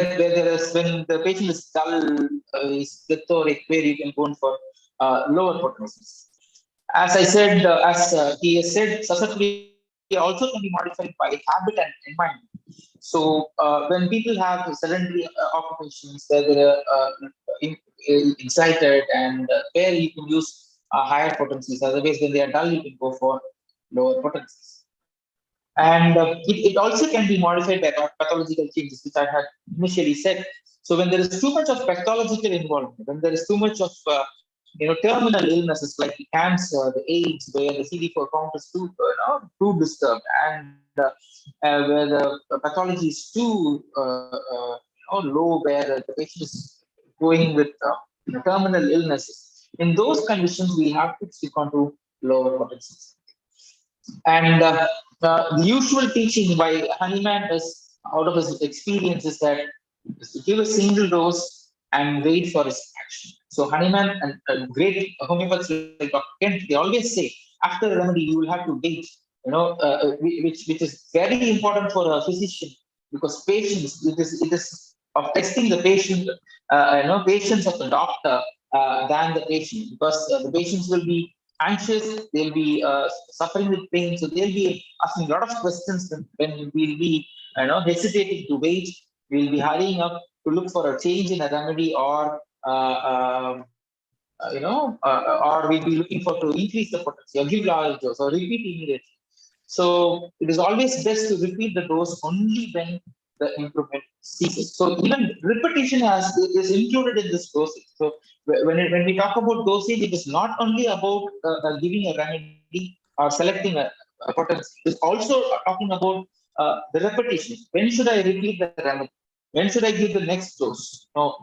the patient is dull, is plethoric, where you can go for lower potencies. As I said, he has said, susceptibility also can be modified by habit and environment. So when people have sedentary occupations, where they're excited, and where you can use higher potencies. Otherwise, when they are dull, you can go for lower potencies. And it also can be modified by pathological changes, which I had initially said. So when there is too much of pathological involvement, when there is too much of terminal illnesses like cancer, the AIDS, where the CD4 count is too disturbed, and where the pathology is too low, where the patient is going with terminal illnesses. In those conditions, we have to stick on to lower potencies. And the usual teaching by Honeyman is, out of his experience, is that is to give a single dose and wait for its action. So Honeyman and great homeopaths like Dr. Kent, they always say, after a remedy, you will have to wait, which is very important for a physician, because patience, it is of testing the patient, patience of the doctor than the patient, because the patients will be anxious, they'll be suffering with pain, so they'll be asking a lot of questions when we'll be hesitating to wait. We'll be hurrying up to look for a change in a remedy, or or we'll be looking for to increase the potency or give large dose or repeat immediately. So it is always best to repeat the dose only when the improvement ceases. So even repetition is included in this dosage. So when we talk about dosage, it is not only about giving a remedy or selecting a potency. It is also talking about the repetition. When should I repeat the remedy? When should I give the next dose? So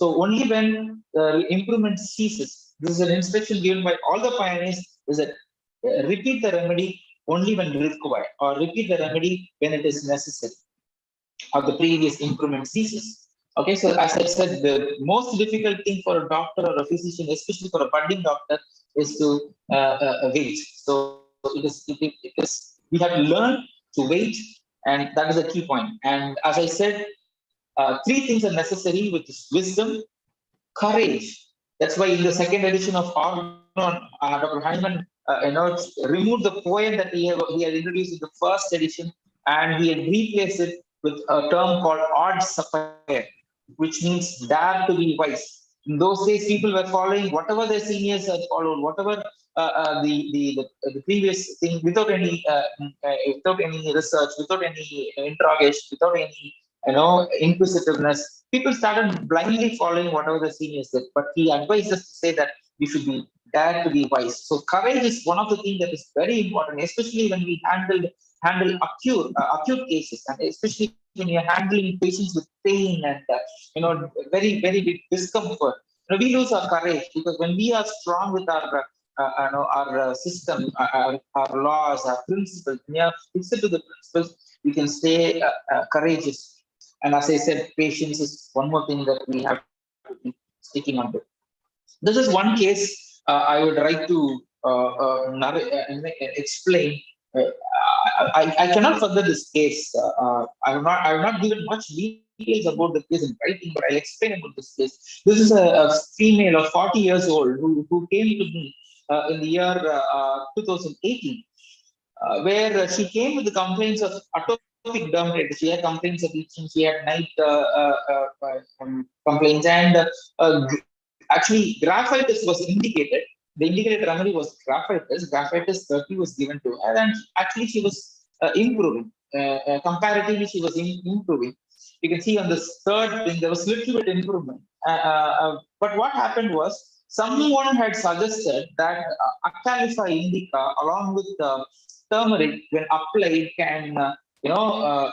only when the improvement ceases. This is an instruction given by all the pioneers, is that repeat the remedy only when required, or repeat the remedy when it is necessary, or the previous improvement ceases. Okay, so as I said, the most difficult thing for a doctor or a physician, especially for a budding doctor, is to wait. So it is we have to learn to wait, and that is a key point. And as I said, 3 things are necessary, which is wisdom, courage. That's why in the second edition of Organon, Dr. Hyman removed the poem that he had introduced in the first edition, and he had replaced it with a term called odd sapphire, which means dare to be wise. In those days, people were following whatever their seniors had followed, whatever the previous thing, without any research, without any interrogation, without any inquisitiveness. People started blindly following whatever the seniors did. But he advised us to say that we should be dare to be wise. So courage is one of the things that is very important, especially when we handle acute cases, and especially when you're handling patients with pain and very, very big discomfort. We lose our courage, because when we are strong with our our system, our laws, our principles, we are fixed to the principles, we can stay courageous. And as I said, patience is one more thing that we have to be sticking on to. This is one case I would like to explain. I cannot forget this case. I have not given much details about the case in writing, but I'll explain about this case. This is a female of 40 years old who came to me in the year 2018, where she came with the complaints of atopic dermatitis. She had complaints of itching, she had night complaints, and actually graphitis was indicated. The indicated remedy was graphitis. Graphitis 30 was given to her, and actually she was improving. Comparatively, she was improving. You can see on this third thing, there was little bit improvement. But what happened was, someone had suggested that Acalipha indica along with turmeric, when applied, can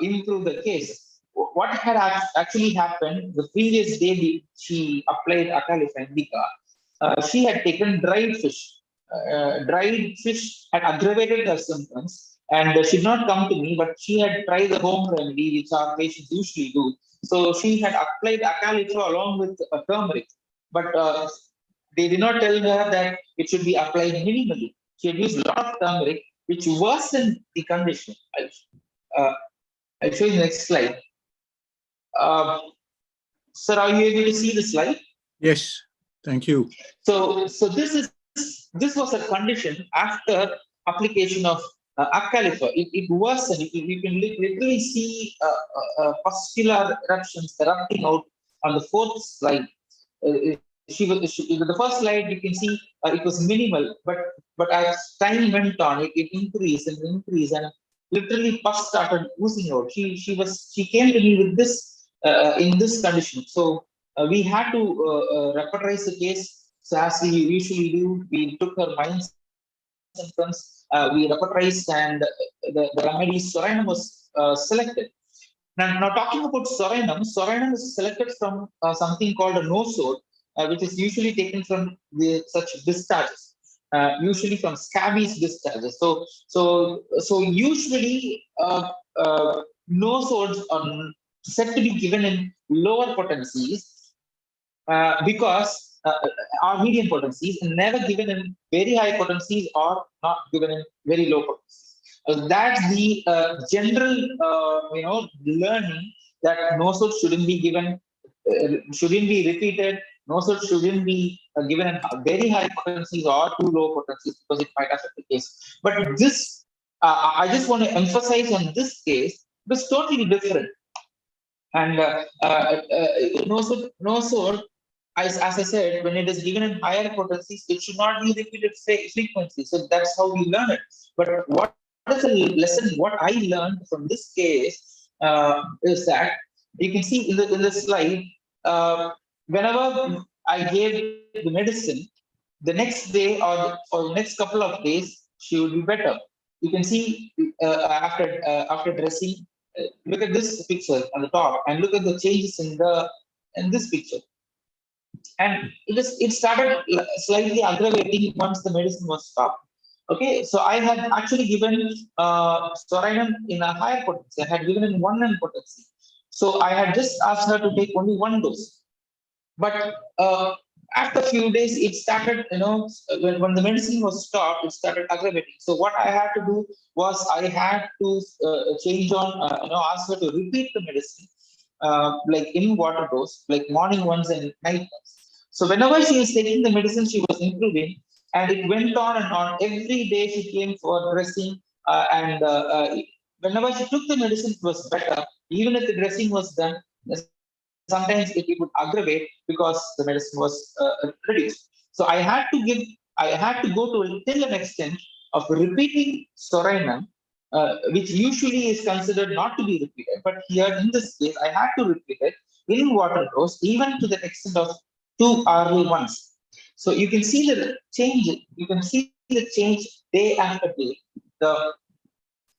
improve the case. What had actually happened, the previous day she applied Acalipha indica, she had taken dried fish. Dried fish had aggravated her symptoms, and she did not come to me, but she had tried the home remedy, which our patients usually do. So she had applied Acalipha along with turmeric, but they did not tell her that it should be applied minimally. She had used a lot of turmeric, which worsened the condition. I'll show you the next slide. Sir, are you able to see the slide? Yes, thank you. So this was a condition after application of Acalipha. It worsened. You can literally see pustular eruptions erupting out on the fourth slide. The first slide, you can see it was minimal, but as time went on, it increased and increased, and literally pus started oozing out. She came to me with this in this condition. So we had to repertorize the case. So as we usually do, we took her minds symptoms, we repertorized, and the remedy Soranum was selected. Now talking about Soranum is selected from something called a nosode, which is usually taken from such discharges, usually from scabies discharges. So usually nosodes are said to be given in lower potencies because are medium potencies, and never given in very high potencies or not given in very low potencies. That's the general learning, that nosodes shouldn't be given, shouldn't be repeated. Nosodes shouldn't be given in very high potencies or too low potencies, because it might affect the case. But this, I just want to emphasize on this case, it was totally different. And nosode, as I said, when it is given in higher potencies, it should not be repeated frequently. So that's how we learn it. But what is the lesson? What I learned from this case is that you can see in the slide, whenever I gave the medicine, the next day or the next couple of days, she would be better. You can see after dressing. Look at this picture on the top, and look at the changes in this picture. And it started slightly aggravating once the medicine was stopped. Okay, so I had actually given Soranum in a higher potency. I had given in 1 potency. So I had just asked her to take only 1 dose. But after a few days, it started, when the medicine was stopped, it started aggravating. So what I had to do was I had to change on, ask her to repeat the medicine, like in water dose, like morning once and night once. So whenever she was taking the medicine, she was improving, and it went on and on. Every day she came for dressing, and whenever she took the medicine, it was better. Even if the dressing was done, sometimes it would aggravate because the medicine was reduced. So I had to go till an extent of repeating Soranum, which usually is considered not to be repeated. But here in this case, I had to repeat it in water dose, even to the extent of 2 hourly once. So you can see the change. You can see the change day after day. Look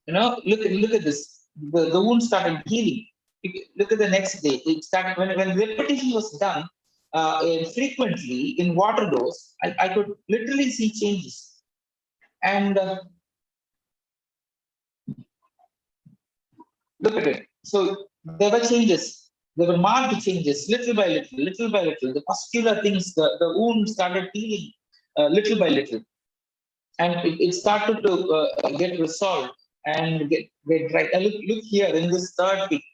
at this. The wound started healing. Look at the next day. It started when repetition was done. frequently in water dose, I could literally see changes. And look at it. So there were changes. There were marked changes, little by little, little by little. The muscular things, the wound started healing little by little. And it started to get resolved and get right. Look here in this third peak,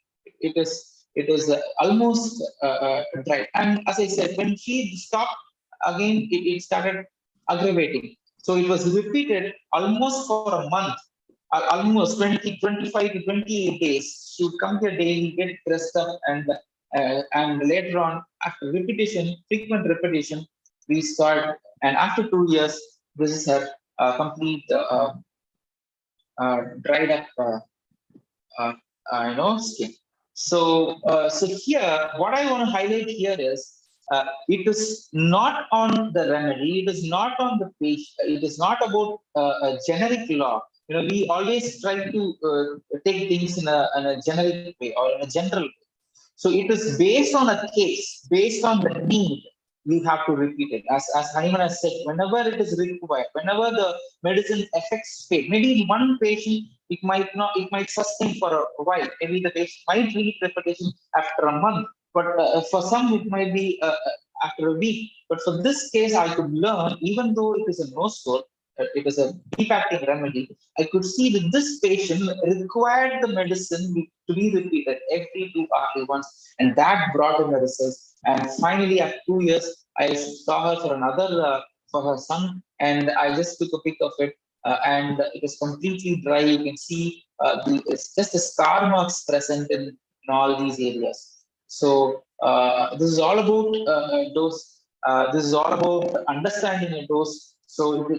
it is almost dry. And as I said, when she stopped again, it started aggravating. So it was repeated almost for a month, almost 25 to 28 days. She would come here daily, get dressed up, and later on, after repetition, frequent repetition, we start. And after 2 years, this is her complete dried up skin. So so here what I want to highlight here is it is not on the remedy, it is not on the patient, it is not about a generic law. We always try to take things in a generic way or in a general way. So it is based on a case, based on the need. We have to repeat it. As Haiman has said, whenever it is required, whenever the medicine affects pain, maybe in one patient, it might sustain for a while. Maybe the patient might need repetition after a month, but for some, it might be after a week. But for this case, I could learn, even though it is a no-score, it is a deep-acting remedy, I could see that this patient required the medicine to be repeated every 2 hours once, and that brought in the results. And finally, after 2 years, I saw her for another, for her son, and I just took a pic of it, and it was completely dry. You can see it's just the scar marks present in all these areas. So this is all about dose. This is all about understanding a dose. So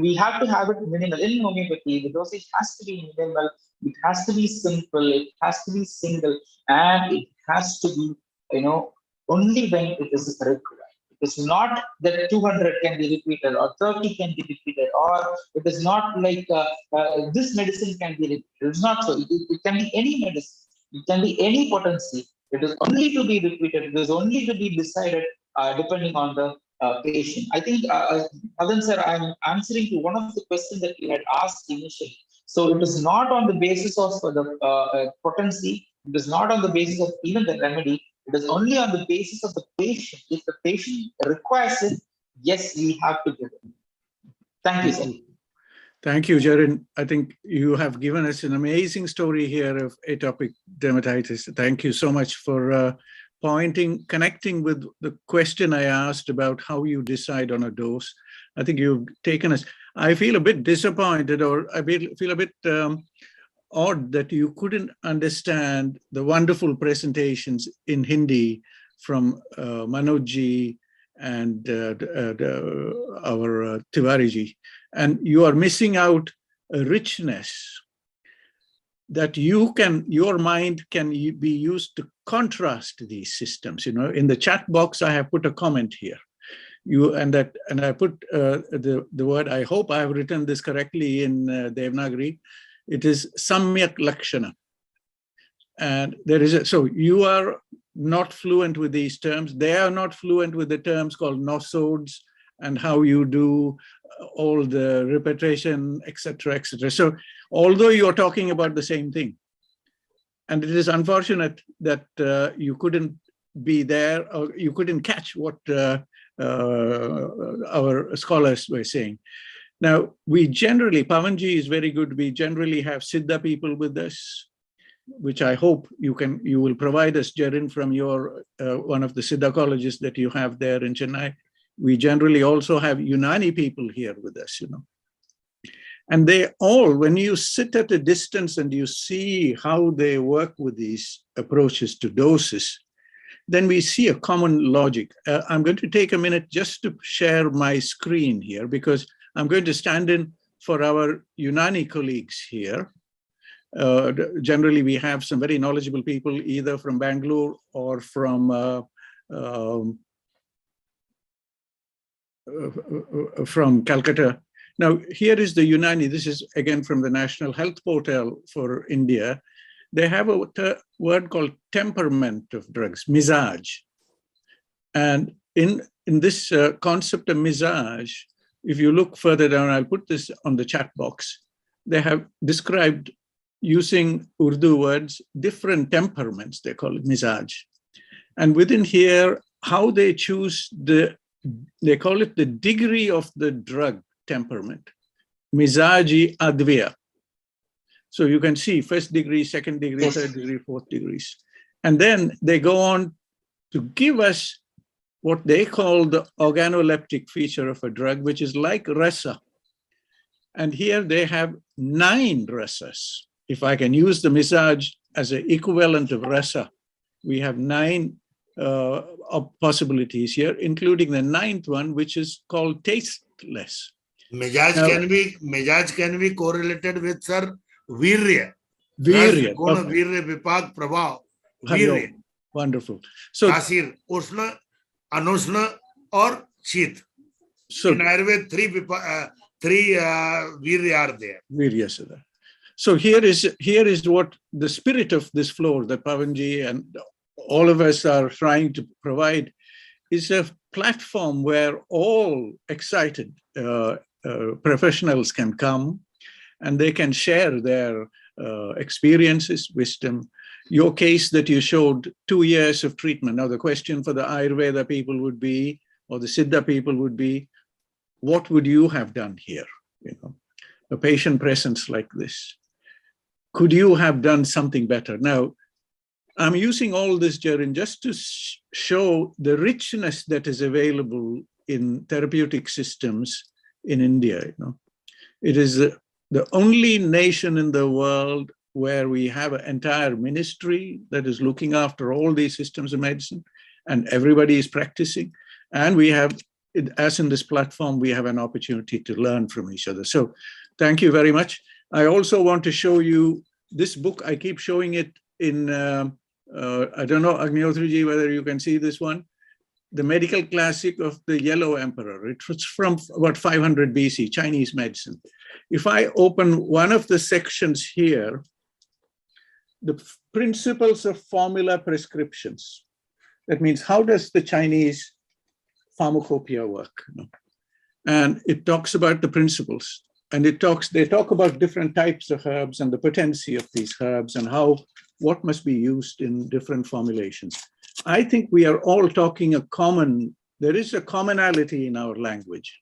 we have to have it minimal. In homeopathy, the dosage has to be minimal, it has to be simple, it has to be single, and it has to be, only when it is required. It is not that 200 can be repeated or 30 can be repeated, or it is not like this medicine can be repeated. It's not so. It can be any medicine. It can be any potency. It is only to be repeated. It is only to be decided depending on the patient. I think, Madan sir, I'm answering to one of the questions that you had asked initially. So it is not on the basis of the potency. It is not on the basis of even the remedy. It is only on the basis of the patient. If the patient requires it, yes, we have to give it. Thank you, sir. Thank you, Jarin. I think you have given us an amazing story here of atopic dermatitis. Thank you so much for connecting with the question I asked about how you decide on a dose. I think you've taken us. I feel a bit disappointed, or I feel a bit odd that you couldn't understand the wonderful presentations in Hindi from Manojji and our Tiwari-ji. And you are missing out a richness that your mind can be used to contrast these systems. In the chat box, I have put a comment here. And I put the word, I hope I have written this correctly in Devanagari. It is Samyak Lakshana. And so you are not fluent with these terms. They are not fluent with the terms called nosodes and how you do all the repetition, etc., etc. So although you're talking about the same thing, and it is unfortunate that you couldn't be there or you couldn't catch what our scholars were saying. Now, we generally, Pavanji is very good. We generally have Siddha people with us, which I hope you will provide us, Jarin, from your one of the Siddha colleges that you have there in Chennai. We generally also have Unani people here with us, And they all, when you sit at a distance and you see how they work with these approaches to doses, then we see a common logic. I'm going to take a minute just to share my screen here, because I'm going to stand in for our Unani colleagues here. Generally, we have some very knowledgeable people, either from Bangalore or from Calcutta. Now, here is the Unani. This is, again, from the National Health Portal for India. They have a word called temperament of drugs, mizaj. And in this concept of misaj, if you look further down, I'll put this on the chat box. They have described, using Urdu words, different temperaments. They call it misaj. And within here, how they choose they call it the degree of the drug temperament, mizaji adviya. So you can see first degree, second degree, Yes. third degree, fourth degrees. And then they go on to give us what they call the organoleptic feature of a drug, which is like rasa. And here they have 9 rasas. If I can use the misaj as an equivalent of rasa, we have 9 possibilities here, including the 9th one, which is called tasteless. Mejaj Now- can be correlated with sir virya. Virya. Guna Okay. virya vipag prabhav. Hari Om. Virya. Wonderful. So, Tasir, Ushna, Anushna or Shit. so In Ayurveda, three virya are there. Virya Siddha. So here is what the spirit of this floor that Pavanji and all of us are trying to provide, is a platform where all excited professionals can come and they can share their experiences, wisdom. Your case that you showed, 2 years of treatment. Now the question for the Ayurveda people would be, or the Siddha people would be, what would you have done here? You know, a patient presence like this. Could you have done something better? Now, I'm using all this, Jarin, just to show the richness that is available in therapeutic systems in India. You know, it is the only nation in the world where we have an entire ministry that is looking after all these systems of medicine, and everybody is practicing. And we have, as in this platform, we have an opportunity to learn from each other. So thank you very much. I also want to show you this book. I keep showing it in, I don't know, Agnihotriji, whether you can see this one. The medical classic of the Yellow Emperor. It was from about 500 BC, Chinese medicine. If I open one of the sections here, the principles of formula prescriptions. That means, how does the Chinese pharmacopoeia work? And it talks about the principles. And they talk about different types of herbs and the potency of these herbs and what must be used in different formulations. I think we are all talking there is a commonality in our language.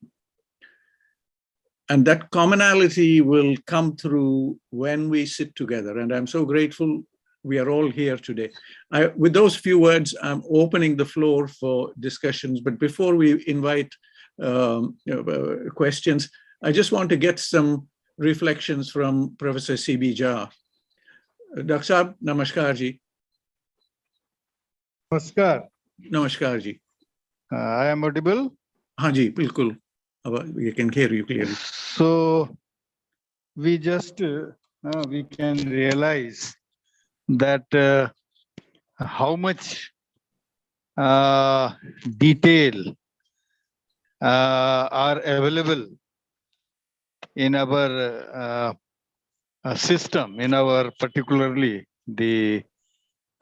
And that commonality will come through when we sit together. And I'm so grateful we are all here today. With those few words, I'm opening the floor for discussions. But before we invite questions, I just want to get some reflections from Professor C.B. Jha. Dr. Saab, namaskar ji. Namaskar. Namaskar ji. I am audible? Haan ji, bilkul. We can hear you clearly. So we just we can realize that how much detail are available in our system, in our particularly the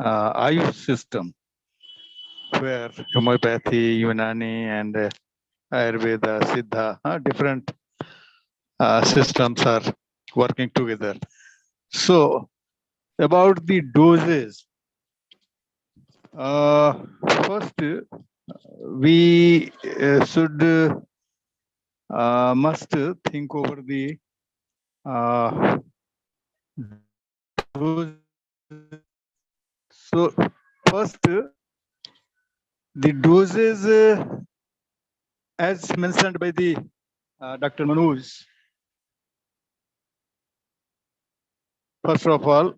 Ayush system, where homeopathy, Unani, and Ayurveda, Siddha, different systems are working together. So, about the doses, first we must think over the dose. So, first, the doses, as mentioned by the Dr. Manoj, first of all,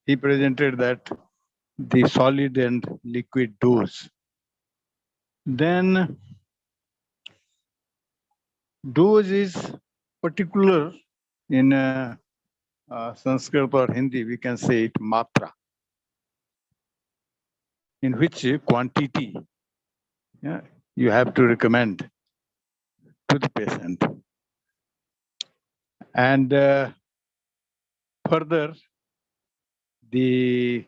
he presented that the solid and liquid dose. Then dose is particular in Sanskrit or Hindi, we can say it matra, in which quantity you have to recommend to the patient. And further, the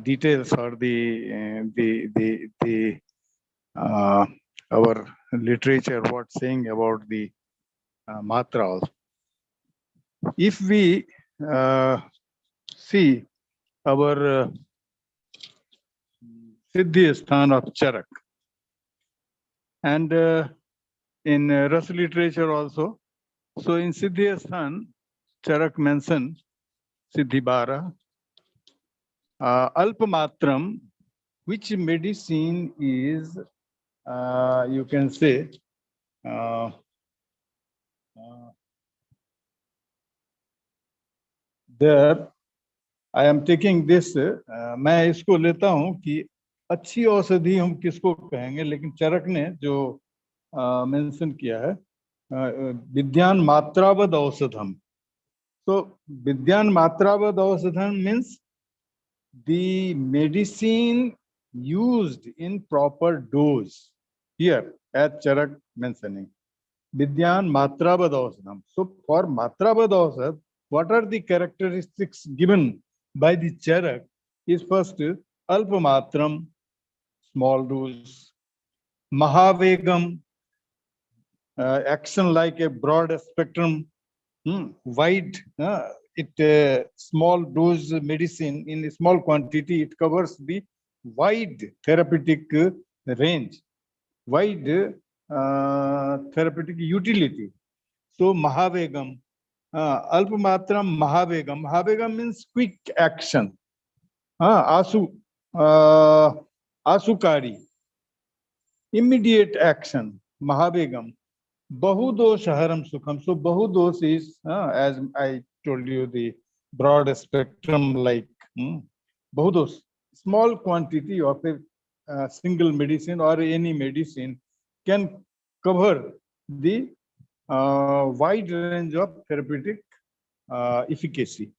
details or the our literature, what's saying about the matra also. If we see our Siddhi Sthan of Charak, and in Rasa literature also, so in Siddhi Sthan, Charak mentioned Siddhi Bara, Alpamatram, which medicine is, you can say, there I am taking this, मैं इसको लेता हूं कि अच्छी औषधि हम किसको कहेंगे, लेकिन चरक ने जो मेंशन किया है विज्ञान मात्रावद औषधम. So विज्ञान मात्रावद औषधम means the medicine used in proper dose. Here, as Charak mentioning, Vidyan Matrabad Ausadham. So for Matrabad Ausad, what are the characteristics given by the Charak? Is first Alpamatram, small dose, Mahavegam, action like a broad spectrum, wide, small dose medicine in a small quantity, it covers the wide therapeutic range, wide therapeutic utility. So Mahavegam, Alpamatram Mahavegam. Mahavegam means quick action. Asukari, immediate action. Mahavegam. Bahudosh haram sukham. So bahudosh is, as I told you, the broad spectrum like bahudosh, small quantity of a single medicine or any medicine can cover the wide range of therapeutic efficacy.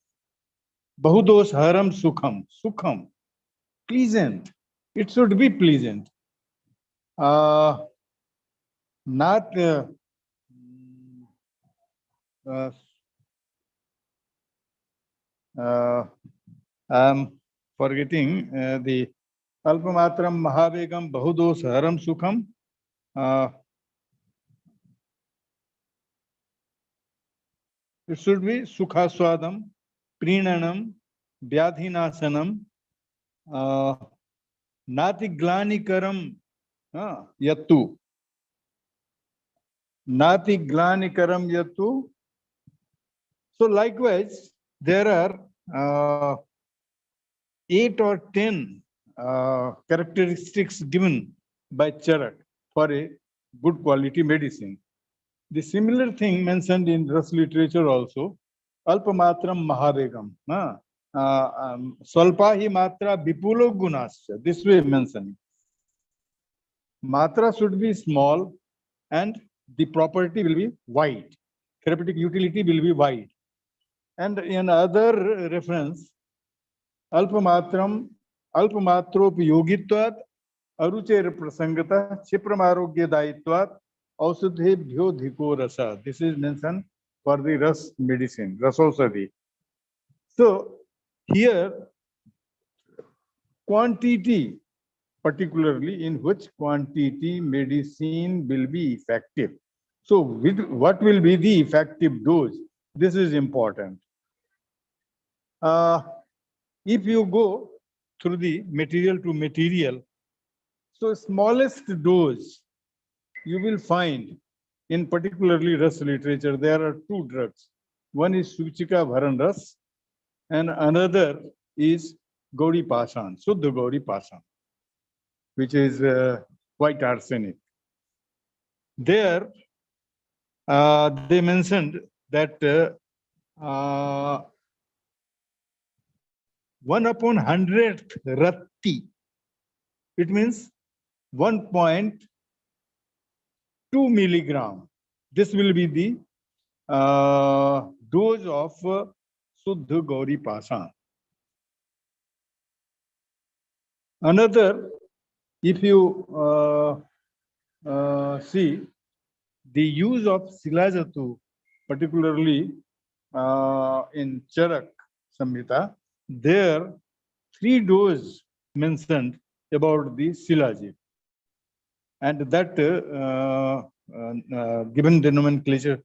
Bahudosh haram sukham. Sukham, pleasant. It should be pleasant. Not I'm forgetting the Alpamatram Mahavegam Bahudosh Haram Sukham. It should be Sukhaswadam, Prinanam, Vyadhinasanam, Natiglanikaram Yattu. Natiglanikaram Yattu. So likewise, there are 8 or 10 characteristics given by Charak for a good quality medicine. The similar thing mentioned in Rasa literature also, Alpamatram Mahavegam. Swalpahi Matra Vipulo Gunasya. This way mentioning. Matra should be small and the property will be wide. Therapeutic utility will be wide. And in other reference, Alpamatram, Alpamatroupyogitvat, Arucher Prasangata, Chipramarogya Daitvat, Ausadhebhyo Dhiko Rasa. This is mentioned for the Ras medicine, Rasausadhi. So here, quantity, particularly in which quantity medicine will be effective. So what will be the effective dose? This is important. If you go through the material to material, so smallest dose you will find in particularly Ras literature, there are 2 drugs. One is Suchika Bharan Ras and another is Gauri Pasan, Suddha Gauri Pasan, which is white arsenic. There, they mentioned that 1/100th Ratti, it means 1.2 milligram. This will be the dose of Suddha Gauri Pasan. Another, if you see the use of Silajatu, particularly in Charak Samhita, there 3 doses mentioned about the Silajit. and that given the nomenclature,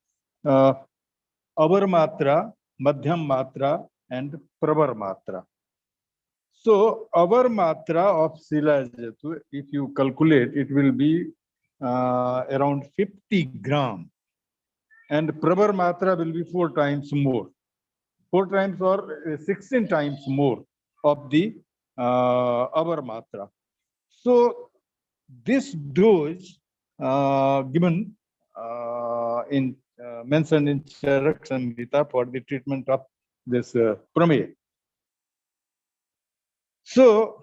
avar matra, madhyam matra, and pravar matra. So our matra of Silajatu, if you calculate, it will be around 50 gram, and pravar matra will be 4 times more, 4 times or 16 times more of the our matra. So this dose given in mentioned in Charak Samhita for the treatment of this prameya. So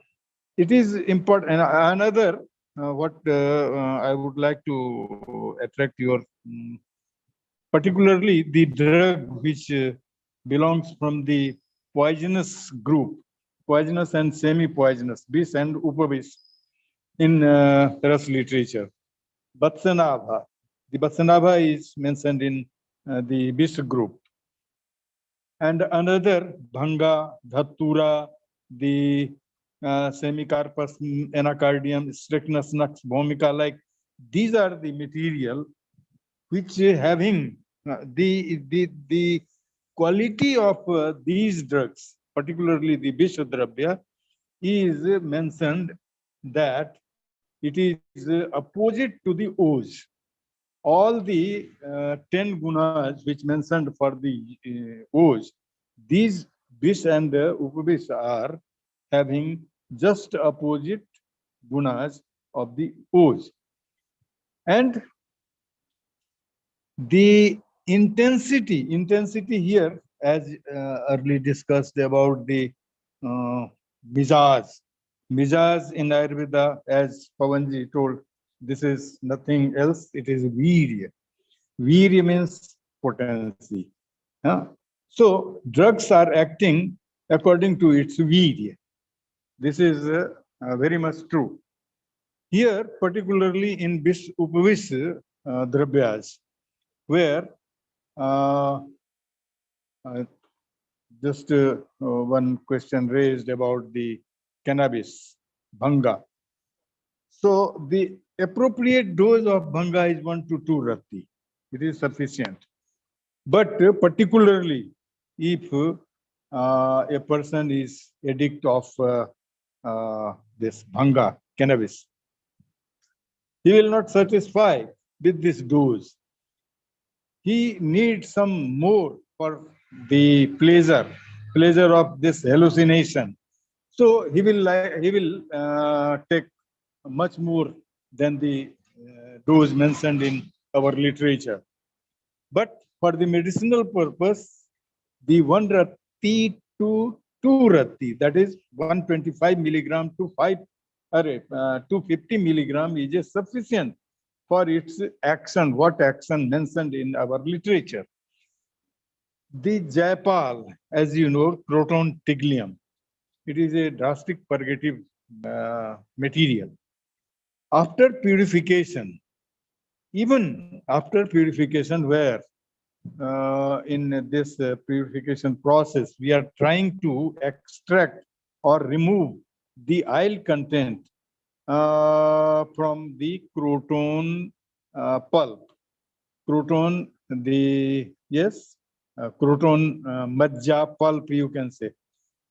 it is important. And another what I would like to attract your particularly the drug which belongs from the poisonous group, poisonous and semi-poisonous, bis and upavis in Ras literature. Vatsanabha. The Vatsanabha is mentioned in the bis group. And another Bhanga, Dhatura, the Semicarpus, Anacardium, Strychnus, Nux, Vomica, like these are the material which having the quality of these drugs, particularly the Vishadrabhya, is mentioned that it is opposite to the Oj. All the 10 gunas which mentioned for the Oj, these Vish and Upavish are having just opposite gunas of the Oj. And the intensity here, as early discussed about the Mizaj in Ayurveda, as Pavanji told, this is nothing else, it is Virya. Virya means potency. So drugs are acting according to its Virya. This is very much true. Here, particularly in Upavish Drabyas, where just one question raised about the cannabis, Bhanga. So the appropriate dose of Bhanga is 1 to 2 rati. It is sufficient. But particularly if a person is addict of this Bhanga, cannabis, he will not satisfy with this dose. He needs some more for the pleasure of this hallucination. So he will take much more than the dose mentioned in our literature. But for the medicinal purpose, the 1 rati to 2 rati, that is 125 milligram to 250 milligram is sufficient for its action, what action mentioned in our literature. The Jaipal, as you know, Croton tiglium, it is a drastic purgative material. After purification, even after purification, where in this purification process, we are trying to extract or remove the oil content from the croton pulp. Croton, croton majja pulp, you can say.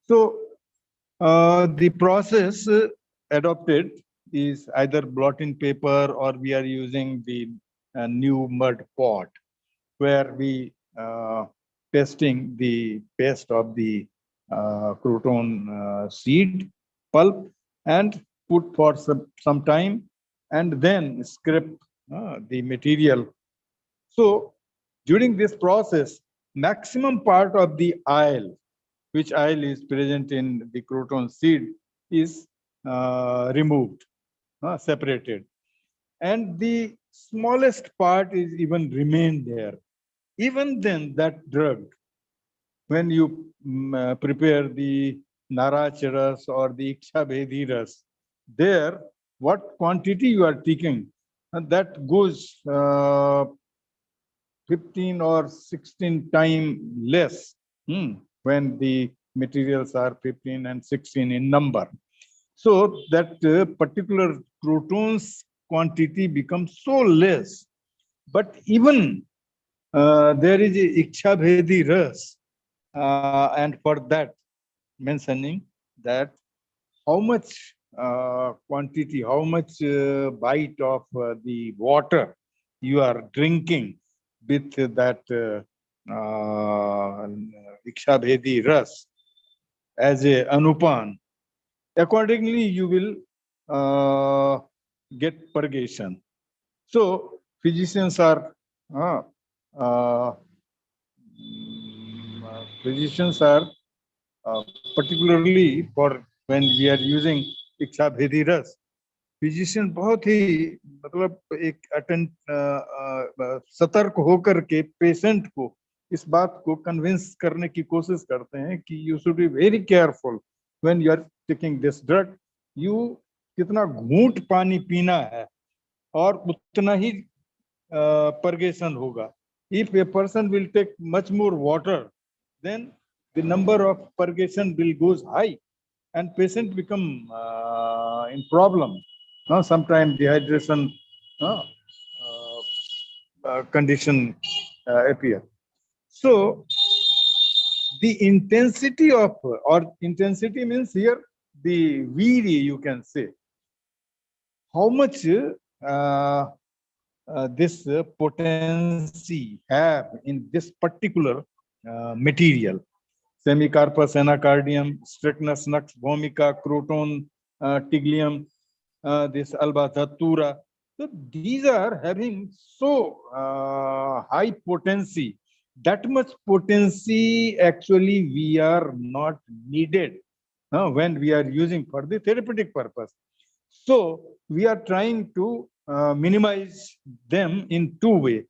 So the process adopted is either blotting paper, or we are using the new mud pot, where we pasting the paste of the croton seed pulp and put for some time, and then scrape the material. So during this process, maximum part of the oil, which oil is present in the croton seed, is removed, separated, and the smallest part is even remained there. Even then, that drug, when you prepare the Naracharas or the Ikshabhedi ras, there, what quantity you are taking, that goes 15 or 16 times less when the materials are 15 and 16 in number. So that particular croton's quantity becomes so less. But even there is a iksha bhedi ras, and for that mentioning that how much quantity, how much bite of the water you are drinking with that iksha bhedi ras as a anupan, accordingly you will get purgation. So physicians are particularly for when we are using iksha bhedi ras, physician बहुत ही मतलब एक सतर्क होकर के patient को इस बात को कन्विंस करने की कोशिश करते हैं कि you should be very careful when you are taking this drug, you कितना घूंट पानी पीना है और उतना ही पर्गेशन होगा. If a person will take much more water, then the number of purgation will goes high and patient become in problem. Sometimes dehydration condition appear. So the intensity of, or intensity means here the VD, you can say, how much this potency have in this particular material. Semicarpus anacardium, strychnus nux vomica, croton tiglium, this alba datura. So these are having so high potency. That much potency actually we are not needed when we are using for the therapeutic purpose. So we are trying to minimize them in two ways.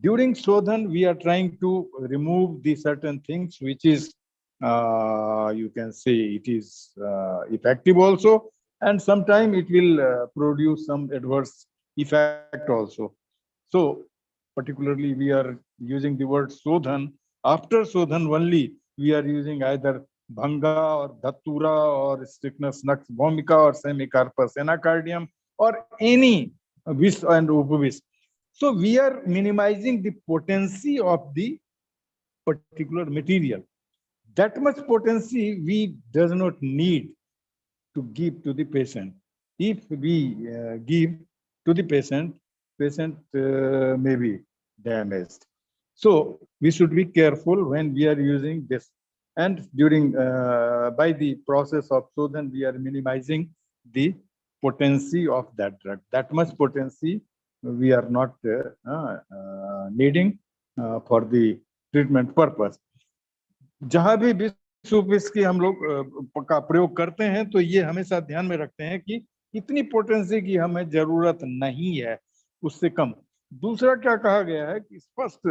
During Shodhan, we are trying to remove the certain things which is, you can say it is effective also, and sometime it will produce some adverse effect also. So particularly we are using the word Shodhan. After Shodhan only, we are using either Bhanga or Datura or Strychnus nux vomica or Semicarpus anacardium or any vis and upavis. So we are minimizing the potency of the particular material. That much potency we does not need to give to the patient. If we give to the patient, patient may be damaged. So we should be careful when we are using this. And during by the process of Shodhan, we are minimizing the potency of that drug. That much potency we are not needing for the treatment purpose. जहां भी विष की हम लोग का प्रयोग करते हैं तो ये हमेशा ध्यान में रखते हैं कि इतनी पोटेंसी की हमें जरूरत नहीं है, उससे कम. दूसरा क्या कहा गया है कि स्पष्ट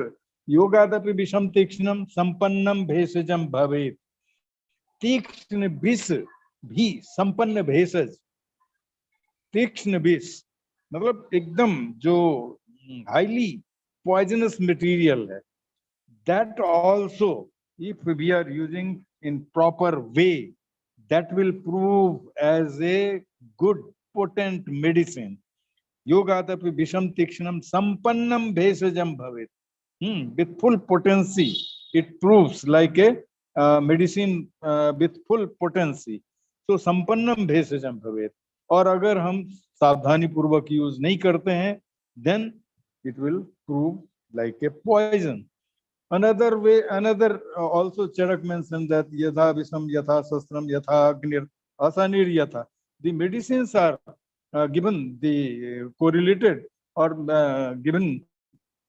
योगादपि विषम तीक्ष्णम संपन्नम भेषजम भवेत्. तीक्ष्ण विष भी संपन्न भेषज, तीक्ष्ण विष मतलब एकदम जो हाईली पॉइजनस मटेरियल है, that also if we are using in proper way, that will prove as a good potent medicine. Yogadapi visham tikshnam sampannam bhesajam bhavet. With full potency, it proves like a medicine with full potency. So sampannam bhesajam bhavet. और अगर हम सावधानी पूर्वक use नहीं करते हैं, then it will prove like a poison. Another way, another also Charak mentioned that yatha visam yatha sastram yatha agnir asanir yatha. The medicines are given the correlated or given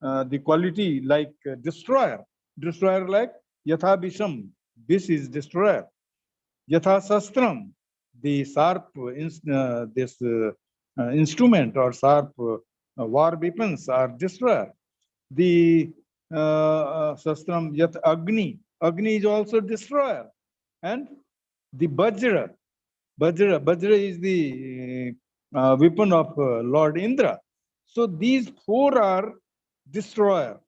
the quality like destroyer. Destroyer like yatha visam, this is destroyer. Yatha sastram, the sharp instrument or sharp war weapons are destroyer. The Sastram Yat Agni. Agni is also destroyer. And the Vajra. Vajra is the weapon of Lord Indra. So these four are destroyer.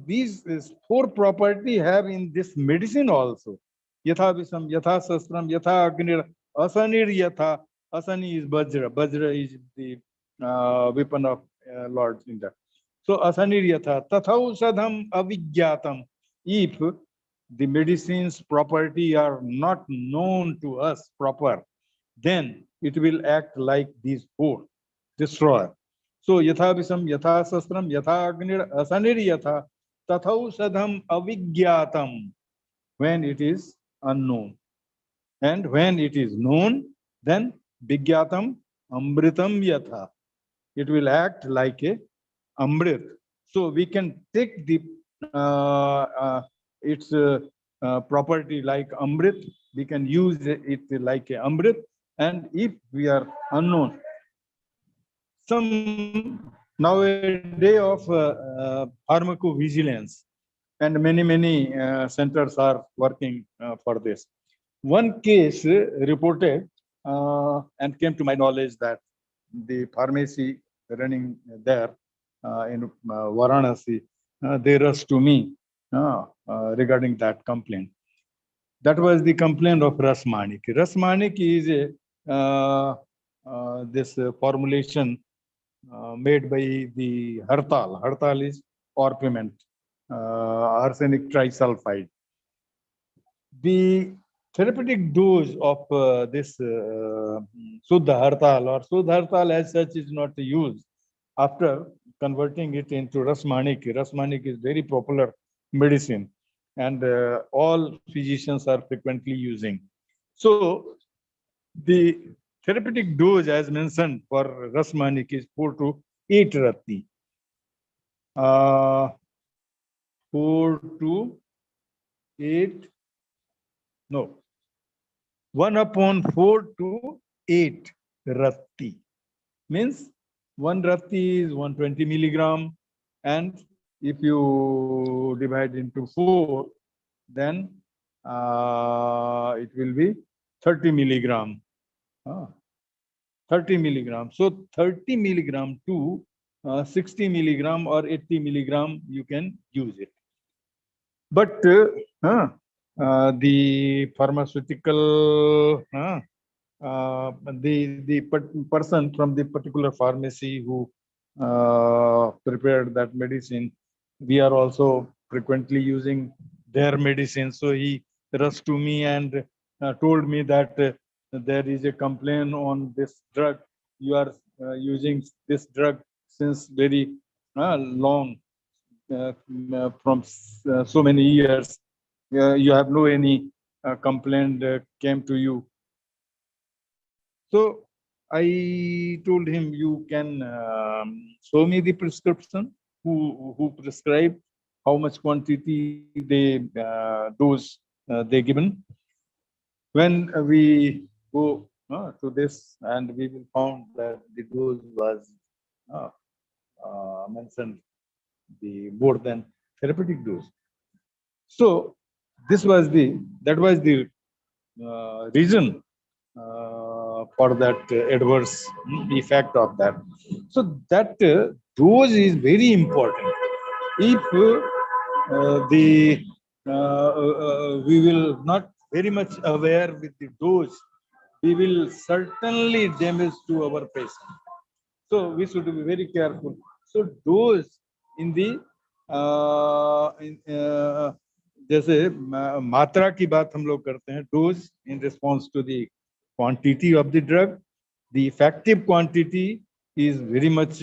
These four property have in this medicine also. Yatha Visam, Yatha Sastram, Yatha Agnir, Asanir Yatha. Asani is Vajra. Vajra is the weapon of Lord Indra. So asaniriyatha tathausadham avijyatam. If the medicine's property are not known to us proper, then it will act like these four, destroyer. So yatha visam, yatha sastram, yatha agnir asaniriyatha tathausadham avijyatam, when it is unknown. And when it is known, then vigyatam amritam yatha. It will act like a amrit. So we can take the its property like amrit. We can use it like a amrit. And if we are unknown, some nowadays of pharmacovigilance, and many centers are working for this. One case reported and came to my knowledge that the pharmacy running there in Varanasi, they rushed to me regarding that complaint. That was the complaint of Rasmanik. Rasmanik is this formulation made by the Hartal. Hartal is orpiment, arsenic trisulfide. The therapeutic dose of this Suddha Hartal or Suddha Hartal as such is not used. After converting it into Rasmanik, Rasmanik is very popular medicine and all physicians are frequently using. So the therapeutic dose as mentioned for Rasmanik is 4 to 8 Rati. 4 to 8, no, 1/4 to 8 Rati. Means 1 Rati is 120 milligram, and if you divide into 4, then it will be 30 milligram. 30 milligram. So 30 milligram to 60 milligram or 80 milligram, you can use it. But the pharmaceutical, the person from the particular pharmacy who prepared that medicine, we are also frequently using their medicine. So he rushed to me and told me that there is a complaint on this drug. You are using this drug since very long, from so many years. You have no any complaint came to you. So I told him, you can show me the prescription, who prescribed, how much quantity they dose they given. When we go to this, and we will found that the dose was mentioned the more than therapeutic dose. So that was the reason for that adverse effect of that. So that dose is very important. If we will not very much aware with the dose, we will certainly damage to our patient. So we should be very careful. So dose in the जैसे मात्रा की बात हम लोग करते हैं, dose in response to the quantity of the drug. The effective quantity is very much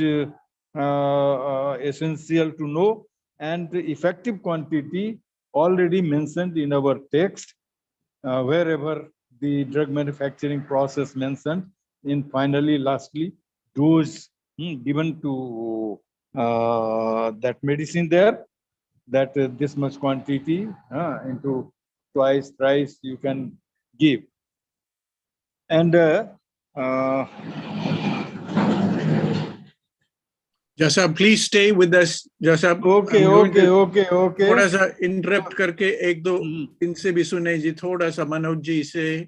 essential to know, and the effective quantity already mentioned in our text, wherever the drug manufacturing process mentioned, in finally lastly dose given to that medicine there, that this much quantity into twice, thrice you can give. And Jasab, please stay with us. Jasab, okay. थोड़ा सा interrupt करके एक दो इनसे भी सुने जी, थोड़ा सा मनोज जी से।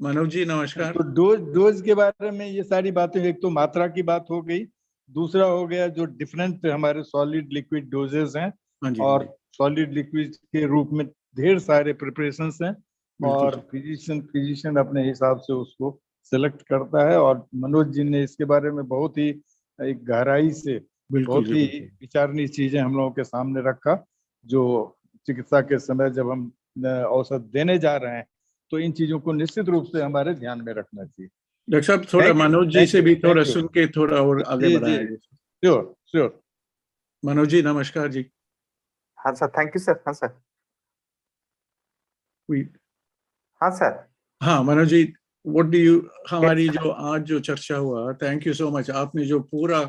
मनोज जी नमस्कार। तो डोज के बारे में ये सारी बातें, एक तो मात्रा की बात हो गई, दूसरा हो गया जो डिफरेंट हमारे सॉलिड लिक्विड डोजेस हैं, और सॉलिड लिक्विड के रूप में ढेर सारे प्रिपरेशंस हैं, और फिजिशियन अपने हिसाब से उसको सेलेक्ट करता है। और मनोज जी ने इसके बारे में बहुत ही एक गहराई से बिल्कुल बहुत ही जी, बिल्कुल। विचारणीय चीजें हम लोगों के सामने रखा, जो चिकित्सा के समय जब हम औषध देने जा रहे हैं तो इन चीजों को निश्चित रूप से हमारे ध्यान में रखना चाहिए। डॉक्टर साहब थोड़ा Thank you, Manoj ji thank से you, भी थोड़ा thank you. सुन के थोड़ा और आगे जी जी, बढ़ाएंगे। Sure sure. मनोज जी नमस्कार जी। हाँ सर, थैंक यू सर। हाँ सर, We- हाँ सर। हाँ Manoj ji, what do you, हमारी जो आज जो चर्चा हुआ, थैंक यू सो मच। आपने जो पूरा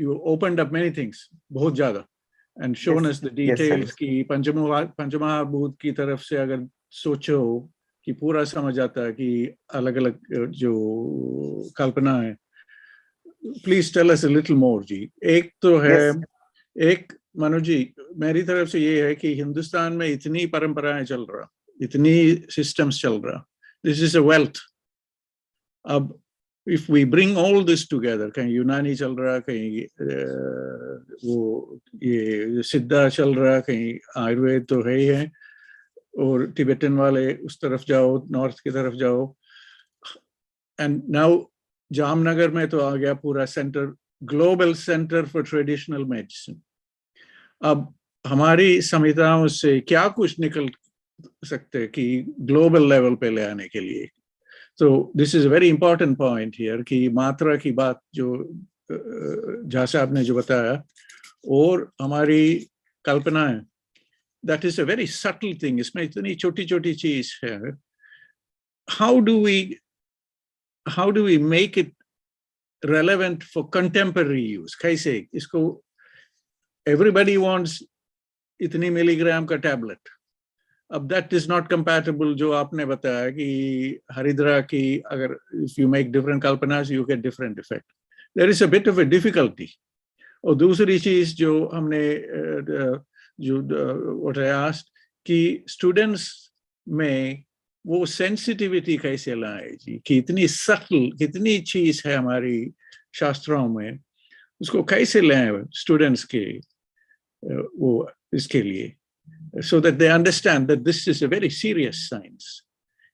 you opened up many things, बहुत ज्यादा, and shown us the details की पंचमहाभूत की तरफ से अगर सोचो कि पूरा समझ आता है कि अलग अलग जो कल्पना है। Please tell us a little more जी। एक तो है एक मनोज जी, मेरी तरफ से ये है कि हिंदुस्तान में इतनी परंपराएं चल रहा, इतनी सिस्टम्स चल रहा, दिस इज अ वेल्थ। अब if we bring all this together, कहीं यूनानी चल रहा, कहीं वो ये सिद्धा चल रहा, कहीं आयुर्वेद तो है ही है, और तिब्बतन वाले उस तरफ जाओ, नॉर्थ की तरफ जाओ, एंड नाउ जामनगर में तो आ गया पूरा centre, global centre for traditional medicine. अब हमारी संहिताओं से क्या कुछ निकल सकते कि ग्लोबल लेवल पे ले आने के लिए। तो this is a very important point here कि मात्रा की बात जो झा साहब ने जो बताया, और हमारी कल्पनाएं, that is a very subtle thing. इसमें इतनी छोटी छोटी चीज है। How do we make it relevant for contemporary use? कैसे इसको, everybody wants इतनी मिलीग्राम का टैबलेट, अब दैट इज नॉट कंपैटिबल। जो आपने बताया कि हरिद्रा की अगर if you make different kalpanas you get different effect, there is a bit of a difficulty. और दूसरी चीज जो हमने जो व्हाट आई आस्क्ड कि स्टूडेंट्स में वो सेंसिटिविटी कैसे लाए जी, कि इतनी सटल कितनी चीज है हमारी शास्त्रों में, उसको कैसे लाए स्टूडेंट्स के वो इसके लिए, so that they understand that this is a very serious science,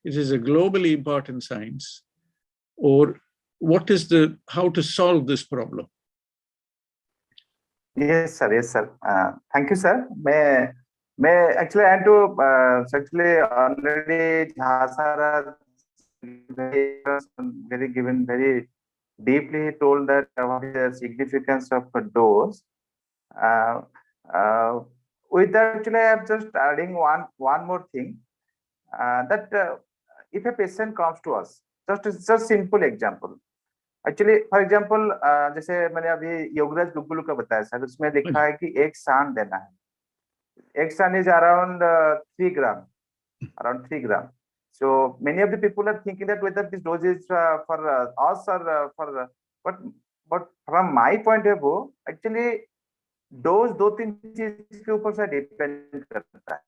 it is a globally important science, or what is the how to solve this problem. Yes sir, yes sir. Thank you sir. मैं actually I to actually already Jhasara very given very deeply told that what is the significance of a dose. With that actually I am just adding one more thing, that if a patient comes to us, just simple example. Actually for example जैसे मैंने अभी योगराज गुगुलू का बताया sir, उसमें लिखा है कि एक सान देना है, एक सान is around 3 gram, around 3 gram. So many of the people are thinking that whether this dose is for us or for but from my point of view actually dose 2-3 चीज के ऊपर से डिपेंड करता है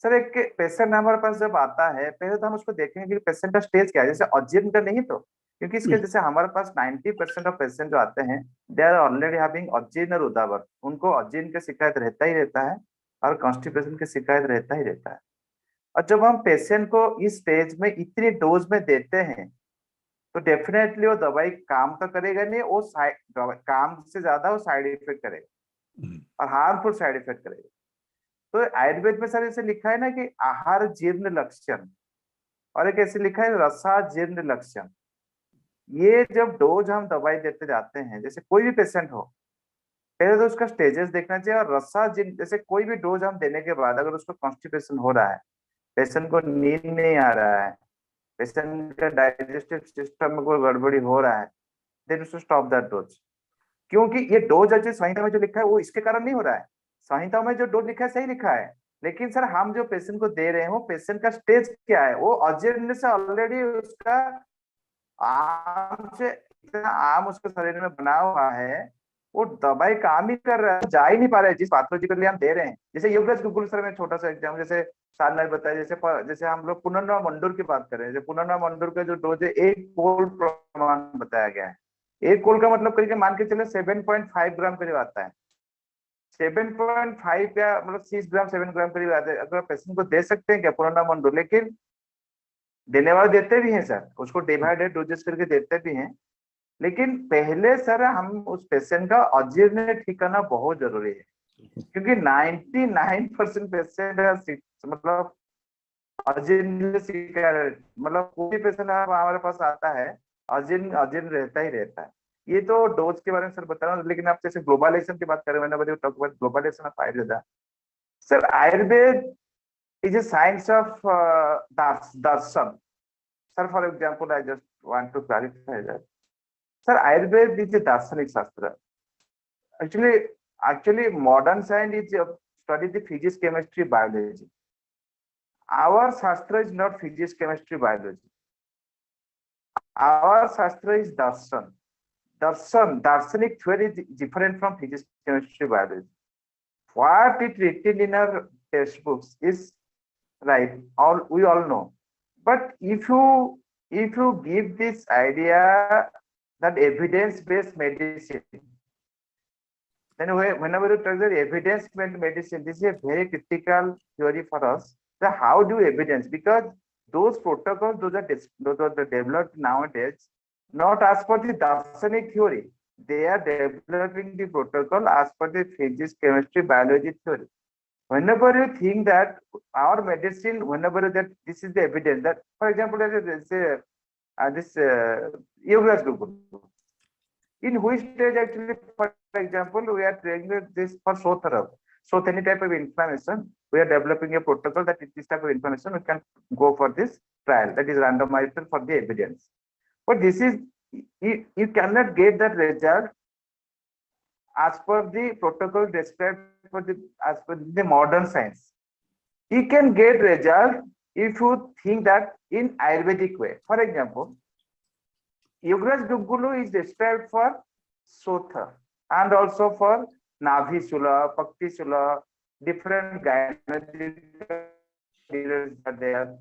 सर। एक patient हमारे पास जब आता है पहले तो हम उसको देखेंगे कि पेशेंट का स्टेज क्या है, जैसे अजीर्ण का नहीं तो, क्योंकि इसके जैसे हमारे पास 90% ऑफ पेशेंट जो आते हैं दे आर ऑलरेडी हैविंग अजीर्ण और उदावर, उनको अजीर्ण का शिकायत रहता ही रहता है और कॉन्स्टिपेशन की शिकायत रहता ही रहता है। और जब हम पेशेंट को इस स्टेज में इतनी डोज में देते हैं तो डेफिनेटली वो दवाई काम तो करेगा नहीं, वो काम से ज्यादा वो साइड इफेक्ट करेगा और हार्मफुल साइड इफेक्ट करेगा। तो आयुर्वेद में सर ऐसे लिखा है ना कि आहार जीर्ण लक्षण, और एक ऐसे लिखा है रसा जीर्ण लक्षण। ये जब डोज हम दवाई देते जाते हैं, जैसे कोई भी पेशेंट हो पहले तो उसका स्टेजेस देखना चाहिए, और रसा जीर्ण जैसे कोई भी डोज हम देने के बाद अगर उसको कॉन्स्टिपेशन हो रहा है, पेशेंट को नींद नहीं आ रहा है, पेशेंट का डाइजेस्टिव सिस्टम में कोई गड़बड़ी हो रहा है, देन उसको स्टॉप दैट डोज। क्योंकि ये डोज अच्छे संहिता में जो लिखा है वो इसके कारण नहीं हो रहा है, संहिता में जो डोज लिखा है सही लिखा है, लेकिन सर हम जो पेशेंट को दे रहे हैं वो पेशेंट का स्टेज क्या है, वो अजीर्ण से ऑलरेडी उसका आम से इतना आम उसके शरीर में बना हुआ है, वो दवाई काम ही कर रहा है, जा ही नहीं पा रहा है जिस पैथोलॉजिकली हम दे रहे हैं। जैसे योगेश गुगुल सर में छोटा सा एग्जाम, जैसे साल ने बताया, जैसे हम लोग पुनर्नवा मंडूर की बात करें, जैसे पुनर्नवा मंडूर का जो डोज है 1 कोल प्रमाण बताया गया है। 1 कोल का मतलब करीब मान के चले 7.5 ग्राम करीब आता है, 7.5 या मतलब 6 ग्राम 7 ग्राम करीब आता है। अगर पेशेंट को दे सकते हैं क्या पुनर्नवा मंडूर, लेकिन देने वाले देते भी हैं सर, उसको डिवाइडेड डोजेस करके देते भी हैं, लेकिन पहले सर हम उस पेशेंट का अजीर्ण ठीक करना बहुत जरूरी है, क्योंकि 99% पेशेंट मतलब अजीर्ण मतलब कोई पेशेंट हमारे पास आता है अजीर्ण अजीर्ण रहता ही रहता है। ये तो डोज के बारे में सर बता रहा हूँ, लेकिन आप जैसे ग्लोबलाइजेशन की बात करें, मैंने talk about globalisation of Ayurveda. Sir Ayurveda is a science of darshan. Sir, for example, I just want to clarify that. Sir, Ayurveda is a darshanik shastra. Actually, modern science is study the physics, chemistry, biology. Our shastra is not physics, chemistry, biology. Our shastra is darshan. Darshanik theory is different from physics, chemistry, biology. What it written in our textbooks is right, we all know, but if you give this idea that evidence-based medicine, then whenever you talk about evidence-based medicine, this is a very critical theory for us. So how do evidence? Because those protocols, those are developed nowadays not as per the darshanik theory. They are developing the protocol as per the physics, chemistry, biology theory. Whenever you think that our medicine, whenever that this is the evidence that, for example, this IRES group, in which stage actually, for example, we are training this for Sothara. So any type of inflammation, we are developing a protocol that this type of inflammation we can go for this trial, that is randomized for the evidence. But this is, you cannot get that result as per the protocol described for the as per the modern science. You can get result if you think that in Ayurvedic way. For example, Yugraj Dugulu is described for Sotha and also for Navi Sula, Pakti Sula, different gynecological are there.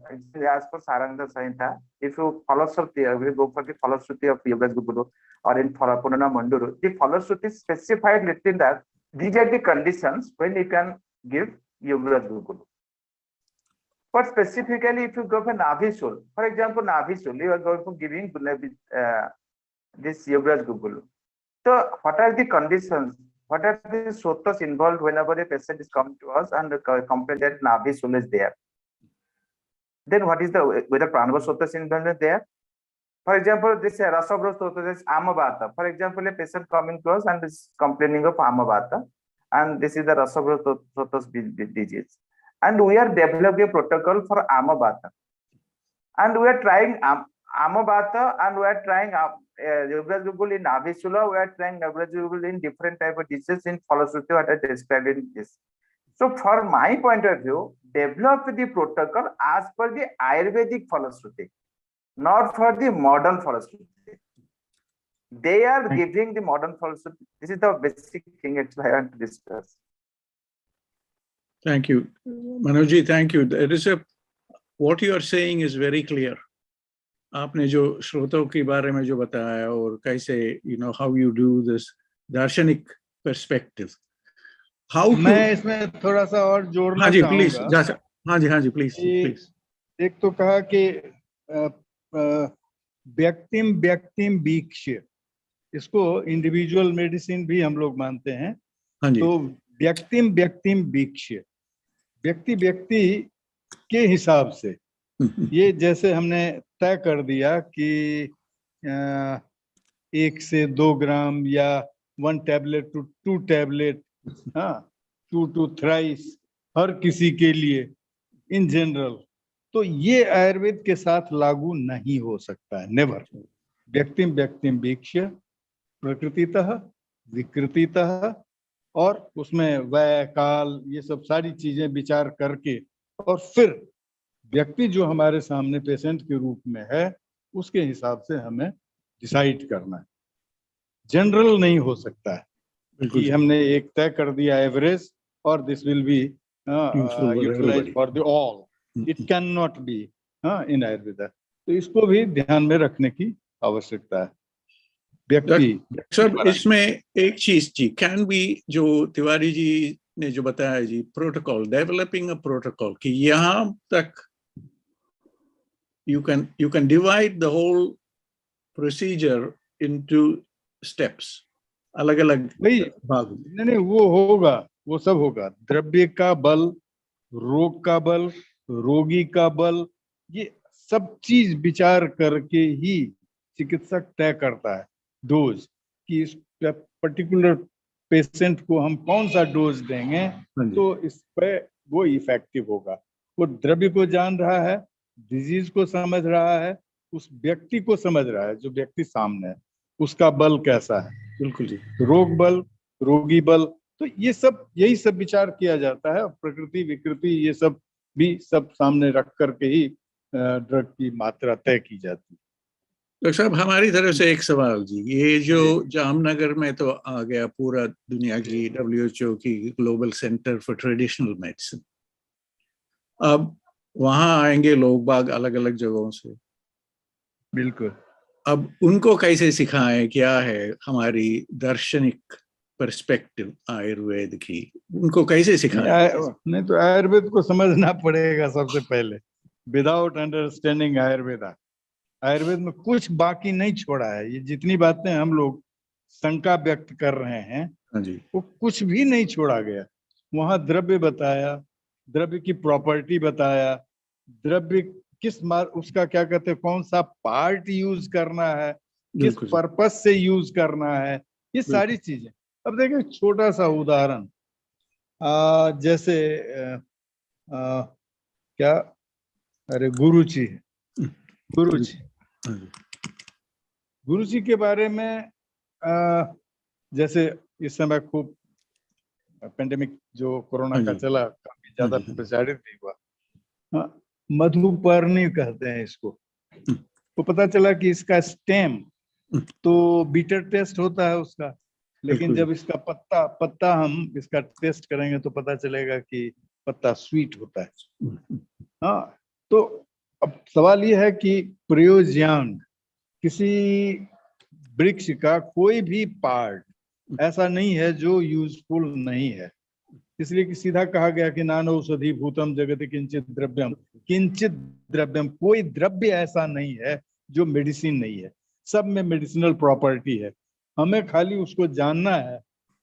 As per Saranga Sahinta, if you follow Shruti, we go for the follow Shruti of Yugraj Dugulu or in Punana Manduru, the follow Shruti specified written that these are the conditions when you can give Yugraj Dugulu. But specifically, if you go for Navisul, for example, Navisul, you are going for giving this Yugraj Dugulu. So, what are the conditions? What are the sotas involved whenever a patient is come to us and complain that Navisul is there? Then what is the whether Pranava sotas involved there? For example, this Rasabra sotas is Amabata. For example, a patient coming to us and is complaining of Amabata, and this is the Rasabra sotas disease. And we are developing a protocol for Amabata. And we are trying Amabata and we are trying Yugraj Dugul in Navisula, we are trying Yugraj Dugul in different type of diseases in philosophy what I described in this. So from my point of view, develop the protocol as per the Ayurvedic philosophy, not for the modern philosophy. They are giving the modern philosophy. This is the basic thing actually I want to discuss. Thank you. Manojji, thank you. There is what you are saying is very clear. आपने जो श्रोताओं के बारे में जो बताया और कैसे how you do this दार्शनिक perspective. मैं इसमें थोड़ा सा और जोड़ना चाहूंगा। हाँ जी प्लीज। एक तो कहा कि व्यक्तिम वीक्ष्य, इसको इंडिविजुअल मेडिसिन भी हम लोग मानते हैं। तो व्यक्तिम वीक्ष्य, व्यक्ति के हिसाब से, ये जैसे हमने तय कर दिया कि 1 से 2 ग्राम या 1 tablet to 2 tablet, 2 to thrice हर किसी के लिए इन जनरल, तो ये आयुर्वेद के साथ लागू नहीं हो सकता है, नेवर। व्यक्तिम वीक्ष्य, प्रकृतितः विकृतितः, और उसमें वय काल ये सब सारी चीजें विचार करके, और फिर व्यक्ति जो हमारे सामने पेशेंट के रूप में है उसके हिसाब से हमें डिसाइड करना है। जनरल नहीं हो सकता है कि हमने एक तय कर दिया एवरेज और this will be utilised for the all. It can not be in Ayurveda. तो इसको भी ध्यान में रखने की आवश्यकता है। सर इसमें एक चीज जी कैन बी, जो तिवारी जी ने जो बताया जी, प्रोटोकॉल, डेवलपिंग अ प्रोटोकॉल, कि यहाँ तक you can divide the whole procedure into steps. अलग अलग भाई भाग। नहीं वो होगा, वो सब होगा। द्रव्य का बल, रोग का बल, रोगी का बल, ये सब चीज विचार करके ही चिकित्सक तय करता है डोज, कि इस पर्टिकुलर पेशेंट को हम कौन सा डोज देंगे तो इस पे वो इफेक्टिव होगा। वो द्रव्य को जान रहा है, डिजीज को समझ रहा है, उस व्यक्ति को समझ रहा है, जो व्यक्ति सामने है उसका बल कैसा है। बिल्कुल जी। रोग बल, रोगी बल, तो ये सब यही सब विचार किया जाता है। प्रकृति विकृति ये सब भी सब सामने रख करके ही ड्रग की मात्रा तय की जाती है। डॉक्टर साहब, हमारी तरफ से एक सवाल जी, ये जो जामनगर में तो आ गया पूरा दुनिया की WHO की global centre for traditional medicine, अब वहां आएंगे लोग बाग अलग अलग जगहों से। बिल्कुल। अब उनको कैसे सिखाएं क्या है हमारी दार्शनिक पर्सपेक्टिव आयुर्वेद की, उनको कैसे सिखाएं? नहीं तो आयुर्वेद को समझना पड़ेगा सबसे पहले। विदाउट अंडरस्टैंडिंग आयुर्वेदा, आयुर्वेद में कुछ बाकी नहीं छोड़ा है। ये जितनी बातें हम लोग शंका व्यक्त कर रहे हैं, हाँ जी, वो कुछ भी नहीं छोड़ा गया। वहां द्रव्य बताया, द्रव्य की प्रॉपर्टी बताया, द्रव्य किस उसका क्या कहते हैं, कौन सा पार्ट यूज करना है, किस पर्पस से यूज करना है, ये सारी चीजें। अब देखिए छोटा सा उदाहरण, जैसे क्या, अरे गुरुजी, गुरुजी के बारे में जैसे इस समय खूब पेंडेमिक जो कोरोना का चला, काफी ज्यादा प्रचारित भी हुआ। मधुपर्णी कहते हैं इसको। तो पता चला कि इसका स्टेम तो बीटर टेस्ट होता है उसका, लेकिन जब इसका पत्ता हम इसका टेस्ट करेंगे तो पता चलेगा कि पत्ता स्वीट होता है। हाँ, तो अब सवाल ये है कि प्रयोज्यांग, किसी वृक्ष का कोई भी पार्ट ऐसा नहीं है जो यूजफुल नहीं है। इसलिए कि सीधा कहा गया कि नान औषधि भूतम जगत किंचित द्रव्यम, किंचित द्रव्यम, कोई द्रव्य ऐसा नहीं है जो मेडिसिन नहीं है, सब में मेडिसिनल प्रॉपर्टी है। हमें खाली उसको जानना है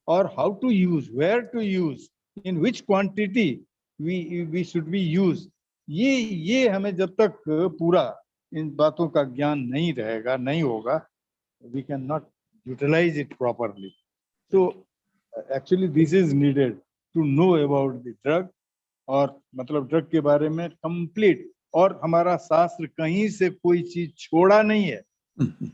और how to use, where to use, in which quantity we should be use. ये हमें जब तक पूरा इन बातों का ज्ञान नहीं रहेगा, नहीं होगा, we can not utilize it properly. तो actually this is needed to know about the drug, और मतलब ड्रग के बारे में कंप्लीट। और हमारा शास्त्र कहीं से कोई चीज छोड़ा नहीं है,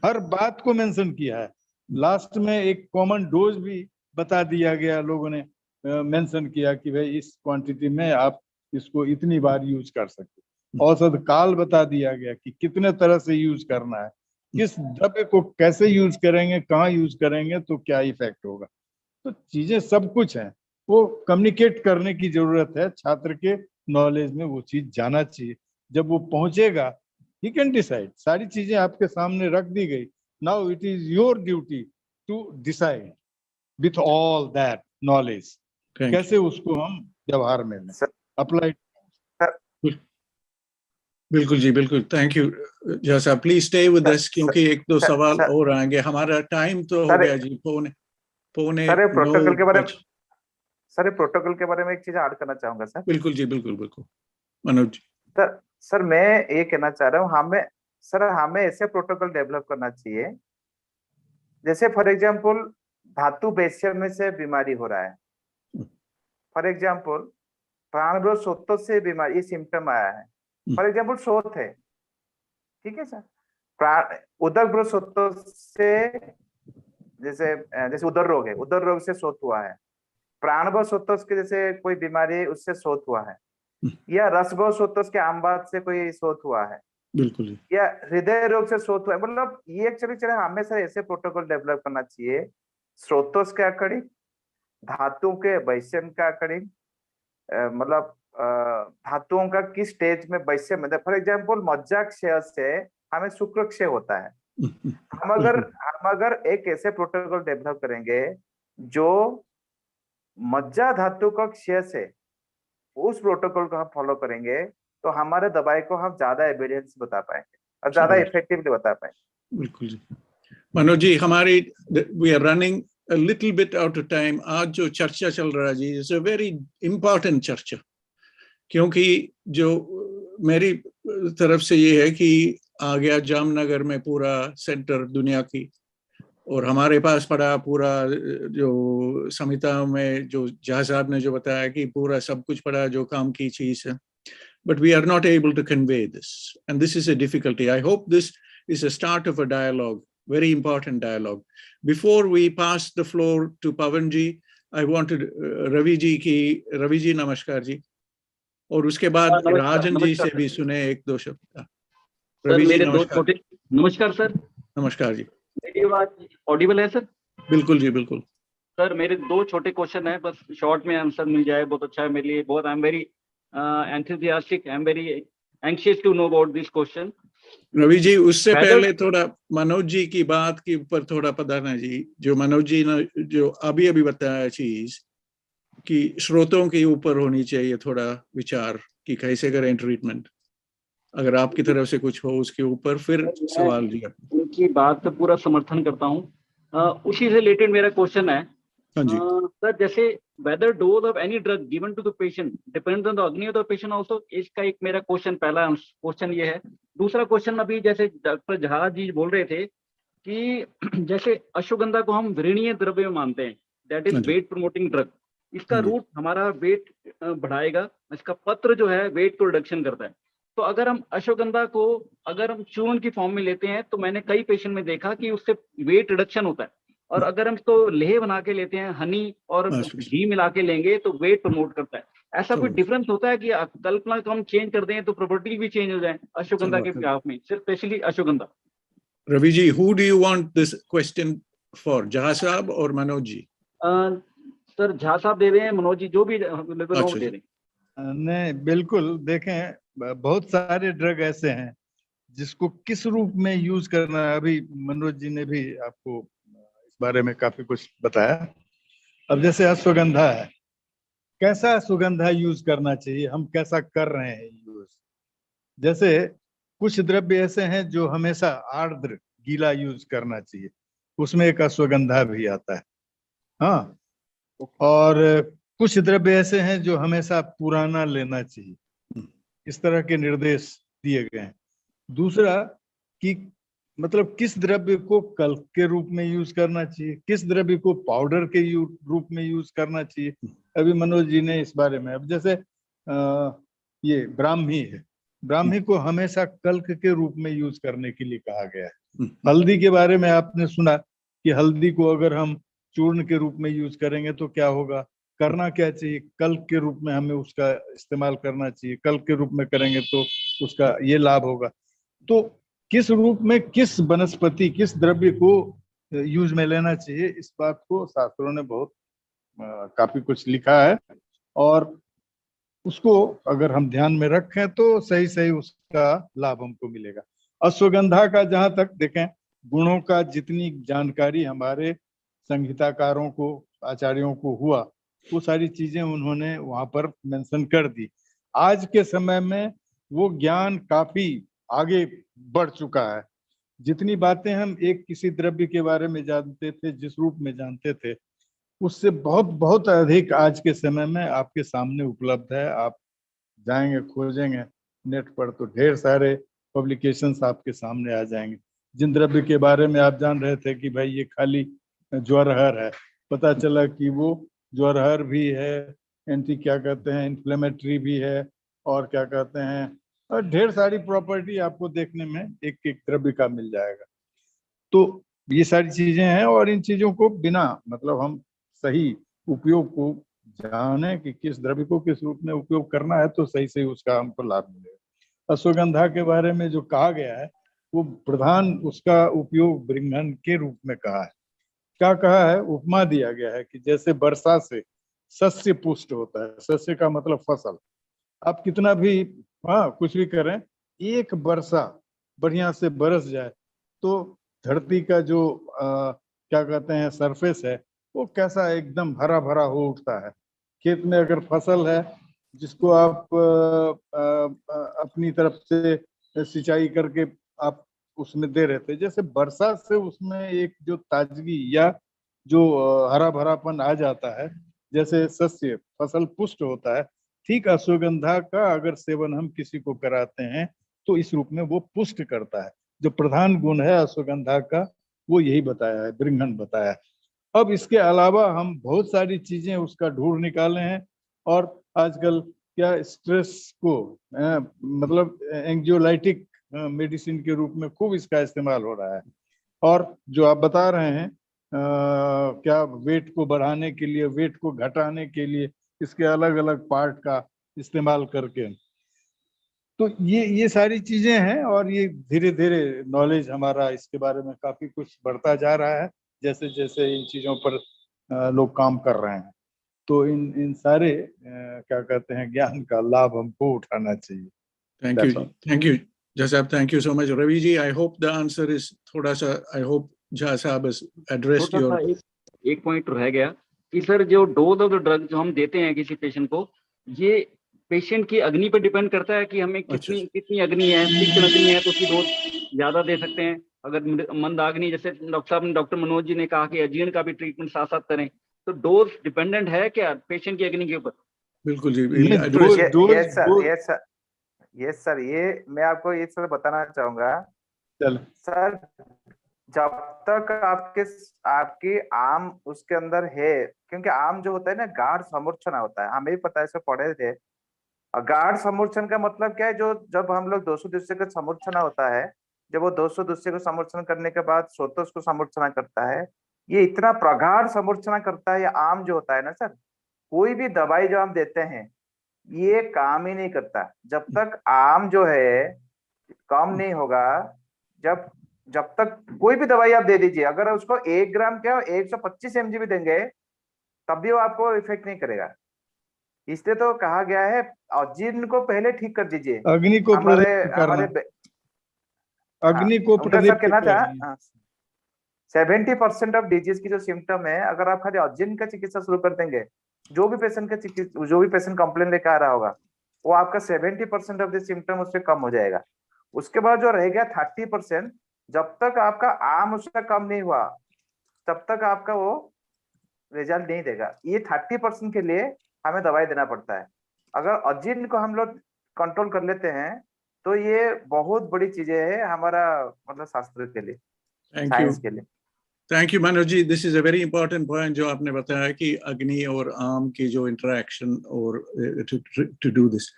हर बात को मेंशन किया है। लास्ट में एक कॉमन डोज भी बता दिया गया, लोगों ने मेंशन किया कि भाई इस क्वांटिटी में आप इसको इतनी बार यूज कर सकते। औषध काल बता दिया गया कि कितने तरह से यूज करना है, किस द्रव्य को कैसे यूज करेंगे, कहाँ यूज करेंगे तो क्या इफेक्ट होगा। तो चीजें सब कुछ हैं, वो कम्युनिकेट करने की जरूरत है। छात्र के नॉलेज में वो चीज जाना चाहिए। जब वो पहुंचेगा ही कैन डिसाइड। सारी चीजें आपके सामने रख दी गई, now it is your duty to decide with all that knowledge कैसे उसको हम व्यवहार में अप्लाई। बिल्कुल जी, बिल्कुल। थैंक यू जैसा, प्लीज स्टे विद अस क्योंकि एक दो सवाल और आएंगे। हमारा टाइम तो हो गया जी, पौने सर प्रोटोकॉल के बारे में, 9। सर प्रोटोकॉल के बारे में एक चीज ऐड करना चाहूंगा सर। बिल्कुल जी, बिल्कुल मनोज। सर मैं ये कहना चाह रहा हूँ, हमें ऐसे प्रोटोकॉल डेवलप करना चाहिए, जैसे फॉर एग्जांपल धातु वैषम्य से बीमारी हो रहा है, फॉर एग्जांपल प्राणग्रह शोथ से बीमारी, ये सिम्टम आया है, फॉर एग्जांपल शोथ है, ठीक है सर। उदर शोथ से जैसे उदर रोग है, उदर रोग से शोथ हुआ है। प्राणभव शोथ के जैसे कोई बीमारी है उससे शोथ हुआ है, या रसभव शोथ के आमबात से कोई शोथ हुआ है, बिल्कुल, या हृदय रोग से शोथ हुआ है। मतलब ये एक्चुअली हमें सर ऐसे प्रोटोकॉल डेवलप करना चाहिए, स्रोतों के अकॉर्डिंग, धातुओं के वैषम्य के अकॉर्डिंग, मतलब धातुओं का किस स्टेज में वैषम्य, मतलब फॉर एग्जांपल मज्जा क्षय से हमें शुक्र क्षय होता है। हम अगर एक ऐसे प्रोटोकॉल डेवलप करेंगे जो मज्जा धातु का क्षय से, उस प्रोटोकॉल को हम फॉलो करेंगे तो हमारे दवाई को हम ज्यादा एविडेंस बता पाएंगे और ज्यादा इफेक्टिवली बता पाएंगे। बिल्कुल जी। मनोज जी, हमारी we are running a little bit out of time। आज जो चर्चा चल रहा है जी, इट्स अ वेरी इंपॉर्टेंट चर्चा, क्योंकि जो मेरी तरफ से ये है कि आ गया जामनगर में पूरा सेंटर दुनिया की, और हमारे पास पड़ा पूरा जो संहिता में जो जहाँ साहब ने जो बताया कि पूरा सब कुछ पड़ा जो काम की चीज है, but we are not able to convey this, and this is a difficulty. I hope this is a start of a dialogue, very important dialogue. Before we pass the floor to Pavan ji, I wanted Ravi ji नमस्कार जी, और उसके बाद राजन जी से भी सुने एक दो शब्द। रवि जी नमस्कार। नमस्कार सर। नमस्कार जी। मेरी आवाज ऑडिबल है सर? बिल्कुल जी, बिल्कुल सर। मेरे दो छोटे क्वेश्चन है, बस शॉर्ट में आंसर मिल जाए बहुत अच्छा है मेरे लिए। बहुत I am very enthusiastic, I am very anxious to know about this question. Ravi ji, उससे पहले थोड़ा मनोज जी की बात के ऊपर थोड़ा पधारना जी। जो मनोज जी ने जो अभी अभी बताया चीज कि स्रोतों के ऊपर होनी चाहिए थोड़ा विचार कि कैसे करें ट्रीटमेंट, अगर आपकी तरफ से कुछ हो उसके ऊपर फिर सवाल जी। उनकी बात का पूरा समर्थन करता हूँ। उसी से रिलेटेड मेरा क्वेश्चन है सर, जैसे whether dose of any drug given to the patient depends on the agony of the patient also, इसका एक मेरा क्वेश्चन, पहला क्वेश्चन ये है। दूसरा क्वेश्चन, अभी जैसे डॉक्टर झा जी बोल रहे थे कि जैसे अश्वगंधा को हम व्रणीय द्रव्य मानते हैं, that is weight promoting drug. इसका रूट हमारा वेट बढ़ाएगा, इसका पत्र जो है वेट को रिडक्शन करता है। तो अगर हम अश्वगंधा को अगर हम चूर्ण की फॉर्म में लेते हैं तो मैंने कई पेशेंट में देखा कि उससे वेट रिडक्शन होता है, और अगर हम इसको लेह बना के लेते हैं, हनी और घी मिला के लेंगे तो वेट प्रमोट करता है। ऐसा कोई डिफरेंस होता है कि कल्पना को हम चेंज कर दें तो प्रॉपर्टी भी चेंज हो जाए अश्वगंधा के खिलाफ में, सिर्फ specially ashwagandha? Ravi ji, who do you want this question for, Jha sahab और मनोज जी? सर झा साहब दे रहे हैं, मनोज जी जो भी अवेलेबल हो दे रहे हैं। नहीं, बिल्कुल। देखें, बहुत सारे ड्रग ऐसे हैं जिसको किस रूप में यूज करना है, अभी मनोज जी ने भी आपको इस बारे में काफी कुछ बताया। अब जैसे अश्वगंधा है, कैसा अश्वगंधा यूज करना चाहिए, हम कैसा कर रहे हैं यूज। जैसे कुछ द्रव्य ऐसे हैं जो हमेशा आर्द्र गीला यूज करना चाहिए, उसमें एक अश्वगंधा भी आता है। हाँ, और कुछ द्रव्य ऐसे हैं जो हमेशा पुराना लेना चाहिए, इस तरह के निर्देश दिए गए हैं। दूसरा कि मतलब किस द्रव्य को कल्क के रूप में यूज करना चाहिए, किस द्रव्य को पाउडर के रूप में यूज करना चाहिए। अभी मनोज जी ने इस बारे में, अब जैसे ये ब्राह्मी है, ब्राह्मी को हमेशा कल्क के रूप में यूज करने के लिए कहा गया है। हल्दी के बारे में आपने सुना कि हल्दी को अगर हम चूर्ण के रूप में यूज करेंगे तो क्या होगा, करना क्या चाहिए, कल्क के रूप में हमें उसका इस्तेमाल करना चाहिए। कल्क के रूप में करेंगे तो उसका ये लाभ होगा। तो किस रूप में किस वनस्पति किस द्रव्य को यूज में लेना चाहिए, इस बात को शास्त्रों ने बहुत काफी कुछ लिखा है, और उसको अगर हम ध्यान में रखें तो सही सही उसका लाभ हमको मिलेगा। अश्वगंधा का जहां तक देखें, गुणों का जितनी जानकारी हमारे संहिताकारों को, आचार्यों को हुआ, वो सारी चीजें उन्होंने वहां पर मेंशन कर दी। आज के समय में वो ज्ञान काफी आगे बढ़ चुका है। जितनी बातें हम एक किसी द्रव्य के बारे में जानते थे, जिस रूप में जानते थे, उससे बहुत बहुत अधिक आज के समय में आपके सामने उपलब्ध है। आप जाएंगे, खोजेंगे नेट पर तो ढेर सारे पब्लिकेशंस आपके सामने आ जाएंगे। जिन द्रव्य के बारे में आप जान रहे थे कि भाई ये खाली ज्वरहर है, पता चला कि वो ज्वरहर भी है, एंटी क्या कहते हैं इन्फ्लेमेटरी भी है, और क्या कहते हैं, और ढेर सारी प्रॉपर्टी आपको देखने में एक एक द्रव्य का मिल जाएगा। तो ये सारी चीजें हैं, और इन चीजों को बिना मतलब हम सही उपयोग को जाने कि किस द्रव्य को किस रूप में उपयोग करना है तो सही सही उसका हमको लाभ मिलेगा। अश्वगंधा के बारे में जो कहा गया है वो प्रधान उसका उपयोग बृंघन के रूप में कहा है। क्या कहा है, उपमा दिया गया है कि जैसे वर्षा से सस्य पुष्ट होता है, सस्य का मतलब फसल। आप कितना भी कुछ भी करें, एक वर्षा बढ़िया से बरस जाए तो धरती का जो क्या कहते हैं सरफेस है वो कैसा एकदम हरा भरा हो उठता है। खेत में अगर फसल है जिसको आप अपनी तरफ से सिंचाई करके आप उसमें दे रहे थे, जैसे बरसात से उसमें एक जो ताजगी या जो हरा भरापन आ जाता है, जैसे सस्य फसल पुष्ट होता है, ठीक अश्वगंधा का अगर सेवन हम किसी को कराते हैं तो इस रूप में वो पुष्ट करता है। जो प्रधान गुण है अश्वगंधा का वो यही बताया है, बृंघन बताया है। अब इसके अलावा हम बहुत सारी चीजें उसका ढूंढ निकाले हैं, और आजकल क्या स्ट्रेस को मतलब एंग्जियोलाइटिक मेडिसिन के रूप में खूब इसका इस्तेमाल हो रहा है। और जो आप बता रहे हैं क्या वेट को बढ़ाने के लिए, वेट को घटाने के लिए इसके अलग अलग पार्ट का इस्तेमाल करके, तो ये सारी चीजें हैं। और ये धीरे धीरे नॉलेज हमारा इसके बारे में काफी कुछ बढ़ता जा रहा है, जैसे जैसे इन चीजों पर लोग काम कर रहे हैं। तो इन सारे क्या कहते हैं ज्ञान का लाभ हमको उठाना चाहिए। Thank you Jha sahab, thank you so much. Ravi ji, I hope the answer is थोड़ा सा, आई होप झा साहब has addressed your... एक पॉइंट रह गया कि सर जो डोज ऑफ द ड्रग जो हम देते हैं किसी पेशेंट को, ये पेशेंट की अग्नि पर डिपेंड करता है कि हमें कितनी अग्नि है। तीक्ष्ण अग्नि है तो उसकी डोज ज्यादा दे सकते हैं। अगर मंद अग्नि, जैसे डॉक्टर मनोज जी ने कहा कि अजीर्ण का भी ट्रीटमेंट साथ साथ करें, तो डोज डिपेंडेंट है क्या पेशेंट की अग्नि के ऊपर? बिल्कुल जी, यस सर, ये मैं आपको ये सर बताना चाहूंगा सर, जब तक आपकी आम उसके अंदर है, क्योंकि आम जो होता है ना गाढ़ समूर्छना होता है, हमें भी पता है, इसको पढ़े थे। और गाढ़ समूर्छन का मतलब क्या है? जो जब हम लोग 200 दूसरे को समूर्छना होता है, जब वो 200 दूसरे को समूर्छन करने के बाद स्वतः उसको समूर्छना करता है, ये इतना प्रगाढ़ समूर्छना करता है ये आम जो होता है ना सर। कोई भी दवाई जो हम देते हैं ये काम ही नहीं करता जब तक आम जो है कम नहीं होगा। जब तक कोई भी दवाई आप दे दीजिए, अगर उसको 1 ग्राम क्या 125 mg भी देंगे तब भी वो आपको इफेक्ट नहीं करेगा। इसलिए तो कहा गया है अजीर्ण को पहले ठीक कर दीजिए, अग्नि को अग्नि को कहना था 70% ऑफ डिजीज की जो सिम्टम है, अगर आप खाली अजीर्ण का चिकित्सा शुरू कर देंगे, जो भी पेशेंट कंप्लेन लेकर आ रहा होगा, वो आपका 70% ऑफ द सिम्टम उससे कम हो जाएगा। उसके बाद जो रह गया 30%, जब तक आपका आम उसका कम नहीं हुआ तब तक आपका वो रिजल्ट नहीं देगा। ये 30% के लिए हमें दवाई देना पड़ता है। अगर अजीर्ण को हम लोग कंट्रोल कर लेते हैं तो ये बहुत बड़ी चीजें है हमारा मतलब शास्त्र के लिए, साइंस के लिए। Thank you Manoj ji, this is a very important point जो आपने बताया कि अग्नि और आम की जो इंटरेक्शन और to do this.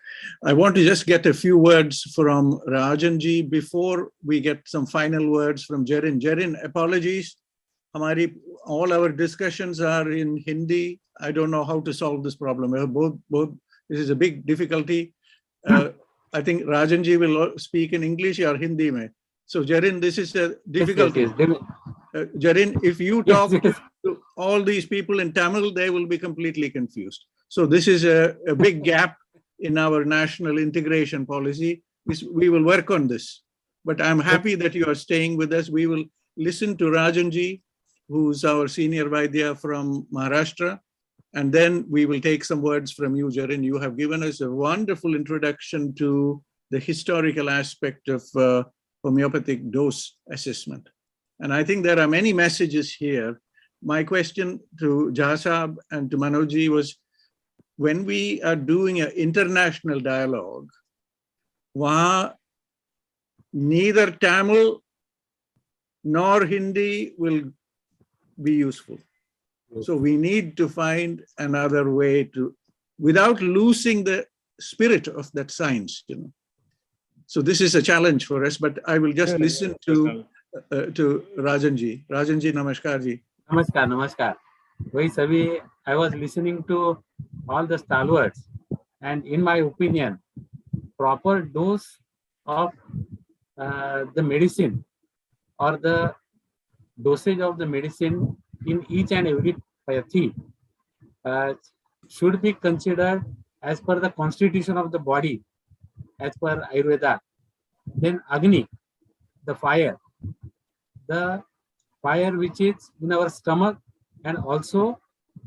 I want to just get a few words from Rajan ji before we get some final words from Jerin. Jerin, apologies, हमारी all our discussions are in Hindi. I don't know how to solve this problem. Both this is a big difficulty. I think Rajan ji will speak in English or Hindi mein. So Jarin, this is a difficulty. Jarin, if you talk to all these people in Tamil, they will be completely confused. So this is a big gap in our national integration policy. We will work on this. But I'm happy that you are staying with us. We will listen to Rajan ji, who's our senior Vaidya from Maharashtra. And then we will take some words from you, Jarin. You have given us a wonderful introduction to the historical aspect of homeopathic dose assessment. And I think there are many messages here. My question to Jahasab and to Manojji was, when we are doing an international dialogue, neither Tamil nor Hindi will be useful. So we need to find another way to, without losing the spirit of that science, you know. So this is a challenge for us, but I will just listen to Rajan ji. Rajan ji, namaskar ji. Namaskar. वही सभी, I was listening to all the stalwarts, and in my opinion, proper dose of the medicine or the dosage of the medicine in each and every pathy should be considered as per the constitution of the body, as per Ayurveda. Then Agni, the fire which is in our stomach and also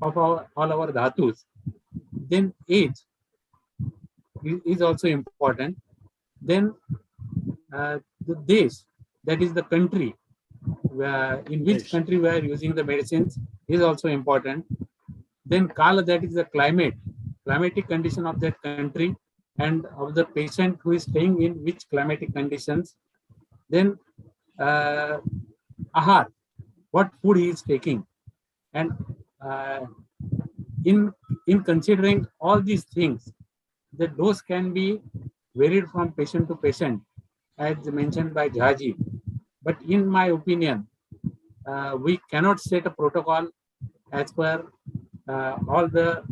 of all our dhatus. Then age, is also important. Then the desh, that is the country, in which country we are using the medicines, is also important. Then kala, that is the climatic condition of that country and of the patient who is staying in which climatic conditions. Then ahar, what food he is taking. And in considering all these things, the dose can be varied from patient to patient, as mentioned by Jhaji. But in my opinion, we cannot set a protocol as per all the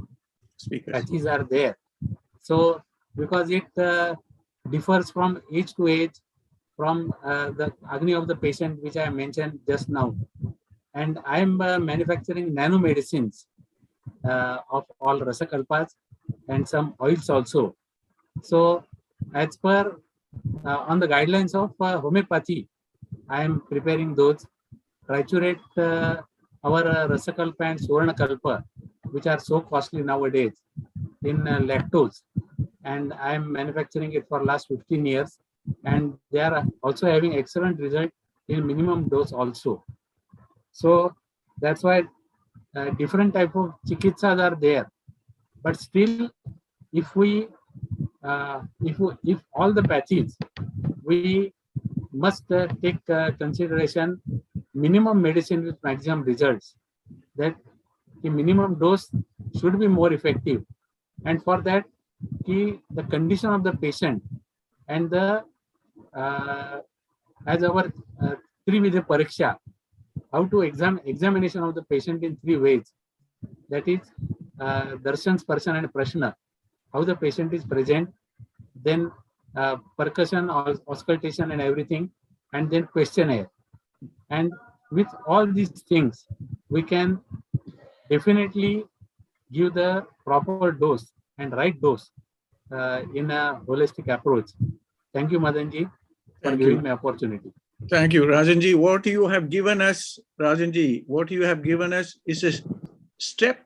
patches are there. So because it differs from age to age, from the agni of the patient, which I mentioned just now. And I am manufacturing nanomedicines of all rasakalpas and some oils also. So as per on the guidelines of homeopathy, I am preparing those. Triturate our rasakalpa and suvarnakalpa, which are so costly nowadays, in lactose. And I am manufacturing it for last 15 years. And they are also having excellent result in minimum dose also. So that's why different type of chikitsas are there. But still, if we if all the patches, we must take consideration minimum medicine with maximum results. That the minimum dose should be more effective, and for that, the condition of the patient and the as our Trividha Pariksha, how to examination of the patient in 3 ways. That is darshan, sparshan and prashna, how the patient is present, then percussion, auscultation and everything, and then questionnaire. And with all these things, we can definitely give the proper dose and right dose in a holistic approach. Thank you, Madanji, for giving me opportunity. Thank you, Rajanji. What you have given us, Rajanji, what you have given us is a step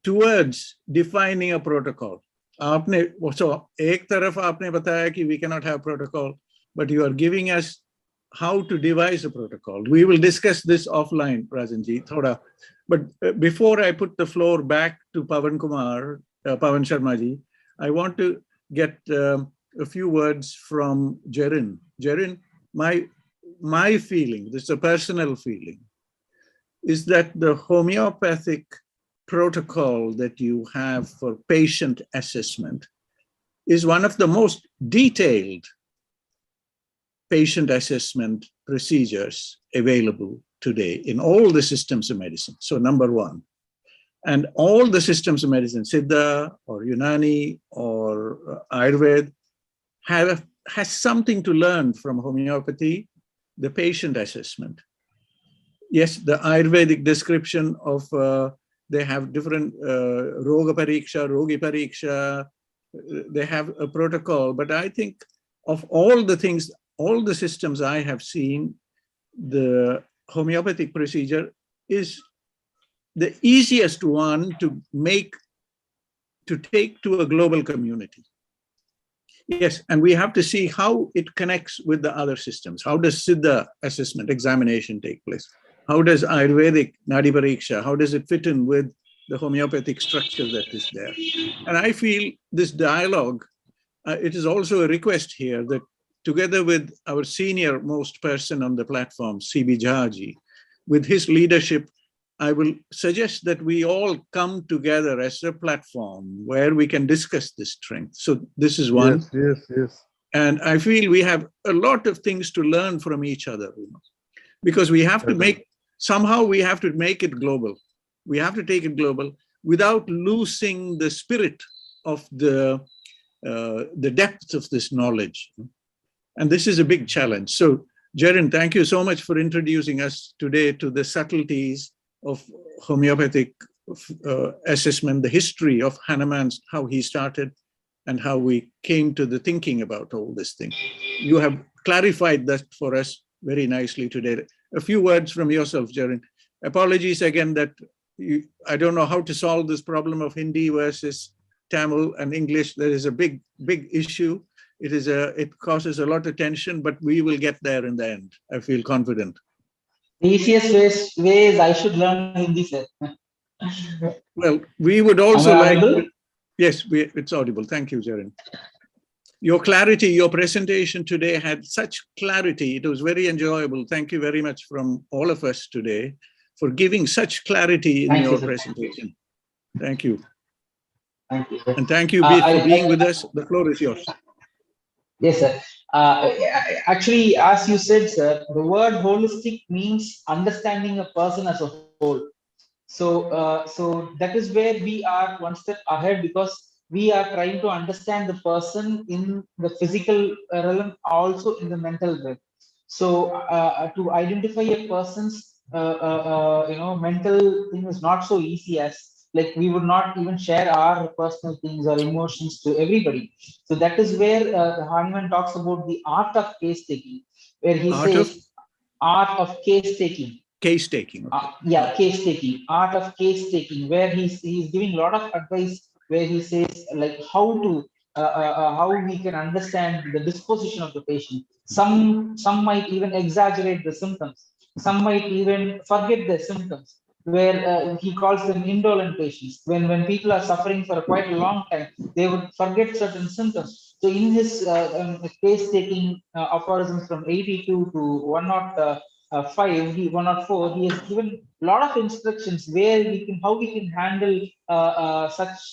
towards defining a protocol. So, ek taraf aapne bataya ki we cannot have protocol, but you are giving us how to devise a protocol. We will discuss this offline, Rajanji, thoda. But before I put the floor back to Pawan Sharma ji, I want to get a few words from Jerin. Jerin, my feeling, this is a personal feeling, is that the homeopathic protocol that you have for patient assessment is one of the most detailed patient assessment procedures available today in all the systems of medicine. So number one, and all the systems of medicine, Siddha or Unani or Ayurveda, has something to learn from homeopathy, the patient assessment. Yes, the Ayurvedic description of they have different Roga Pariksha, Rogi Pariksha, they have a protocol, but I think of all the things, all the systems I have seen, the homeopathic procedure is the easiest one to take to a global community. Yes, and we have to see how it connects with the other systems. How does Siddha assessment examination take place? How does Ayurvedic Nadi Pariksha, how does it fit in with the homeopathic structure that is there? And I feel this dialogue, it is also a request here that together with our senior most person on the platform, C.B. Jhaji, with his leadership, I will suggest that we all come together as a platform where we can discuss this strength. So this is one. Yes. And I feel we have a lot of things to learn from each other, because we have to somehow we have to make it global. We have to take it global without losing the spirit of the depth of this knowledge. And this is a big challenge. So Jerin, thank you so much for introducing us today to the subtleties of homeopathic assessment, the history of Hahnemann, how he started and how we came to the thinking about all this thing. You have clarified that for us very nicely today. A few words from yourself, Jerin. Apologies again that I don't know how to solve this problem of Hindi versus Tamil and English, there is a big issue. It causes a lot of tension, but we will get there in the end. I feel confident. The easiest way is I should learn Hindi, sir. Well, we would also Am I like. audible? Yes, it's audible. Thank you, Jaren. Your clarity, your presentation today had such clarity. It was very enjoyable. Thank you very much from all of us today for giving such clarity in Thank you, your sir. presentation. Thank you. Thank you, sir. And thank you, Beat, for being with us. The floor is yours. Yes, sir. Actually, as you said, sir, the word holistic means understanding a person as a whole. So that is where we are one step ahead, because we are trying to understand the person in the physical realm, also in the mental realm. So to identify a person's mental thing is not so easy, as like we would not even share our personal things or emotions to everybody. So that is where Hahnemann talks about the art of case taking, where he says art of case taking. Case taking. Okay. Case taking, art of case taking, where he's giving a lot of advice, where he says like how we can understand the disposition of the patient. Some might even exaggerate the symptoms. Some might even forget the symptoms, where he calls them indolent patients. When people are suffering for quite a long time, they would forget certain symptoms. So in his case taking aphorisms from 82 to 104, he has given a lot of instructions where how we can handle such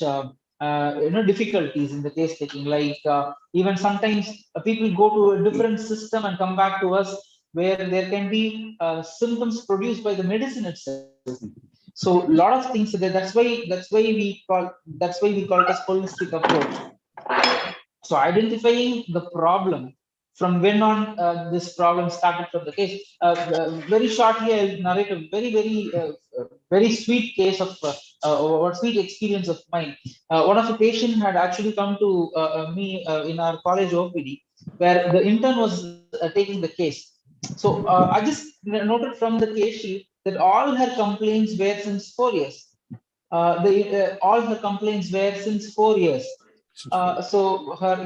difficulties in the case taking. Like even sometimes people go to a different system and come back to us, where there can be symptoms produced by the medicine itself. So a lot of things. That's why we call it as holistic approach. So identifying the problem. From when on this problem started from the case. Very shortly, I'll narrate a very sweet case of or sweet experience of mine. One of the patients had actually come to me in our college OPD, where the intern was taking the case. So I just noted from the case sheet that all her complaints were since 4 years. All her complaints were since 4 years. So her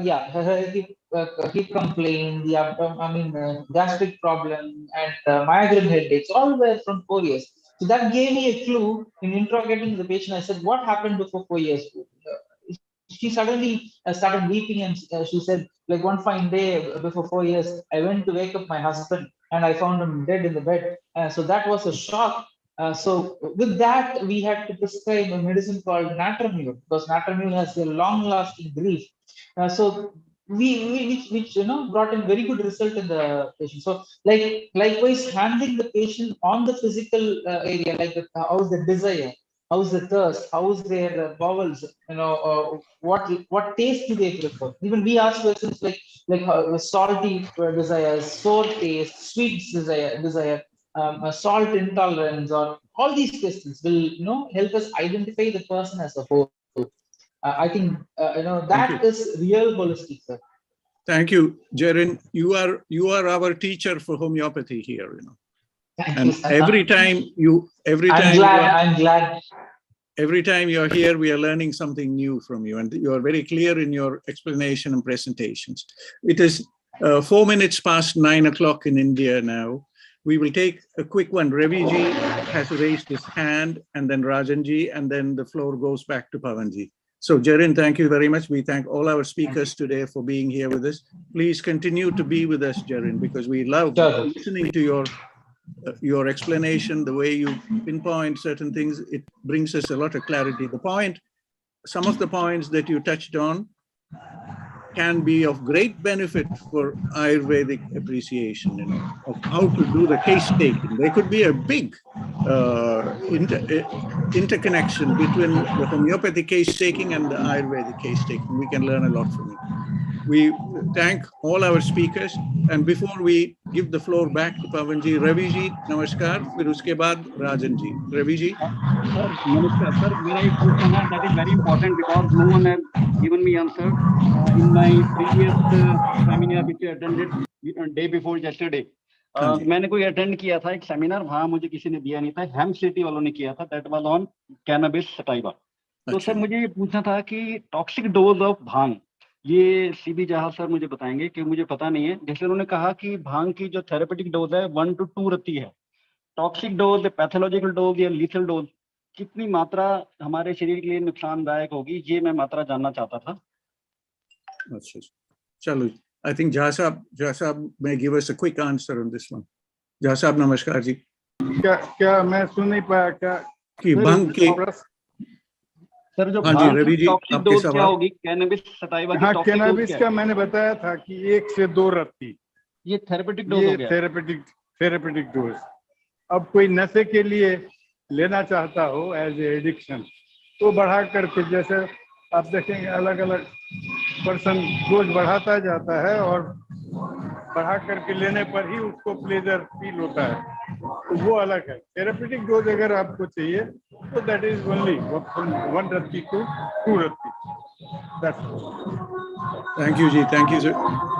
hip complaint, the gastric problem, and migraine headaches, all were from 4 years. So that gave me a clue in interrogating the patient. I said, "What happened before 4 years?" She suddenly started weeping, and she said, like, one fine day before 4 years, I went to wake up my husband and I found him dead in the bed. So that was a shock. So with that, we had to prescribe a medicine called Natramune, because Natramune has a long-lasting grief. So which brought in very good result in the patient. So likewise, handling the patient on the physical area, like how's the desire, how's the thirst, how's their bowels, what taste do they prefer. Even we ask questions like salty desires, sour taste, sweet desire, salt intolerance, or all these questions will help us identify the person as a whole. I think that is real holistic, sir. Thank you, Jaren. You are our teacher for homeopathy here. And every time I'm glad. Every time you're here, we are learning something new from you, and you are very clear in your explanation and presentations. It is 4 minutes past 9 o'clock in India now. We will take a quick one. Raviji has raised his hand, and then Rajanji, and then the floor goes back to Pavanji. So Jaren, thank you very much. We thank all our speakers today for being here with us. Please continue to be with us, Jaren, because we love listening to your explanation, the way you pinpoint certain things. It brings us a lot of clarity. Some of the points that you touched on can be of great benefit for Ayurvedic appreciation, of how to do the case taking. There could be a big interconnection between the homeopathic case taking and the Ayurvedic case taking. We can learn a lot from it. We thank all our speakers, and before we give the floor back to Pavanji, Raviji, namaskar, फिर उसके बाद Rajan ji. Raviji. Sir, namaskar, sir. मेरा एक question है, that is very important because no one has given me answer in my previous seminar which I attended day before yesterday. मैंने कोई attend किया था एक सेमिनार, वहां मुझे किसी ने दिया नहीं था, हेम सिटी वालों ने किया था. That was on cannabis sativa. तो सर मुझे ये पूछना था कि टॉक्सिक डोज ऑफ भांग, ये सीबी जहाज सर मुझे बताएंगे कि मुझे पता नहीं है। जैसे उन्होंने कहा कि भांग की जो थेरेपेटिक डोज है 1 to 2 रत्ती है, टॉक्सिक डोज, पैथोलॉजिकल डोज या लीथल डोज कितनी मात्रा हमारे शरीर के लिए नुकसानदायक होगी, ये मैं मात्रा जानना चाहता था। अच्छा, चलो, I think Jha साहब may give us a quick answer on this one. Jha साहब नमस्कार जी। क्या मैं सुन नहीं पाया क्या कि भांग की सर जो हाँ जी रवि जी, टॉक्सिक आपके डोज सवाल। क्या होगी, कैनबिस सटाइवा की हाँ, टॉक्सिक डोज कैनबिस क्या का है? मैंने बताया था कि 1 से 2 रत्ती ये थेरेपेटिक डोज हो ये गया। Therapeutic dose. अब कोई नशे के लिए लेना चाहता हो एज ए एडिक्शन, तो बढ़ा करके, जैसे आप देखेंगे अलग अलग पर्सन डोज बढ़ाता जाता है और बढ़ा करके लेने पर ही उसको प्लेजर फील होता है, तो वो अलग है। थेरेपेटिक डोज अगर आपको चाहिए तो दैट इज ओनली 1 रत्ती to 2 रत्ती। Thank you, ji. Thank you, sir.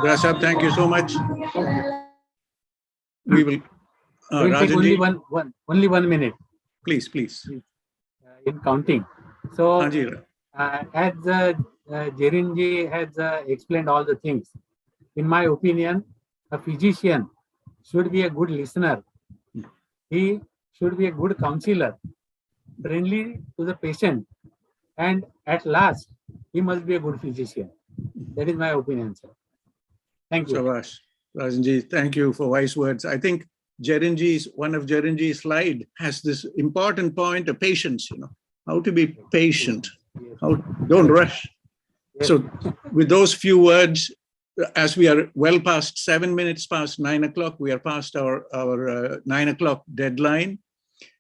Jha साहब, thank you so much. We will. We'll take Rajan only ji, only 1 minute please, please. in counting. So, हाँ जी, as Jerin ji has explained all the things, in my opinion, a physician should be a good listener. He should be a good counselor, friendly to the patient, and at last, he must be a good physician. That is my opinion, sir. Thank you. Shabash. Rajan ji, thank you for wise words. I think one of Jerin ji's slide has this important point of patience, how to be patient, don't rush. Yes. So with those few words, as we are well past 7 minutes past 9 o'clock, we are past our 9 o'clock deadline.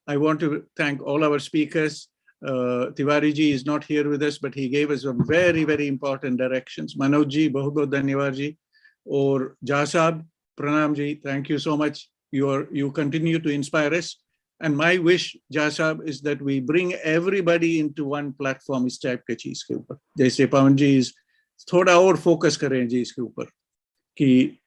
I want to thank all our speakers. Tiwari ji is not here with us, but he gave us some very, very important directions. Manoj ji, bahut dhanyawad ji. Or Jha sahab, pranam ji, thank you so much. You continue to inspire us. And my wish, Jha sahab, is that we bring everybody into one platform इस type के चीज के ऊपर। जैसे पवन जी थोड़ा और focus करें जी इसके ऊपर कि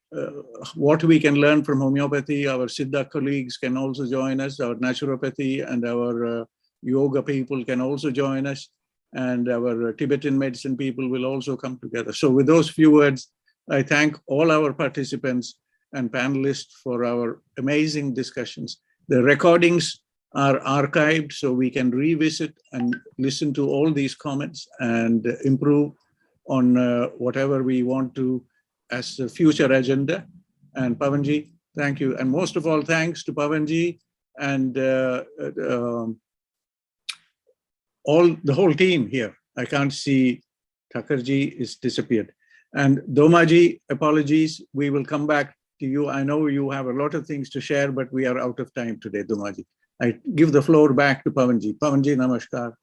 what we can learn from homeopathy. Our Siddha colleagues can also join us. Our naturopathy and our yoga people can also join us. And our Tibetan medicine people will also come together. So with those few words, I thank all our participants and panelists for our amazing discussions. The recordings are archived, so we can revisit and listen to all these comments and improve on whatever we want to as a future agenda. And Pavanji, thank you. And most of all, thanks to Pavanji and the whole team here. I can't see Thakurji is disappeared. And Domaji, apologies. We will come back to you. I know you have a lot of things to share, but we are out of time today, Domaji. I give the floor back to Pavanji. Pavanji, namaskar.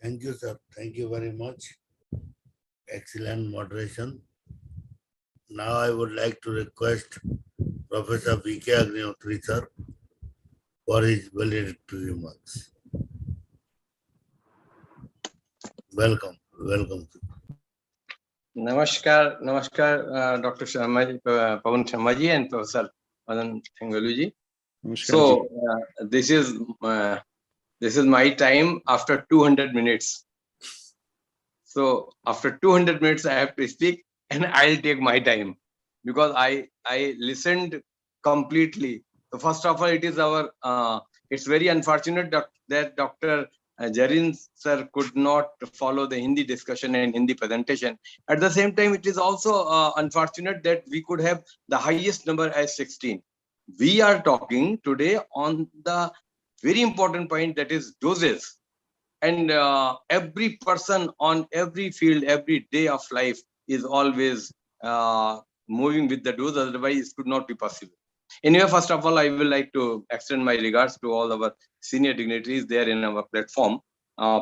Thank you, sir. Thank you very much. Excellent moderation. Now I would like to request Professor V.K. Agnihotri, sir, for his valedictory remarks. Welcome. Welcome. Namaskar, Dr. Sharma, Pawan Sharma ji and Professor Madan Thangalu ji. So this is my time after 200 minutes. So after 200 minutes, I have to speak, and I'll take my time because I listened completely. So first of all, it is it's very unfortunate that Dr. Jerin sir could not follow the Hindi discussion and Hindi presentation. At the same time, it is also unfortunate that we could have the highest number as 16. We are talking today on the very important point, that is doses. And every person on every field, every day of life is always moving with the dose, otherwise it could not be possible. Anyway, first of all, I would like to extend my regards to all our senior dignitaries there in our platform.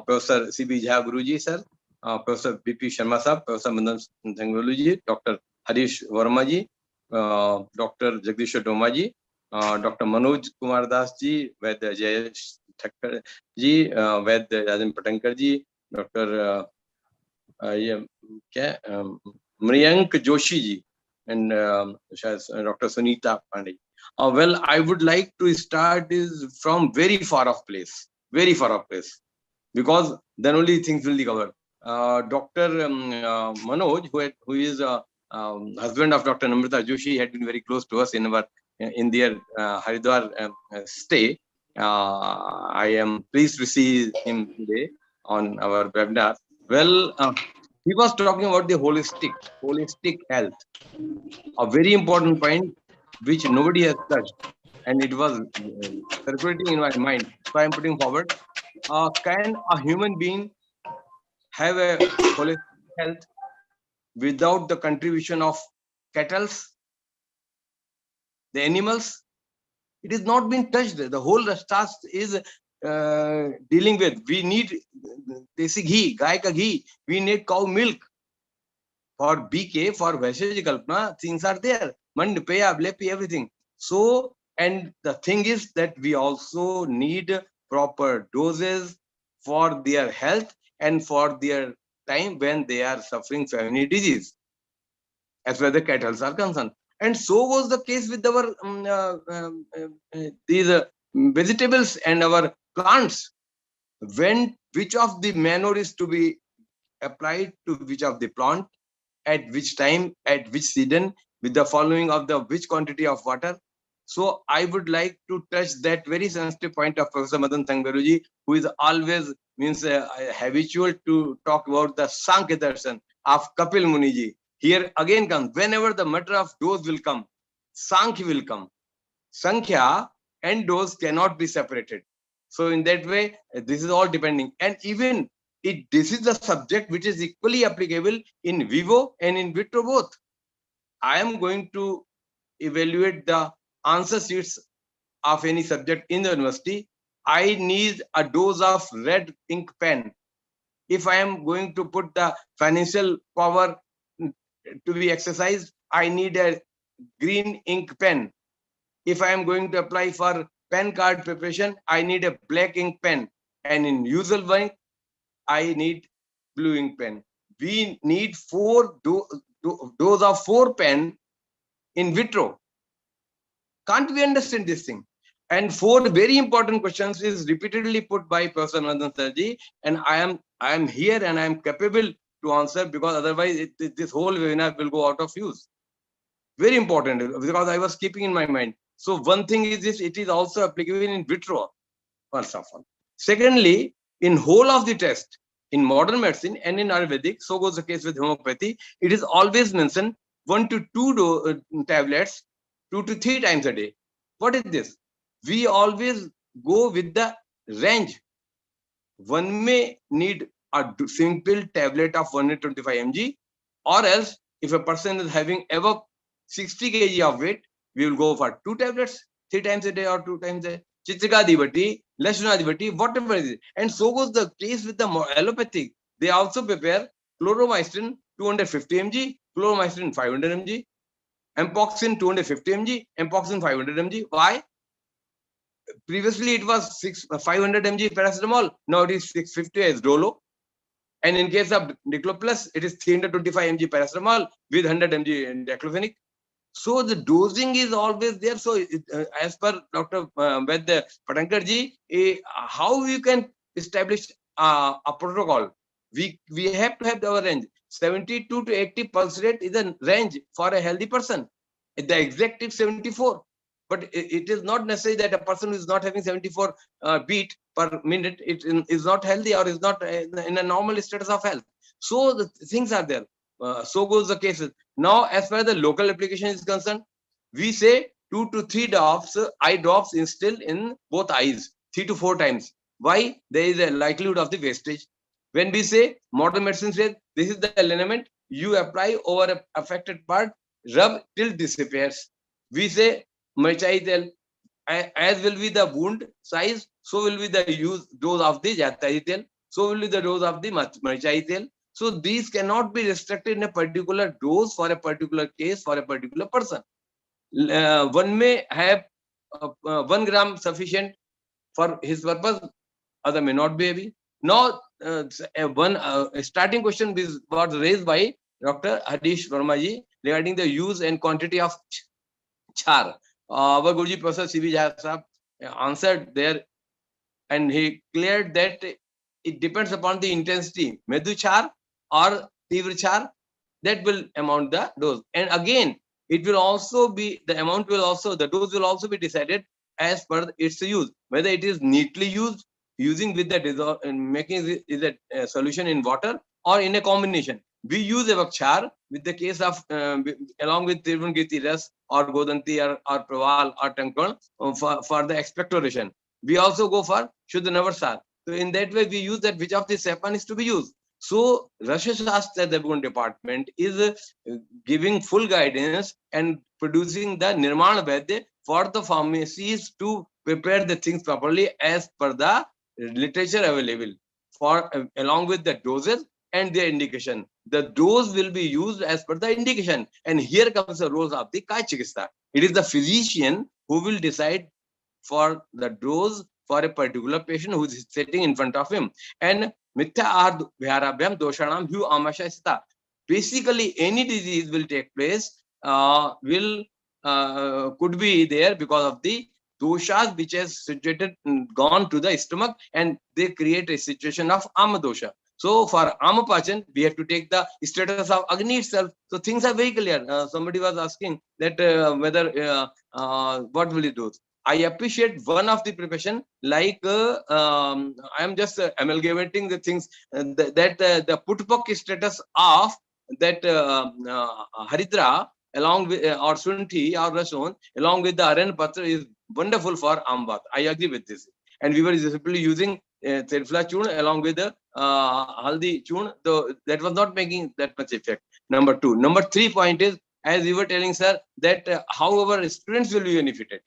Professor C.B. Jha Guruji, sir, Professor B.P. Sharma sir, Professor Madan Thangalu ji, Dr. Harish Verma ji, Dr. Jagdishwar Doma ji, Dr. Manoj Kumar Das ji, Vaidya Jayesh Thakkar ji, Vaidya Rajan Patankar ji, Dr. Mriyank Joshi ji, and Dr. Sunita Pandey. Well, I would like to start is from very far off place. because then only things will be covered. Dr. Manoj, who is husband of Dr. Namrata Joshi, had been very close to us in their Haridwar stay. I am pleased to see him today on our webinar. Well, he was talking about the holistic health, a very important point which nobody has touched, and it was circulating in my mind. So I am putting forward: can a human being have a holistic health without the contribution of cattle, the animals? It is not been touched. The whole task is dealing with. We need desi ghee, gai ka ghee. We need cow milk. For BK, for Vaisheshji Kalpana, things are there. Mand, Peya, Blepi, everything. So, and the thing is that we also need proper doses for their health and for their time when they are suffering family disease, as far as the cattle are concerned. And so was the case with our these vegetables and our plants. When which of the manure is to be applied to which of the plant, at which time, at which season, with the following of the which quantity of water. So I would like to touch that very sensitive point of Professor Madan Thangaruji, who is always habitual to talk about the Sankhya Darshan of Kapil Muniji. Here again comes, whenever the matter of dose will come, Sankhya will come. Sankhya and dose cannot be separated. So in that way, this is all depending. And even this is the subject which is equally applicable in vivo and in vitro both. I am going to evaluate the answer sheets of any subject in the university. I need a dose of red ink pen. If I am going to put the financial power to be exercised, I need a green ink pen. If I am going to apply for pen card preparation, I need a black ink pen. And in usual way, I need blue ink pen. We need dose of 4 pen in vitro. Can't we understand this thing? And 4 very important questions is repeatedly put by Professor Nandan Sarji, and I am here and I am capable to answer, because otherwise this whole webinar will go out of use. Very important, because I was keeping in my mind. So one thing is this: it is also applicable in vitro, first of all. Secondly, in whole of the test, in modern medicine and in Ayurvedic, so goes the case with homeopathy, it is always mentioned 1 to 2 tablets 2 to 3 times a day. What is this? We always go with the range. One may need a simple tablet of 125 mg, or else if a person is having above 60 kg of weight, we will go for 2 tablets 3 times a day or 2 times a day. Chitrikadivati, Lashunadivati, whatever it is. And so goes the case with the allopathic. They also prepare chloromycin 250 mg, chloromycin 500 mg, Ampoxin 250 mg, Ampoxin 500 mg. Why? Previously it was 500 mg paracetamol, now it is 650 as Dolo. And in case of Diclofenac, it is 325 mg paracetamol with 100 mg diclofenac. So the dosing is always there. So as per Dr. Vaidya Patankar ji, how you can establish a protocol? We have to have our range. 72 to 80 pulse rate is a range for a healthy person. The exact is 74. But it is not necessary that a person who is not having 74 beat per minute is not healthy or is not in a normal status of health. So the things are there. So goes the cases. Now, as far as the local application is concerned, we say 2 to 3 drops, eye drops instilled in both eyes, 3 to 4 times. Why? There is a likelihood of the wastage. When we say modern medicine says this is the liniment, you apply over an affected part, rub till disappears. We say Marchai tel, as will be the wound size, so will be the dose of the Jatai tel, so will be the dose of the Marchai tel. So these cannot be restricted in a particular dose for a particular case for a particular person. One may have 1 gram sufficient for his purpose, other may not be able. Now, one starting question was raised by Dr. Harish Verma ji regarding the use and quantity of char. Our Guruji Professor C.V. Jha Sahab answered there, and he cleared that it depends upon the intensity, Meduchar or Tivrachar, that will amount the dose. And again, it will also be, the amount will also, the dose will also be decided as per its use, whether it is neatly used, using with the dissolve and making is a solution in water, or in a combination. We use Avakchar with the case of along with Tirvangiti Ras or Godanti or Praval or Tankon for the expectoration. We also go for Shuddha Navarsar. So in that way, we use that which of the Sepan is to be used. So Rasha Shastra Devgun department is giving full guidance and producing the Nirmana Vaidya for the pharmacies to prepare the things properly as per the literature available, for along with the doses and their indication. The dose will be used as per the indication. And here comes the role of the Kaya Chikitsa. It is the physician who will decide for the dose for a particular patient who is sitting in front of him. And Mithya Ahar Viharabhyam Doshanam Hu Amashasita. Basically, any disease will take place, could be there because of the doshas which has situated, gone to the stomach, and they create a situation of Amadosha. So for Amapachan, we have to take the status of Agni itself. So things are very clear. Somebody was asking that whether what will it do? I appreciate one of the profession, like I am just amalgamating the things that the Putpak status of that Haridra along with or Sunti or Rason along with the Aran Patra is wonderful for Ambat. I agree with this. And we were simply using Terfla chun along with the Haldi chun, though that was not making that much effect. Number two. Number 3 point is, as we were telling, sir, that however students will be benefited.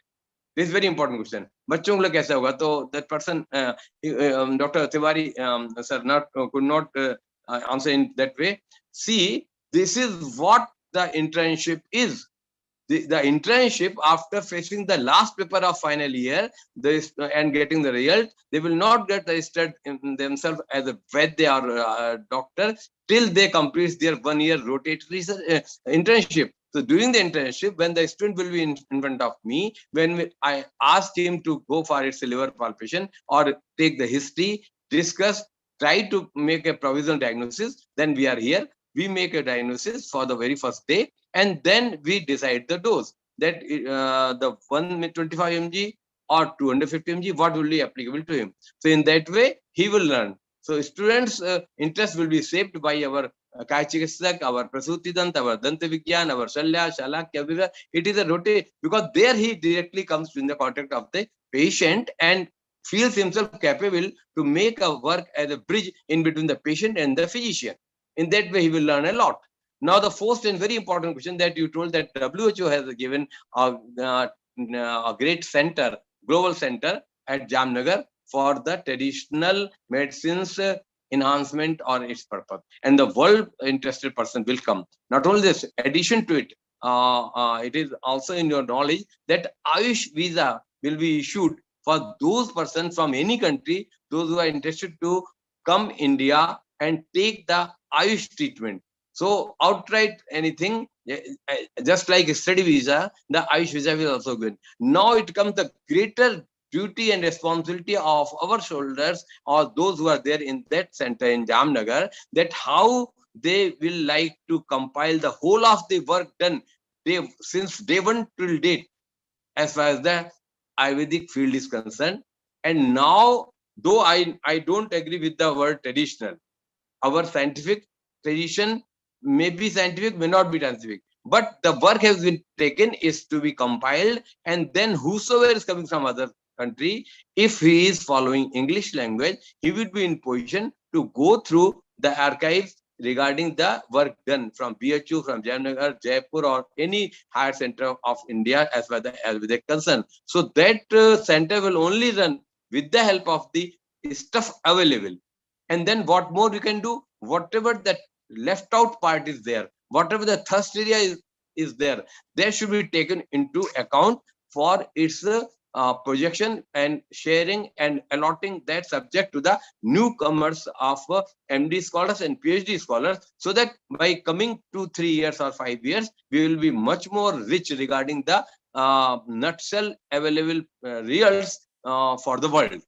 This is very important question. बच्चों को कैसा होगा? तो that person, Dr. Tiwari, sir, could not answer in that way. See, this is what the internship is. The internship, after facing the last paper of final year and getting the result, they will not get registered in themselves as a Vaidya or doctor till they complete their 1 year rotatory internship. So during the internship, when the student will be in front of me, when I ask him to go for its liver palpation or take the history, discuss, try to make a provisional diagnosis, then we are here. We make a diagnosis for the very first day, and then we decide the dose, that the 125 mg or 250 mg, what will be applicable to him. So in that way, he will learn. So students' interest will be shaped by our Kaya Chikitsak, our Prasutidant, our Danta Vigyan, our Shalya, Shalakya. It is a rotate, because there he directly comes in the contact of the patient and feels himself capable to make a work as a bridge in between the patient and the physician. In that way, he will learn a lot. Now, the first and very important question that you told, that WHO has given a great center, global center at Jamnagar for the traditional medicines enhancement or its purpose. And the world interested person will come. Not only this, addition to it, it is also in your knowledge that Ayush visa will be issued for those persons from any country, those who are interested to come India and take the Ayush treatment. So outright anything, just like a study visa, the Ayush visa will also go in. Now it comes the greater duty and responsibility of our shoulders, or those who are there in that center in Jamnagar, that how they will like to compile the whole of the work done since day one till date, as far as the Ayurvedic field is concerned. And now, though I don't agree with the word traditional, our scientific tradition may be scientific, may not be scientific, but the work has been taken, is to be compiled, and then whosoever is coming from other country, if he is following English language, he will be in position to go through the archives regarding the work done from BHU, from Jamnagar, Jaipur, or any higher center of India as far as the Ayurvedic concern. So that center will only run with the help of the stuff available. And then what more we can do? Whatever that left out part is there, whatever the thirst area is there, that should be taken into account for its projection and sharing and allotting that subject to the newcomers of MD scholars and PhD scholars, so that by coming 2-3 years or 5 years, we will be much more rich regarding the nutshell available results for the world.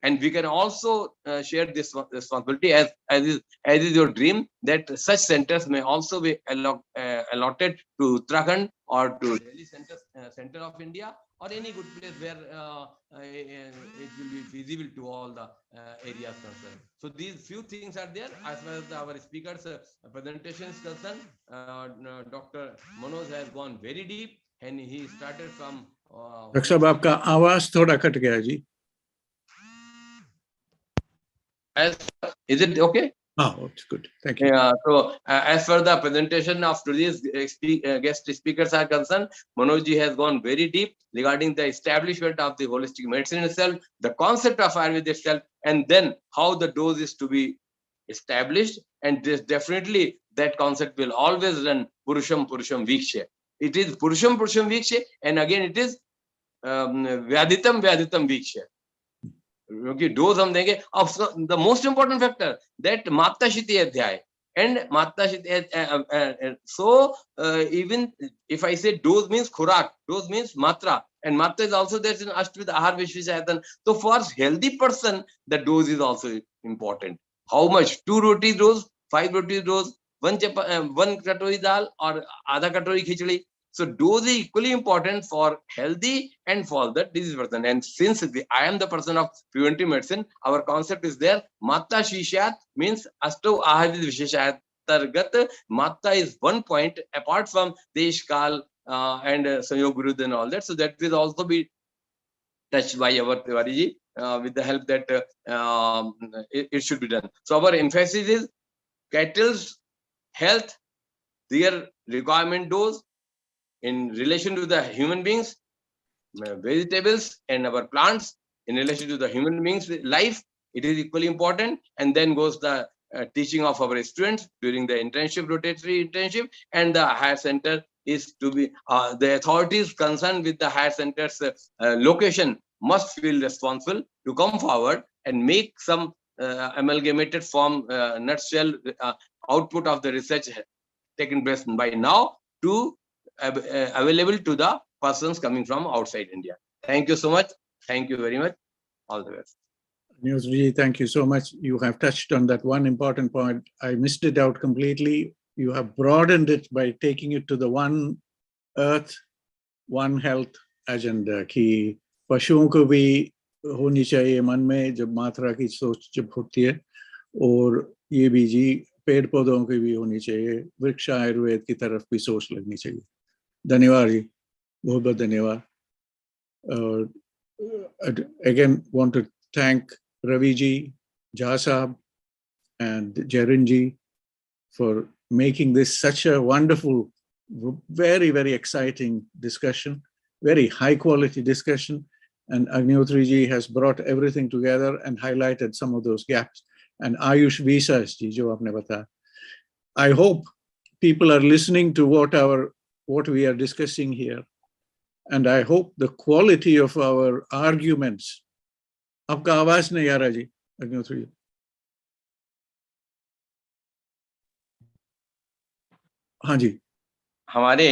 And we can also share this responsibility as is your dream, that such centers may also be allotted to Uttarakhand or to Delhi center of India, or any good place where it will be feasible to all the areas concerned. So these few things are there. As far as our speakers' presentation is concerned, Dr. Manoj has gone very deep, and he started from. Doctor साहब आपका आवाज थोड़ा cut गया जी. Is it okay? Oh, it's good. Thank you. Yeah, so as for the presentation of today's guest speakers are concerned, Manojji has gone very deep regarding the establishment of the holistic medicine itself, the concept of Ayurveda itself, and then how the dose is to be established. And this definitely that concept will always run Purusham Purusham Vikshe. It is Purusham Purusham Vikshe, and again it is Vyaditam Vyaditam Vikshe. क्योंकि dose हम देंगे. The most important factor that मात्रा शिति अध्याय and मात्रा शिति. So even if I से dose means खुराक, dose means मात्रा, and मात्रा इज आल्सो देयर इन अष्टविध आहार विशेषायतन. तो for healthy person the dose is also important. How much? 2 roti dose, 5 roti dose, 1 कटोरी दाल और आधा कटोरी खिचड़ी. So dose is equally important for healthy and for the disease person. And since I am the person of preventive medicine, our concept is there. Mata Shishat means Asto Ahadid Visheshayat Targat. Mata is one point apart from Desh Kal and Sanyog Gurud and all that. So that will also be touched by our Tiwariji with the help that it should be done. So our emphasis is cattle's health, their requirement dose, in relation to the human beings, vegetables and our plants, in relation to the human beings' life, it is equally important. And then goes the teaching of our students during the internship, rotatory internship, and the higher center is to be, the authorities concerned with the higher center's location must feel responsible to come forward and make some amalgamated form, nutshell output of the research taken place by now to available to the persons coming from outside India. Thank you so much. Thank you very much. All the best. Newsji, thank you so much. You have touched on that one important point. I missed it out completely. You have broadened it by taking it to the one earth, one health agenda. कि पशुओं को भी होनी चाहिए मन में जब मात्रा की सोच जब होती है, और ये भी जी पेड़ पौधों की भी होनी चाहिए, वृक्ष आयुर्वेद की तरफ भी सोच लगनी चाहिए. धन्यवाद जी, बहुत बहुत धन्यवाद. Again, want to thank Ravi ji, Jha Sahab, and Jarin ji for making this such a wonderful, very, very exciting discussion, very high quality discussion. And Agnihotri ji has brought everything together and highlighted some of those gaps. And Ayush visas ji, jo aapne bataya. I hope people are listening to what we are discussing here. And I hope the quality of our arguments. Aapka आवाज नहीं आ रहा जी, अग्निहोत्री जी. हाँ जी. हमारे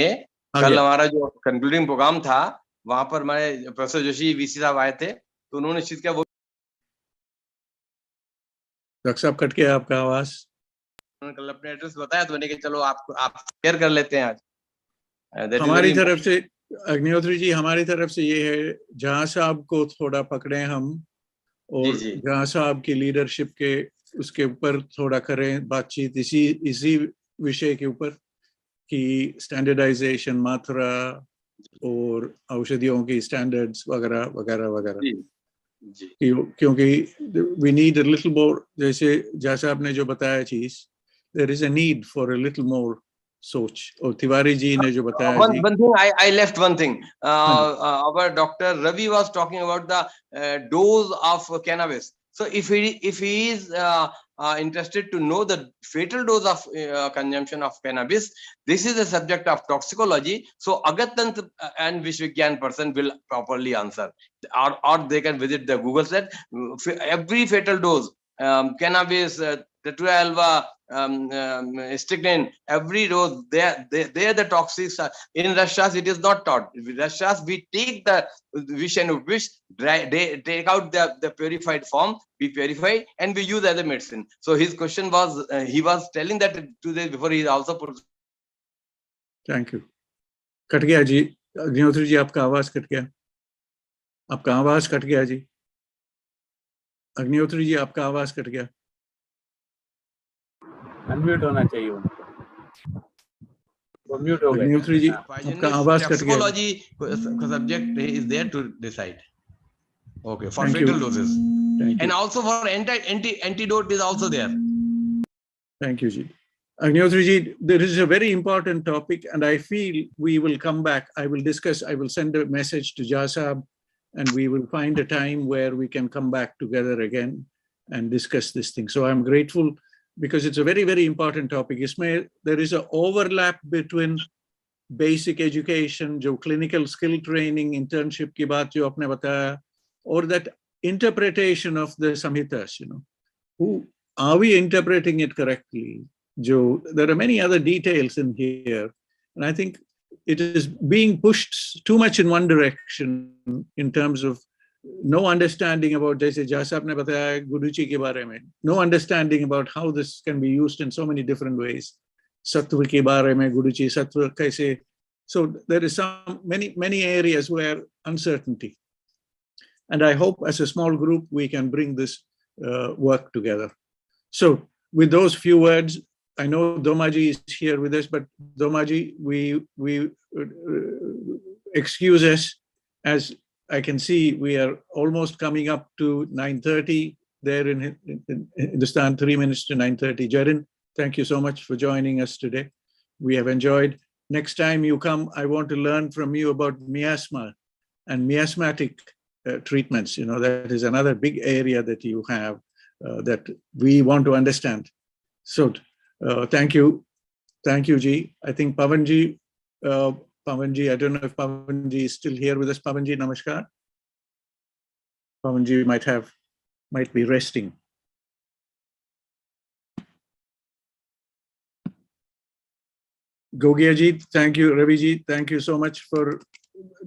कल हमारा जो concluding programme था, वहां पर हमारे प्रोफेसर जोशी वीसी साहब आए थे, तो उन्होंने निश्चित किया. वो डॉक्टर साहब कट गया आपका आवाज. उन्होंने कल अपने एड्रेस बताया, तो मैंने कहा चलो आप शेयर कर लेते हैं आज. हमारी तरफ से अग्निहोत्री जी, हमारी तरफ से ये है, जहां साहब को थोड़ा पकड़े हम, और जहां साहब की लीडरशिप के उसके ऊपर थोड़ा करें बातचीत इसी विषय के ऊपर कि स्टैंडर्डाइजेशन, मात्रा और औषधियों की स्टैंडर्ड्स वगैरह वगैरह वगैरह. क्योंकि we need a little more, जैसे जहां साहब ने जो बताया चीज, there is a need for a little more सोच. और तिवारी जी ने जो बताया one thing I left one thing. Our Dr. Ravi was talking about the dose of cannabis. So if he is interested to know the fatal dose of consumption of cannabis, this is a subject of toxicology. So Agatant and Vishwigyan person will properly answer, or they can visit the Google set. Every fatal dose, cannabis, tetra alba, strychnine, every dose, there the toxics are. In Russia's, it is not taught. In Russia's, we take the wish and wish, they take out the purified form, we purify, and we use as a medicine. So his question was, he was telling that today before he also put. Thank you. Cut गया जी, अग्निहोत्री जी, आपका आवाज cut गया, आपका आवाज cut गया जी, अग्निहोत्री जी, आपका आवाज cut गया, अनम्यूट होना चाहिए उनको, वो म्यूट हो गए। अग्निहोत्री जी, आपका आवाज कट गया। Toxicology subject is there to decide. Okay, for Thank fatal you. doses, Thank and you. also for antidote is also there. Thank you, ji. Agnihotri ji, there is a very important topic, and I feel we will come back. I will discuss, I will send a message to Jasab, and we will find a time where we can come back together again and discuss this thing. So I'm grateful because it's a very, very important topic. There is an overlap between basic education, jo clinical skill training, internship ki baat jo aapne bataya, or that interpretation of the Samhitas, who are we interpreting it correctly? There are many other details in here, and I think it is being pushed too much in one direction in terms of no understanding about, jaise Jasab ne bataya Guruji ke bare mein, no understanding about how this can be used in so many different ways. Sattva ke bare mein, Guruji, sattva kaise. So there is many areas where uncertainty. And I hope as a small group, we can bring this work together. So with those few words, I know Domaji is here with us, but Domaji, we excuse us, as I can see we are almost coming up to 9:30 there in Hindustan, 3 minutes to 9:30. Jarin, thank you so much for joining us today. We have enjoyed. Next time you come, I want to learn from you about miasma and miasmatic treatments. That is another big area that you have that we want to understand. So thank you, Ji. I think Pavanji, I don't know if Pavanji is still here with us. Pavanji, namaskar. Pavanji might be resting. Gogia ji, thank you. Ravi ji, thank you so much for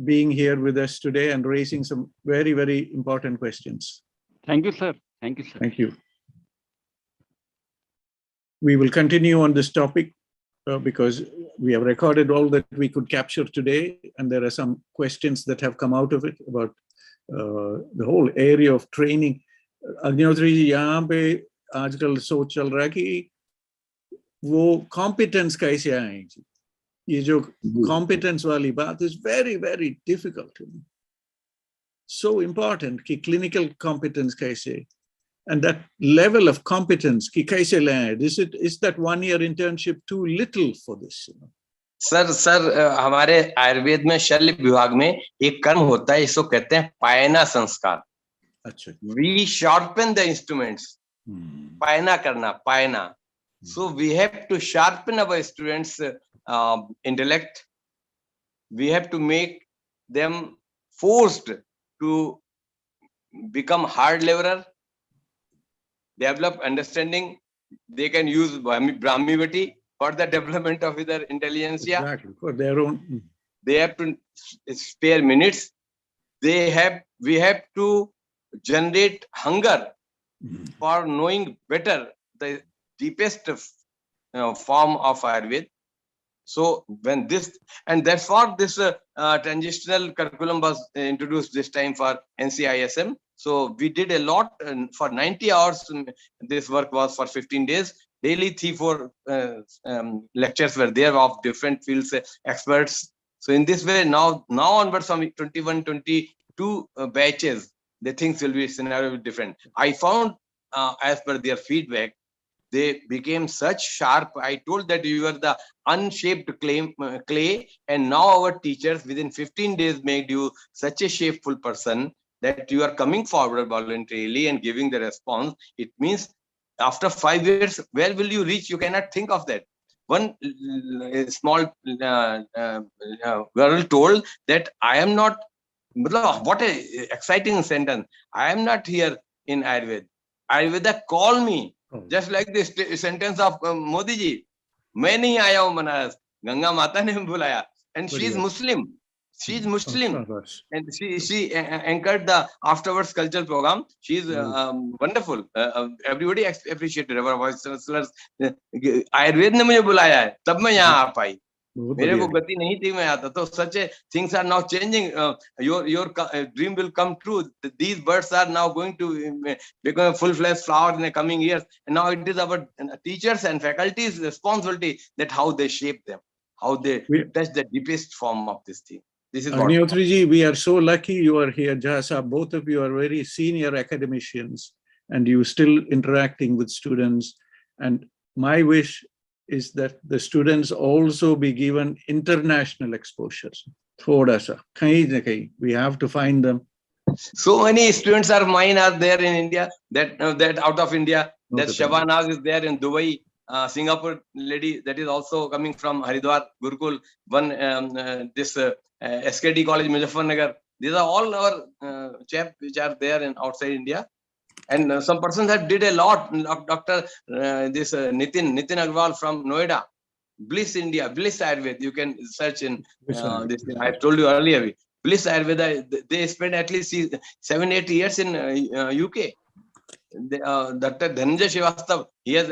being here with us today and raising some very, very important questions. Thank you, sir. Thank you, sir. Thank you. We will continue on this topic because we have recorded all that we could capture today, and there are some questions that have come out of it about the whole area of training. Agnihotri ji, yahan pe aajkal soch chal raha hai ki wo competence kaise aayegi. Ye jo competence wali baat is very, very difficult. So important ki clinical competence kaise. And that level of competence, ki kaise laye? Is that 1 year internship too little for this? Sir हमारे आयुर्वेद में शल्य विभाग में एक कर्म होता है, इसको कहते हैं पायना संस्कार. अच्छा. We sharpen the instruments. पायना करना, पायना. So we have to sharpen our students' intellect. We have to make them forced to become hard laborer, develop understanding. They can use Brahmivati for the development of their intelligentsia. Exactly, for their own. They have to spare minutes. We have to generate hunger for knowing better the deepest form of Ayurveda. So when this, and that's what this transitional curriculum was introduced this time for NCISM. So we did a lot for 90 hours. This work was for 15 days. Daily 3-4 lectures were there of different fields, experts. So in this way, now onwards from 21, 22 batches, the things will be scenario different. I found as per their feedback, they became such sharp. I told that you are the unshaped clay, and now our teachers within 15 days made you such a shapeful person that you are coming forward voluntarily and giving the response. It means after 5 years, where will you reach? You cannot think of that. One small girl told that I am not, what a exciting sentence. I am not here in Ayurveda. Ayurveda call me Just like this sentence of Modi ji, मैं नहीं आया हूँ बनारस, गंगा माता ने बुलाया, and she is Muslim. She is Muslim, and she anchored the afterwards cultural program. She is wonderful. Everybody appreciated her. Ayurveda ने मुझे बुलाया है, तब मैं यहाँ आ पाई. मेरे को गति नहीं थी, मैं आता. तो such things are now changing. Your dream will come true. These birds are now going to become a full-fledged flower in the coming years. And now it is our teachers and faculty's responsibility that how they shape them, how they touch the deepest form of this thing. This is what. Agnihotriji, we are so lucky you are here, Jasa. Both of you are very senior academicians, and you still interacting with students. And my wish is that the students also be given international exposures. Thoda sa, kahin na kahin. We have to find them. So many students are mine are there in India, that out of India, that Shabana is there in Dubai. Singapore lady that is also coming from Haridwar, Gurukul, one this SKD college, Muzaffarnagar. These are all our chaps which are there in outside India. And some persons that did a lot. Dr. This Nitin Agarwal from Noida, Bliss India, Bliss Ayurveda. You can search in this. I told you earlier. Bliss Ayurveda. They spent at least 7-8 years in UK. Dr. Dhananjay Srivastav, he has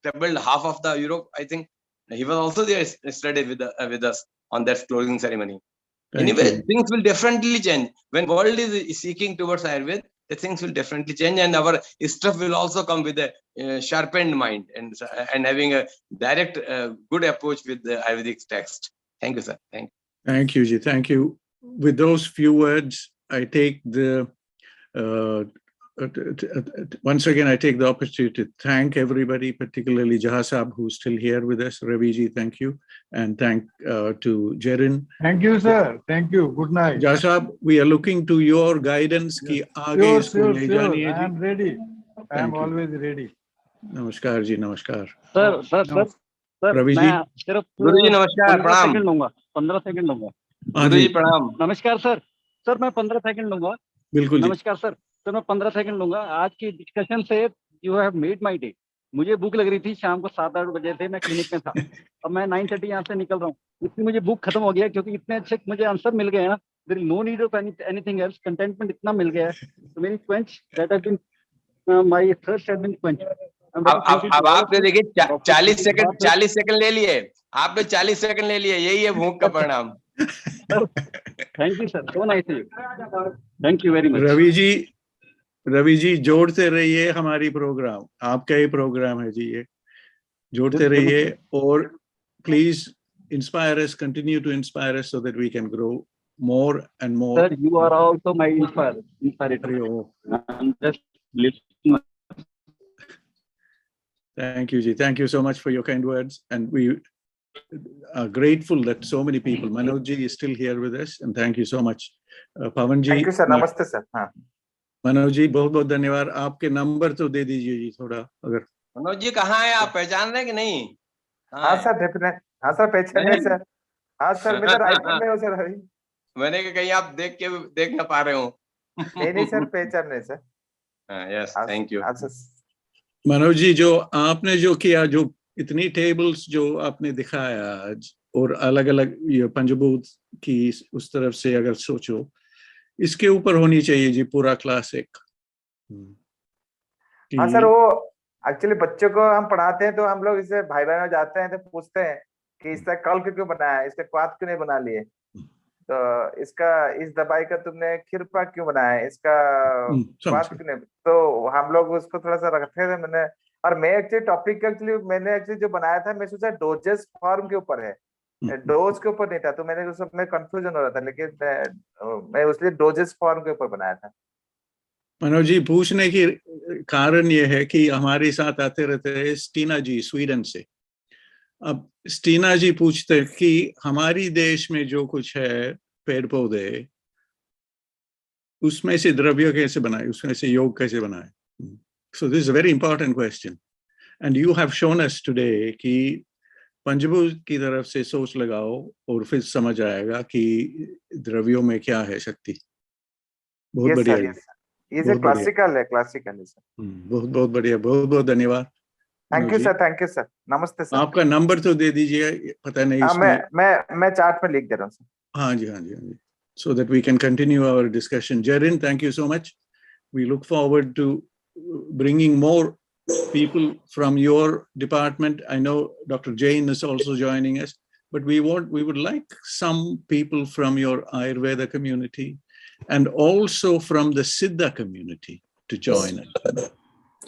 traveled half of the Europe, I think. He was also there, studied with us on that closing ceremony. Anyway, things will definitely change. When world is seeking towards Ayurveda, the things will definitely change, and our stuff will also come with a sharpened mind and having a direct good approach with the Ayurvedic text. Thank you, sir. Thank you. Thank you, Ji. Thank you. With those few words, I take the once again, I take the opportunity to thank everybody, particularly Jahasab, who's still here with us. Raviji, thank you. And thank to Jerin. Thank you, sir. Thank you. Good night. Jahasab, we are looking to your guidance. Ki aage Sure. I am ready. I am always ready. Namaskar, Ji. Namaskar. Sir. Ravi ji. Guruji, namaskar. 15 second लूंगा. 15 second लूंगा. गुरुजी प्रणाम. नमस्कार sir. Sir मैं 15 second लूंगा. बिल्कुल. नमस्कार sir. Sir मैं 15 second लूंगा. आज की डिस्कशन से you have made my day. मुझे भूख लग रही थी, शाम को 7-8 बजे से मैं क्लिनिक में था. अब मैं 9:30 यहाँ से निकल रहा हूँ. इतनी मुझे भूख खत्म हो गया क्योंकि इतने अच्छे मुझे आंसर मिल गए हैं ना. There is no need of anything else. Contentment इतना मिल गया है. तो मेरी quench that has been my thirst has been quench. अब आपने देखिए 40 सेकंड ले लिए. आपने 40 सेकंड ले लिए. यही है भूख का परिणाम. Thank you sir. So nice. Thank you very much. Ravi ji जोड़ते रहिए हमारी प्रोग्राम. आपका ही प्रोग्राम है जी ये. जोड़ते रहिए और please inspire us, continue to inspire us so that we can grow more and more. Sir, you are also my inspirator. I'm just listening. Thank you, Ji. Thank you so much for your kind words. And we are grateful that so many people, Manoj Ji is still here with us. And thank you so much. Pavan Ji. Thank you, sir. Namaste, sir. Manoj ji बहुत बहुत धन्यवाद. आपके number तो दे दीजिए जी थोड़ा. अगर मनोज जी कहाँ है, आप पहचान रहे कि नहीं? हाँ सर, डेफिनेट. हाँ सर, पहचान है सर. हाँ सर, मैं राइट में हूँ सर. अभी मैंने कहा कहीं आप देख ना पा रहे हो. नहीं सर, पहचान नहीं sir. Yes, thank you. Manoj ji, जो आपने जो किया, जो इतनी टेबल्स जो आपने दिखाया आज और अलग अलग पंचभूत की उस तरफ से अगर सोचो, इसके ऊपर होनी चाहिए जी पूरा क्लास एक. हाँ सर, वो एक्चुअली बच्चों को हम पढ़ाते हैं तो हम लोग इसे भाई में जाते हैं तो पूछते हैं कि इसका कल्प क्यों बनाया, इसका क्वाथ क्यों नहीं बना लिए, तो इसका इस दवाई का तुमने खिरपा क्यों बनाया, इसका क्वाथ क्यों नहीं. तो हम लोग उसको थोड़ा सा रखते थे. मैं एक्चुअली जो बनाया था, मैं सोचा डोजेस फॉर्म के ऊपर है, डोज के ऊपर नहीं था. तो मैंने उसमें कंफ्यूजन हो रहा था, लेकिन मैं उसलिए डोजेस फॉर्म के ऊपर बनाया था. मनोज जी, पूछने की कारण ये है कि हमारे साथ आते रहते हैं स्टीना जी स्वीडन से. अब स्टीना जी पूछते कि हमारी देश में जो कुछ है पेड़ पौधे, उसमें से द्रव्य कैसे बनाए, उसमें से योग कैसे बनाए. So this is a very important question and you have shown us today कि पंचभूत की तरफ से सोच लगाओ और फिर समझ आएगा कि द्रव्यों में क्या है शक्ति. बहुत बढ़िया. ये क्लासिकल है सर. बहुत बहुत बढ़िया. बहुत बहुत धन्यवाद. Thank you sir, thank you sir, नमस्ते सर। आपका नंबर तो दे दीजिए, पता नहीं मैं चार्ट में लिख दे रहा हूँ सर। हाँ जी, हाँ जी, हाँ जी, so that we can continue our discussion. Jarin, thank you so much. We look forward to bringing more people from your department. I know Dr. Jain is also joining us, but we would like some people from your Ayurveda community and also from the Siddha community to join us.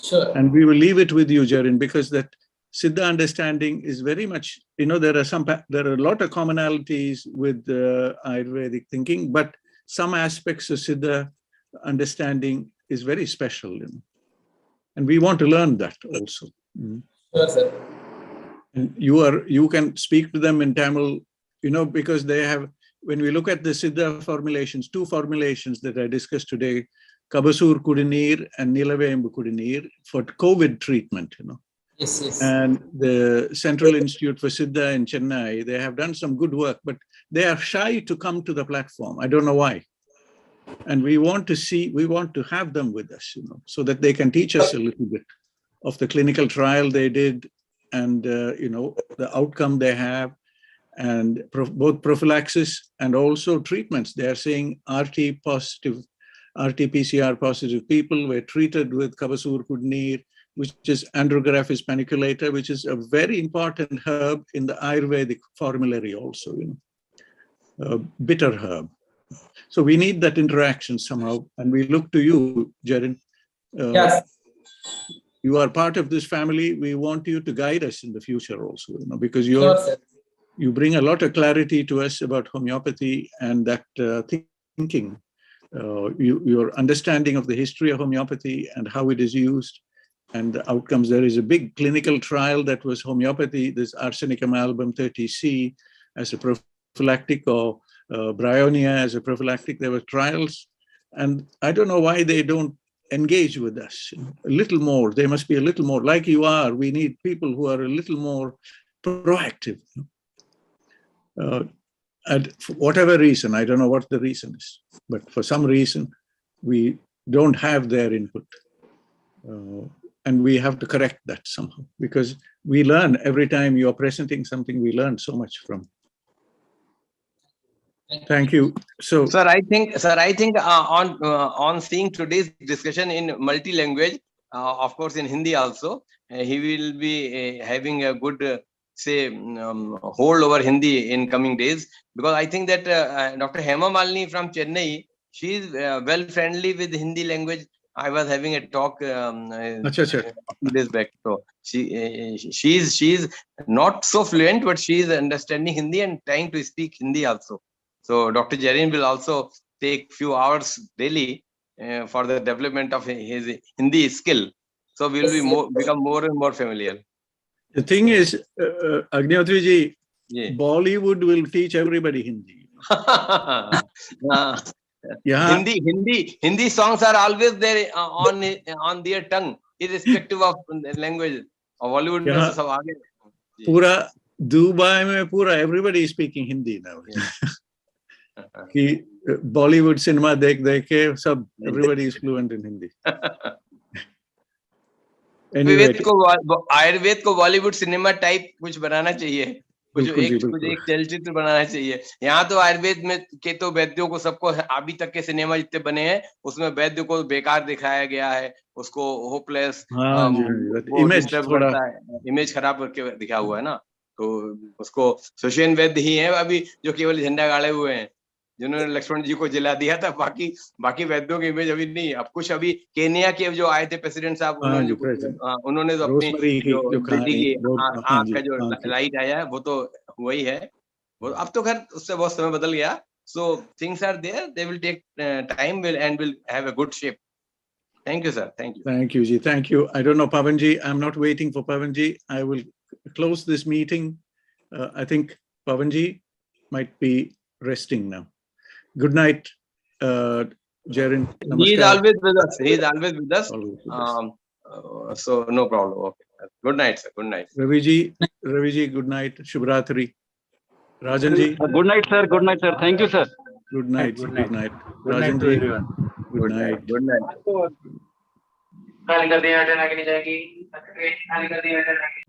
Sure. And we will leave it with you, Jarin, because that Siddha understanding is very much, there are a lot of commonalities with Ayurvedic thinking, but some aspects of Siddha understanding is very special, and we want to learn that also. Sure, sir. And you can speak to them in Tamil, because they have, when we look at the Siddha formulations, 2 formulations that I discussed today, Kabasur Kudineer and Nilavembu Kudineer for COVID treatment, Yes, yes. And the Central Institute for Siddha in Chennai, they have done some good work, but they are shy to come to the platform. I don't know why. And we want to have them with us, so that they can teach us a little bit of the clinical trial they did and, the outcome they have, and both prophylaxis and also treatments. They are saying RT-PCR positive people were treated with Kabasur Kudineer, which is Andrographis paniculata, which is a very important herb in the Ayurvedic formulary also, bitter herb. So we need that interaction somehow, and we look to you, Jarin. Yes. You are part of this family. We want you to guide us in the future also, because Sure, you bring a lot of clarity to us about homeopathy and that thinking, your understanding of the history of homeopathy and how it is used and the outcomes. There is a big clinical trial that was homeopathy, this arsenicum album 30C as a prophylactic, or bryonia as a prophylactic. There were trials, and I don't know why they don't engage with us a little more. They must be a little more like you are. We need people who are a little more proactive. And for whatever reason, I don't know what the reason is, but for some reason, we don't have their input. And we have to correct that somehow, because we learn every time you are presenting something, we learn so much from. Thank you. So, sir, I think on seeing today's discussion in multi-language, of course in Hindi also, he will be having a good hold over Hindi in coming days, because I think that Dr. Hema Malini from Chennai, she is well friendly with Hindi language. I was having a talk a few days back. So she is not so fluent, but she is understanding Hindi and trying to speak Hindi also. So Dr. Jarin will also take few hours daily for the development of his Hindi skill. So we will become more and more familiar. The thing is, Agnihotriji, Bollywood will teach everybody Hindi. Hindi songs are always there on their tongue, irrespective of language. Bollywood में सब आगे. पूरा Dubai में पूरा everybody is speaking Hindi now. कि Bollywood cinema देख के सब everybody is fluent in Hindi. Anyway, Ayurveda को बॉलीवुड सिनेमा टाइप कुछ बनाना चाहिए, कुछ एक चलचित्र बनाना चाहिए. यहाँ तो आयुर्वेद में के तो वैद्यों को सबको अभी तक के सिनेमा जितने बने हैं उसमें वैद्य को बेकार दिखाया गया है, उसको होपलेस, इमेज खराब करके दिखा हुआ है ना. तो उसको सुषेण वैद्य ही है अभी जो केवल झंडा गाड़े हुए हैं, जिन्होंने लक्ष्मण जी को जिला दिया था. बाकी वैद्यों की इमेज अभी नहीं. अब कुछ अभी केनिया के जो आए थे प्रेसिडेंट साहब, उन्होंने तो अपनी जो बेटी की आंख का जो लाइट आया है वो तो वही है. अब तो खैर उससे बहुत समय बदल गया. So things are there. They will take time and will have a good shape. Thank you, sir. Thank you. Thank you, Ji. Thank you. I don't know, Pavanji. I'm not waiting for Pavanji. I will close this meeting. I think Pavanji might be resting now. Good night, Jarin. He is always with us. He is always with us. So no problem. Okay. Good night, sir. Good night. Raviji, good night. Shubhratri. Rajanji. Good night, sir. Good night, sir. Thank you, sir. Good night. Good night. Good night to everyone. Good night. Good night. खाली कर दिए, आगे नहीं जाएगी, खाली कर दिए, आगे